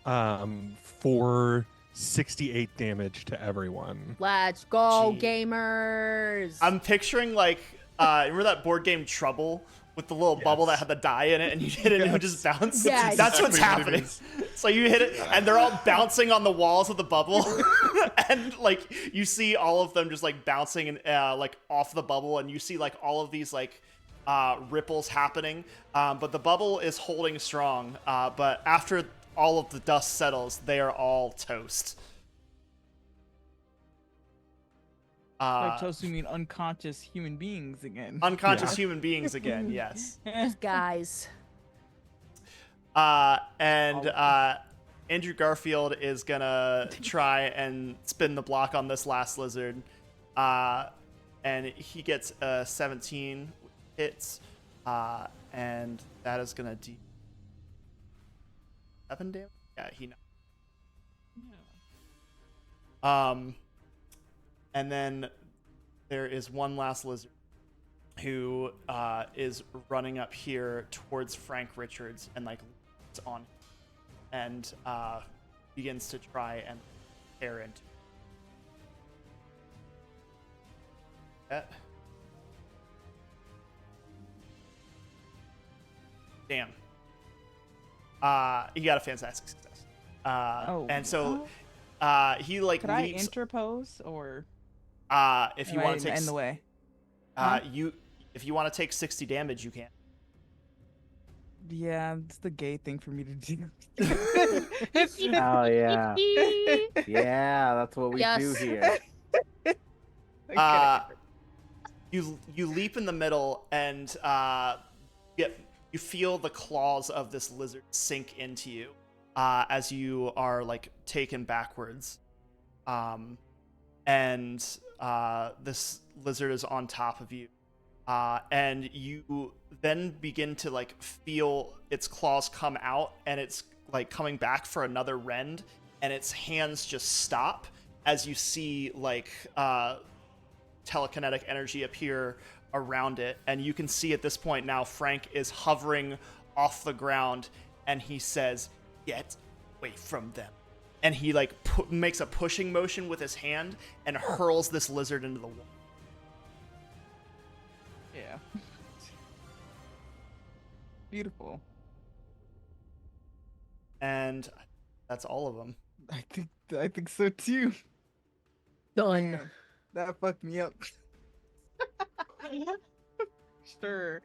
for 68 damage to everyone. Let's go, Gee. gamers. I'm picturing like remember that board game Trouble with the little bubble that had the die in it, and you hit it and it would just bounce? Yes. That's what's Exactly what it happening. So you hit it and they're all bouncing on the walls of the bubble, and like you see all of them just like bouncing and like off the bubble, and you see like all of these like ripples happening, but the bubble is holding strong. But after all of the dust settles, they are all toast. By toast, you mean unconscious human beings again. Unconscious human beings again, yes. Just guys. And Andrew Garfield is gonna try and spin the block on this last lizard. And he gets a 17 hits. And that is gonna do 7 damage? Yeah, he knows. And then there is one last lizard who is running up here towards Frank Richards and like leans on him and begins to try and tear into that. Damn. He got a fantastic success. And so he like Could I leaps. interpose or If you am I want to take in the way? if you want to take 60 damage, you can. Yeah, it's the gay thing for me to do. Oh yeah, yeah. That's what we do Yes. here. You leap in the middle and you feel the claws of this lizard sink into you as you are like taken backwards. And this lizard is on top of you. And you then begin to like feel its claws come out, and it's like coming back for another rend, and its hands just stop as you see like telekinetic energy appear around it. And you can see at this point now Frank is hovering off the ground, and he says, "Get away from them." And he like makes a pushing motion with his hand and hurls this lizard into the wall. Yeah. Beautiful. And that's all of them. I think so too. Done. Man, that fucked me up. Sure.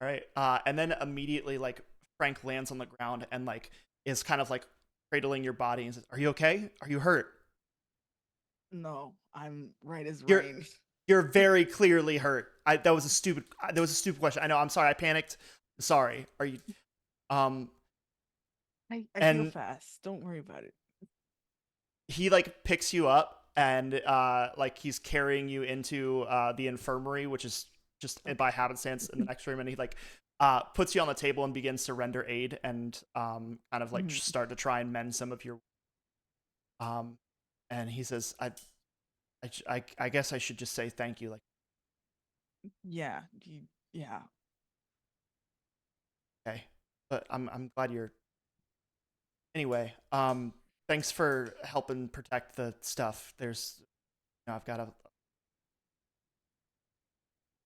All right. And then immediately like Frank lands on the ground and like is kind of like cradling your body and says, "Are you okay? Are you hurt?" No, I'm right as You're- rain. You're very clearly hurt. That was a stupid question. I know. I'm sorry. I panicked. Sorry. Are you? I heal and- fast. Don't worry about it. He like picks you up and like he's carrying you into the infirmary, which is just by happenstance in the next room, and he like puts you on the table and begins to render aid and kind of like start to try and mend some of your and he says, I guess I should just say thank you. Like, Yeah. Yeah. okay, but I'm glad you're. Anyway, thanks for helping protect the stuff. There's, I've got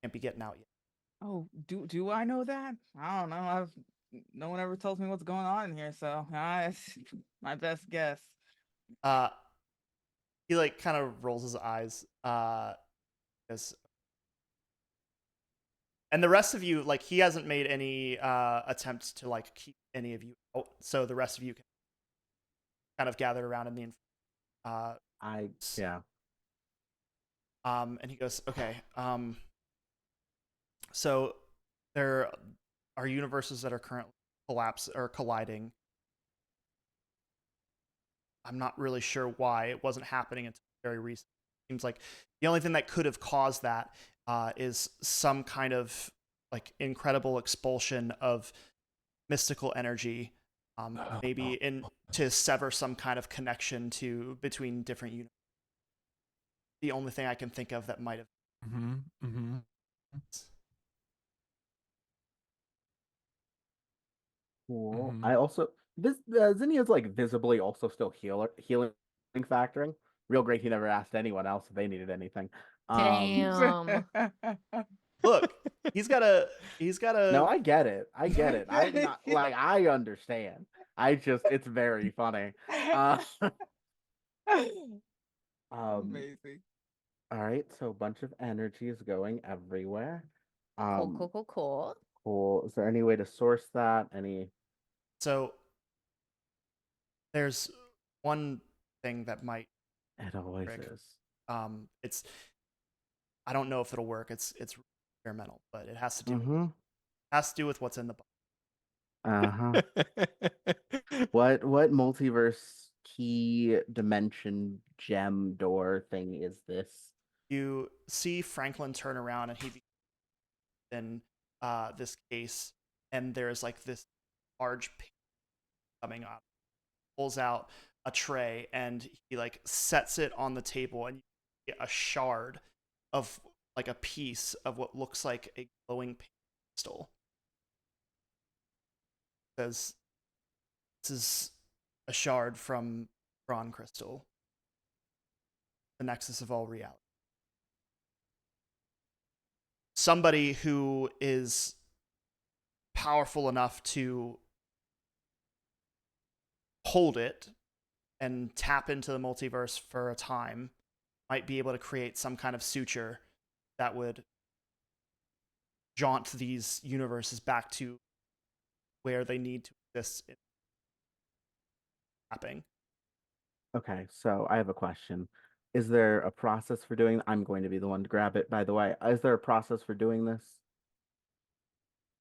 can't be getting out yet. Oh, do I know that? I don't know. No one ever tells me what's going on in here, so it's my best guess. He like kind of rolls his eyes, because, and the rest of you, like, he hasn't made any attempts to like keep any of you out, so the rest of you can kind of gather around in the Yeah. and he goes, okay, so there are universes that are currently colliding. I'm not really sure why it wasn't happening until very recent. Seems like the only thing that could have caused that is some kind of like incredible expulsion of mystical energy, maybe to sever some kind of connection between different universes. The only thing I can think of that might have. Cool. I also this Zinnia's like visibly also still healing factoring. Real great. He never asked anyone else if they needed anything. Damn. Look, he's got a. No, I get it. I'm not like I understand. It's very funny. Amazing. All right, so a bunch of energy is going everywhere. Cool, cool, cool, cool. Cool. Is there any way to source that? Any? So there's one thing that might It always trick. is. It's I don't know if it'll work. It's experimental, but it has to do Mm-hmm. with what's in the box. Uh-huh. What multiverse key dimension gem door thing is this? You see Franklin turn around and he in this case, and there's like this large pig coming up, pulls out a tray, and he like sets it on the table, and you get a shard of like a piece of what looks like a glowing crystal. It says this is a shard from Bron Crystal, the nexus of all reality. Somebody who is powerful enough to hold it and tap into the multiverse for a time might be able to create some kind of suture that would jaunt these universes back to where they need to exist in mapping. Okay, so I have a question. Is there a process for doing? I'm going to be the one to grab it, by the way. Is there a process for doing this?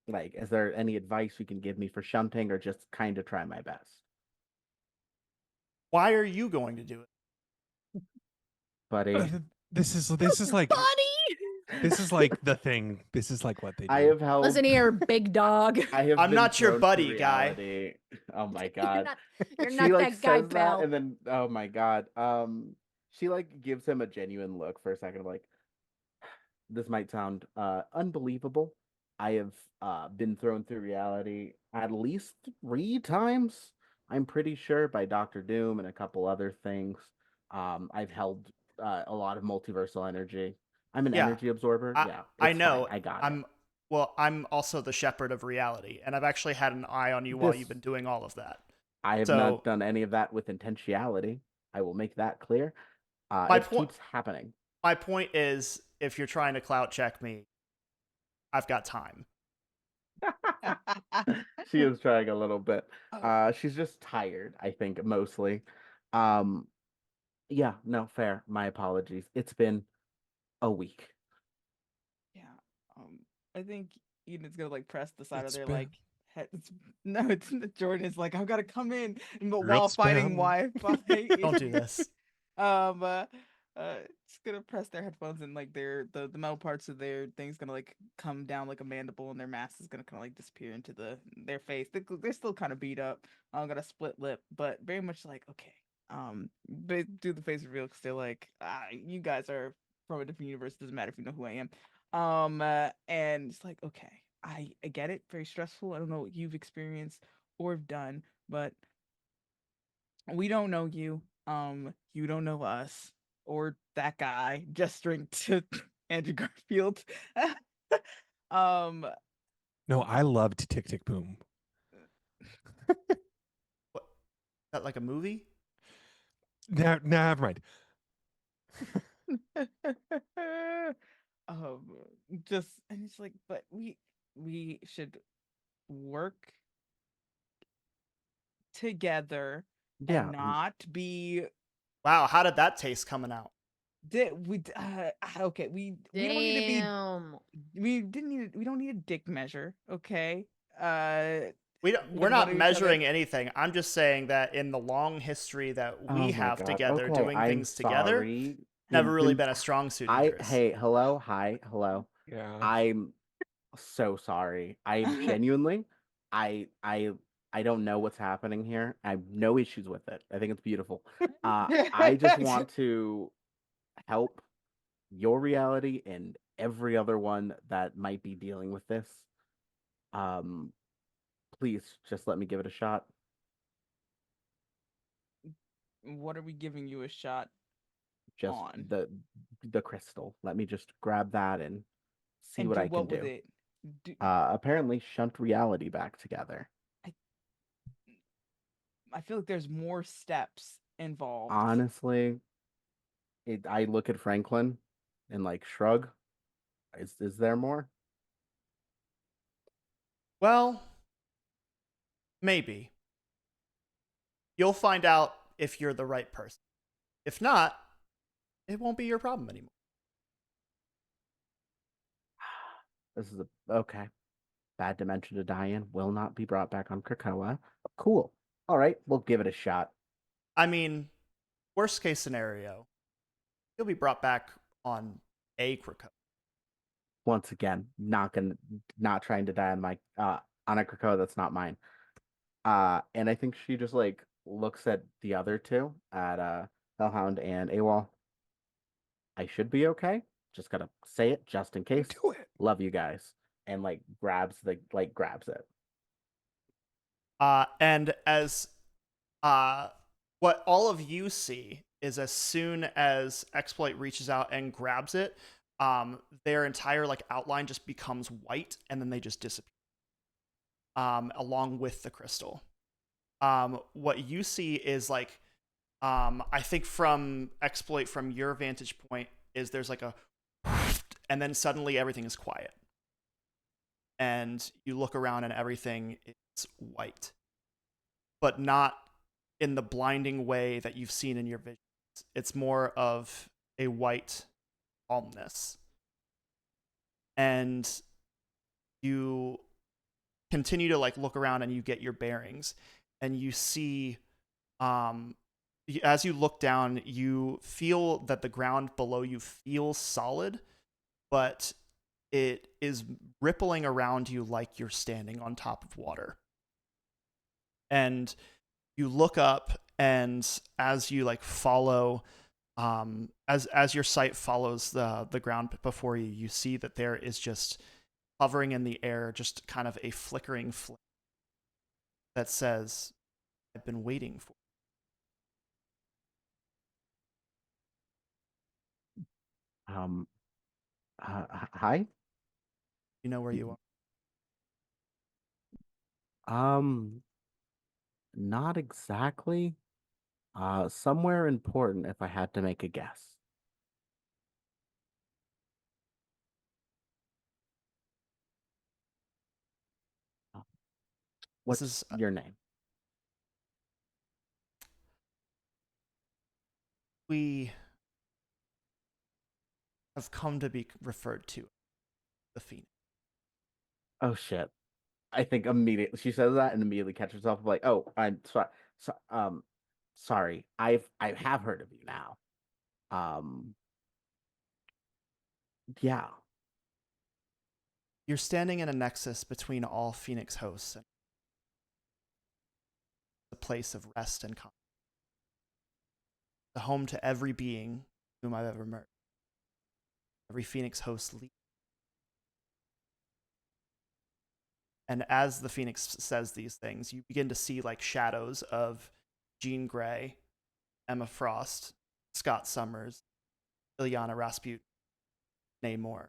Like, is there any advice you can give me for shunting, or just kind of try my best? Why are you going to do it? Buddy, This is like Buddy! this is like the thing. This is like what they do. I have held. Listen here, big dog. I have I'm been not your thrown to buddy, guy. reality. Oh my You're god. not, you're She not like that guy, says that, pal. and then oh my god. She like gives him a genuine look for a second of like, this might sound unbelievable. I have been thrown through reality at least 3 times. I'm pretty sure, by Doctor Doom and a couple other things. I've held a lot of multiversal energy. I'm an Yeah, energy absorber. Yeah, I it's know. fine. I got it. I'm also the shepherd of reality, and I've actually had an eye on you while This you've been doing all of that. I have So not done any of that with intentionality. I will make that clear. my It point keeps happening. my point is, if you're trying to clout check me, I've got time. She is trying a little bit. Oh. She's just tired, I think, mostly. Um, yeah, no, fair. My apologies. It's been a week. Yeah. I think Eden's gonna like press the side of It's their been like head. No, it's Jordan is like, I've got to come in, but Real while fighting spam. Wi-Fi. Don't do this. um, uh, it's gonna press their headphones and like the metal parts of their thing's gonna like come down like a mandible, and their mask is gonna kind of like disappear into their face. They're still kind of beat up. I'm gonna split lip, but very much like okay. They do the face reveal because they're like, you guys are from a different universe. Doesn't matter if you know who I am. And it's like, okay, I get it. Very stressful. I don't know what you've experienced or have done, but we don't know you. You don't know us or that guy gesturing to Andrew Garfield. um, No, I loved Tick Tick Boom. What? Is that like a movie? Never mind. um, just and it's like, but we should work together and Yeah, not be Wow, how did that taste coming out? okay, we don't need to be Damn. we don't need a dick measure, okay? We're with not one of each other. measuring anything. I'm just saying that in the long history that oh we my have god. together, Okay, doing I'm things together, sorry. never really Then been a strong suit of yours. hey, hello, hi, hello. Yeah. I'm so sorry. I genuinely, I, I, I don't know what's happening here. I have no issues with it. I think it's beautiful. I just want to help your reality and every other one that might be dealing with this. Um, please just let me give it a shot. What are we giving you a shot Just on? the crystal. Let me just grab that and see And what do I can what with do. it? Do, Apparently shunt reality back together. I feel like there's more steps involved. Honestly, I look at Franklin. and like shrug. Is there more? Well, maybe. You'll find out if you're the right person. If not, it won't be your problem anymore. This is okay. Bad dimension to die in will not be brought back on Krakoa. Cool. All right, we'll give it a shot. I mean, worst case scenario, you'll be brought back on a Krakoa. Once again, not trying to die on my on a Krakoa that's not mine. And I think she just like looks at the other two, at Hellhound and AWOL. I should be okay. Just gotta say it just in case. Do it. Love you guys. And like grabs it. And as what all of you see is as soon as Exploit reaches out and grabs it, their entire like outline just becomes white, and then they just disappear, along with the crystal. What you see is like, I think from Exploit, from your vantage point, is there's like a, and then suddenly everything is quiet, and you look around and everything is white, but not in the blinding way that you've seen in your visions. It's more of a white calmness. And you continue to like look around and you get your bearings, and you see, as you look down, you feel that the ground below you feels solid, but it is rippling around you like you're standing on top of water. And you look up, and as you like follow, as your sight follows the ground before you, you see that there is just hovering in the air, just kind of a flickering flame that says, "I've been waiting for." Um, hi. You know where you are. Not exactly. Somewhere important if I had to make a guess. What's This is your name? we have come to be referred to the Phoenix. Oh shit. I think immediately she says that and immediately catches herself like, oh, I'm sorry. Sorry. I have heard of you now. Um, yeah. You're standing in a nexus between all Phoenix hosts, and the place of rest and calm, the home to every being whom I've ever met. Every Phoenix host leads. And as the Phoenix says these things, you begin to see like shadows of Jean Grey, Emma Frost, Scott Summers, Ilyana Rasputin, Namor,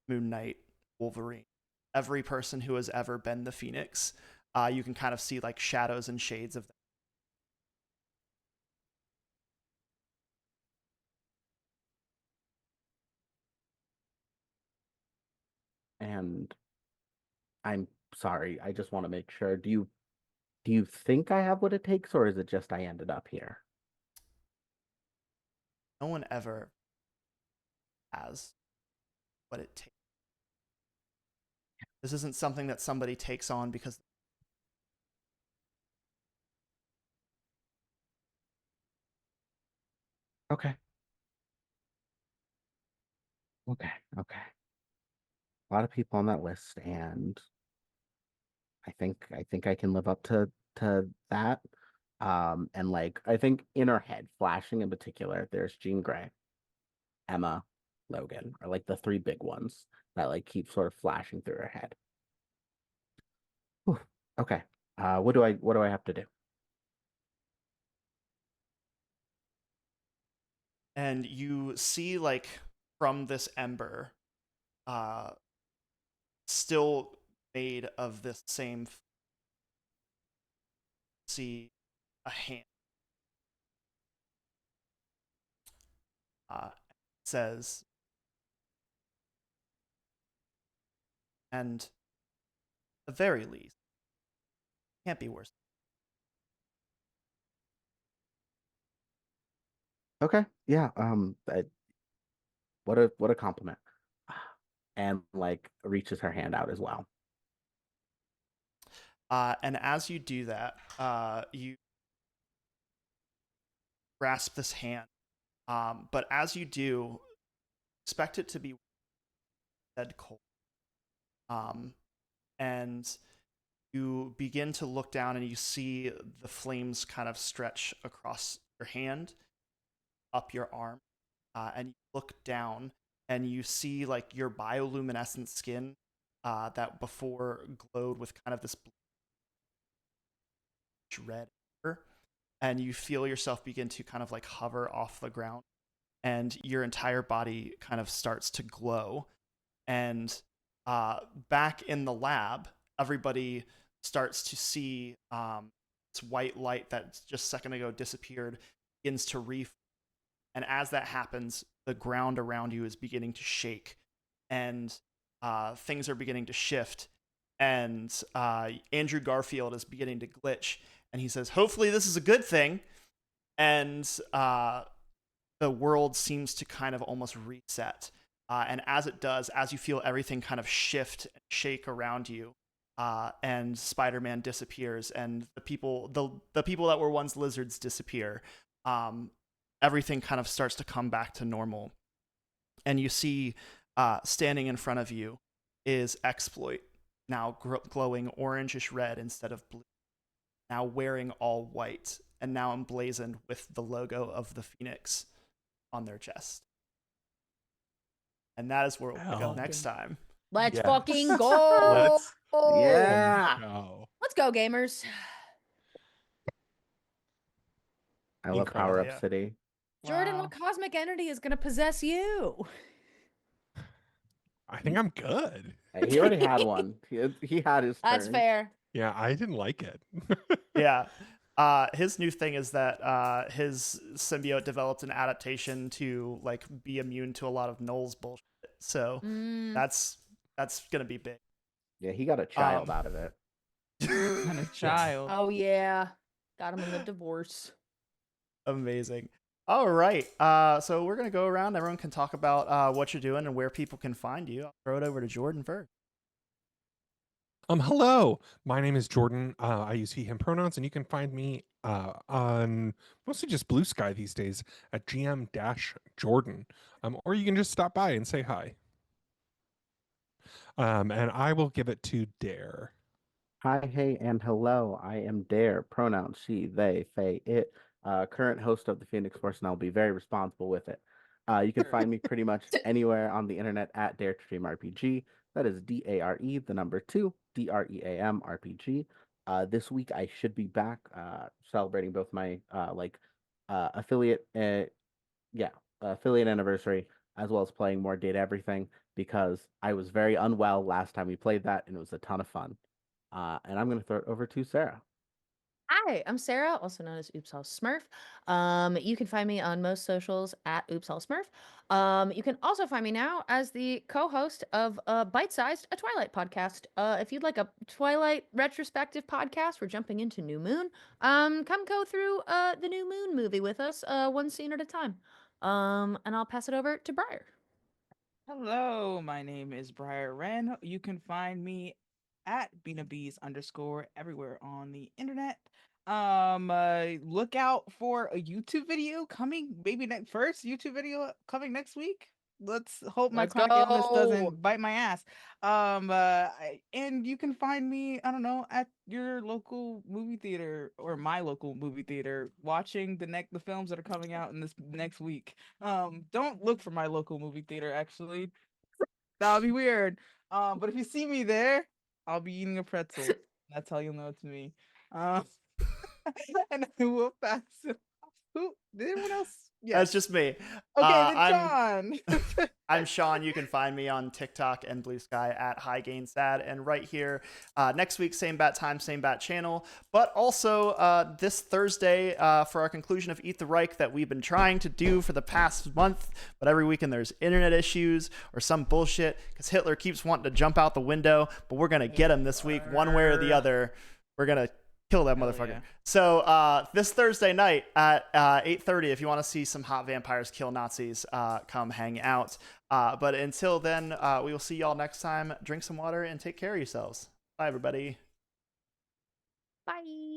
Moon Knight, Wolverine. Every person who has ever been the Phoenix, you can kind of see like shadows and shades of them. And I'm sorry. I just want to make sure. Do you think I have what it takes, or is it just I ended up here? No one ever has what it takes. This isn't something that somebody takes on because Okay. Okay. Okay. A lot of people on that list, and I think I can live up to that. And like I think in her head, flashing in particular, there's Jean Grey, Emma, Logan, are like the three big ones that like keep sort of flashing through her head. Whew. Okay. What do I have to do? and you see like from this ember, uh still made of this same, see a hand, uh says, and at the very least, can't be worse. Okay, yeah. What a compliment. And like reaches her hand out as well. And as you do that, you grasp this hand. But as you do, expect it to be dead cold. And you begin to look down and you see the flames kind of stretch across your hand, up your arm, and you look down and you see like your bioluminescent skin that before glowed with kind of this red, and you feel yourself begin to kind of like hover off the ground, and your entire body kind of starts to glow. And back in the lab, everybody starts to see this white light that just a second ago disappeared begins to reef. And as that happens, the ground around you is beginning to shake, and things are beginning to shift. And Andrew Garfield is beginning to glitch, and he says, "Hopefully, this is a good thing." And the world seems to kind of almost reset. And as it does, as you feel everything kind of shift and shake around you, and Spider-Man disappears, and the people that were once lizards disappear, everything kind of starts to come back to normal. And you see, standing in front of you is Exploit, now glowing orangish red instead of blue, now wearing all white, and now emblazoned with the logo of the Phoenix on their chest. And that is where we'll pick up next time. Let's Yes. fucking go. Let's Yeah. go. Let's go, gamers. I love Incredible. Power Up Yeah. City. Jordan, Wow. what cosmic entity is going to possess you? I think I'm good. Hey, he already had one. He had his turn. That's fair. Yeah, I didn't like it. Yeah. His new thing is that his symbiote developed an adaptation to like be immune to a lot of Null's bullshit. So that's gonna be big. Yeah, he got a child out of it. And a child. Oh, yeah. Got him in the divorce. Amazing. All right. So we're gonna go around. Everyone can talk about what you're doing and where people can find you. I'll throw it over to Jordan first. Hello. My name is Jordan. I use he, him pronouns, and you can find me on mostly just Blue Sky these days at GM-Jordan. Or you can just stop by and say hi. And I will give it to Dare. Hi, hey, and hello. I am Dare, pronouns she, they, they, it. Current host of the Phoenix Force, and I'll be very responsible with it. You can find me pretty much anywhere on the internet at Dare to Dream RPG. That is DARE, the number 2, DREAM RPG. This week I should be back celebrating both my affiliate affiliate anniversary, as well as playing more Data Everything, because I was very unwell last time we played that, and it was a ton of fun. And I'm going to throw it over to Sarah. Hi, I'm Sarah, also known as Oops All Smurf. You can find me on most socials at Oops All Smurf. You can also find me now as the co-host of Bite Sized, a Twilight podcast. If you'd like a Twilight retrospective podcast, we're jumping into New Moon. Come go through the New Moon movie with us, one scene at a time. And I'll pass it over to Briar. Hello, my name is Briar Wren. You can find me at Beanabees _ everywhere on the internet. Look out for a YouTube video coming, maybe first YouTube video coming next week. Let's hope my Let's chronic illness go. doesn't bite my ass. And you can find me, I don't know, at your local movie theater or my local movie theater, watching the films that are coming out in this next week. Don't look for my local movie theater, actually. That would be weird. But if you see me there, I'll be eating a pretzel. That's how you'll know it's me. And I will pass it Who did anyone else? That's just me. Okay, then I'm John. I'm Sean. You can find me on TikTok and Blue Sky at HighGainSad, and right here next week, same bat time, same bat channel. But also this Thursday for our conclusion of Eat the Reich that we've been trying to do for the past month, but every weekend there's internet issues or some bullshit because Hitler keeps wanting to jump out the window. But we're gonna get him this week, one way or the other. We're gonna kill that Hell motherfucker. yeah. So this Thursday night at 8:30, if you want to see some hot vampires kill Nazis, come hang out. But until then, we will see y'all next time. Drink some water and take care of yourselves. Bye, everybody. Bye.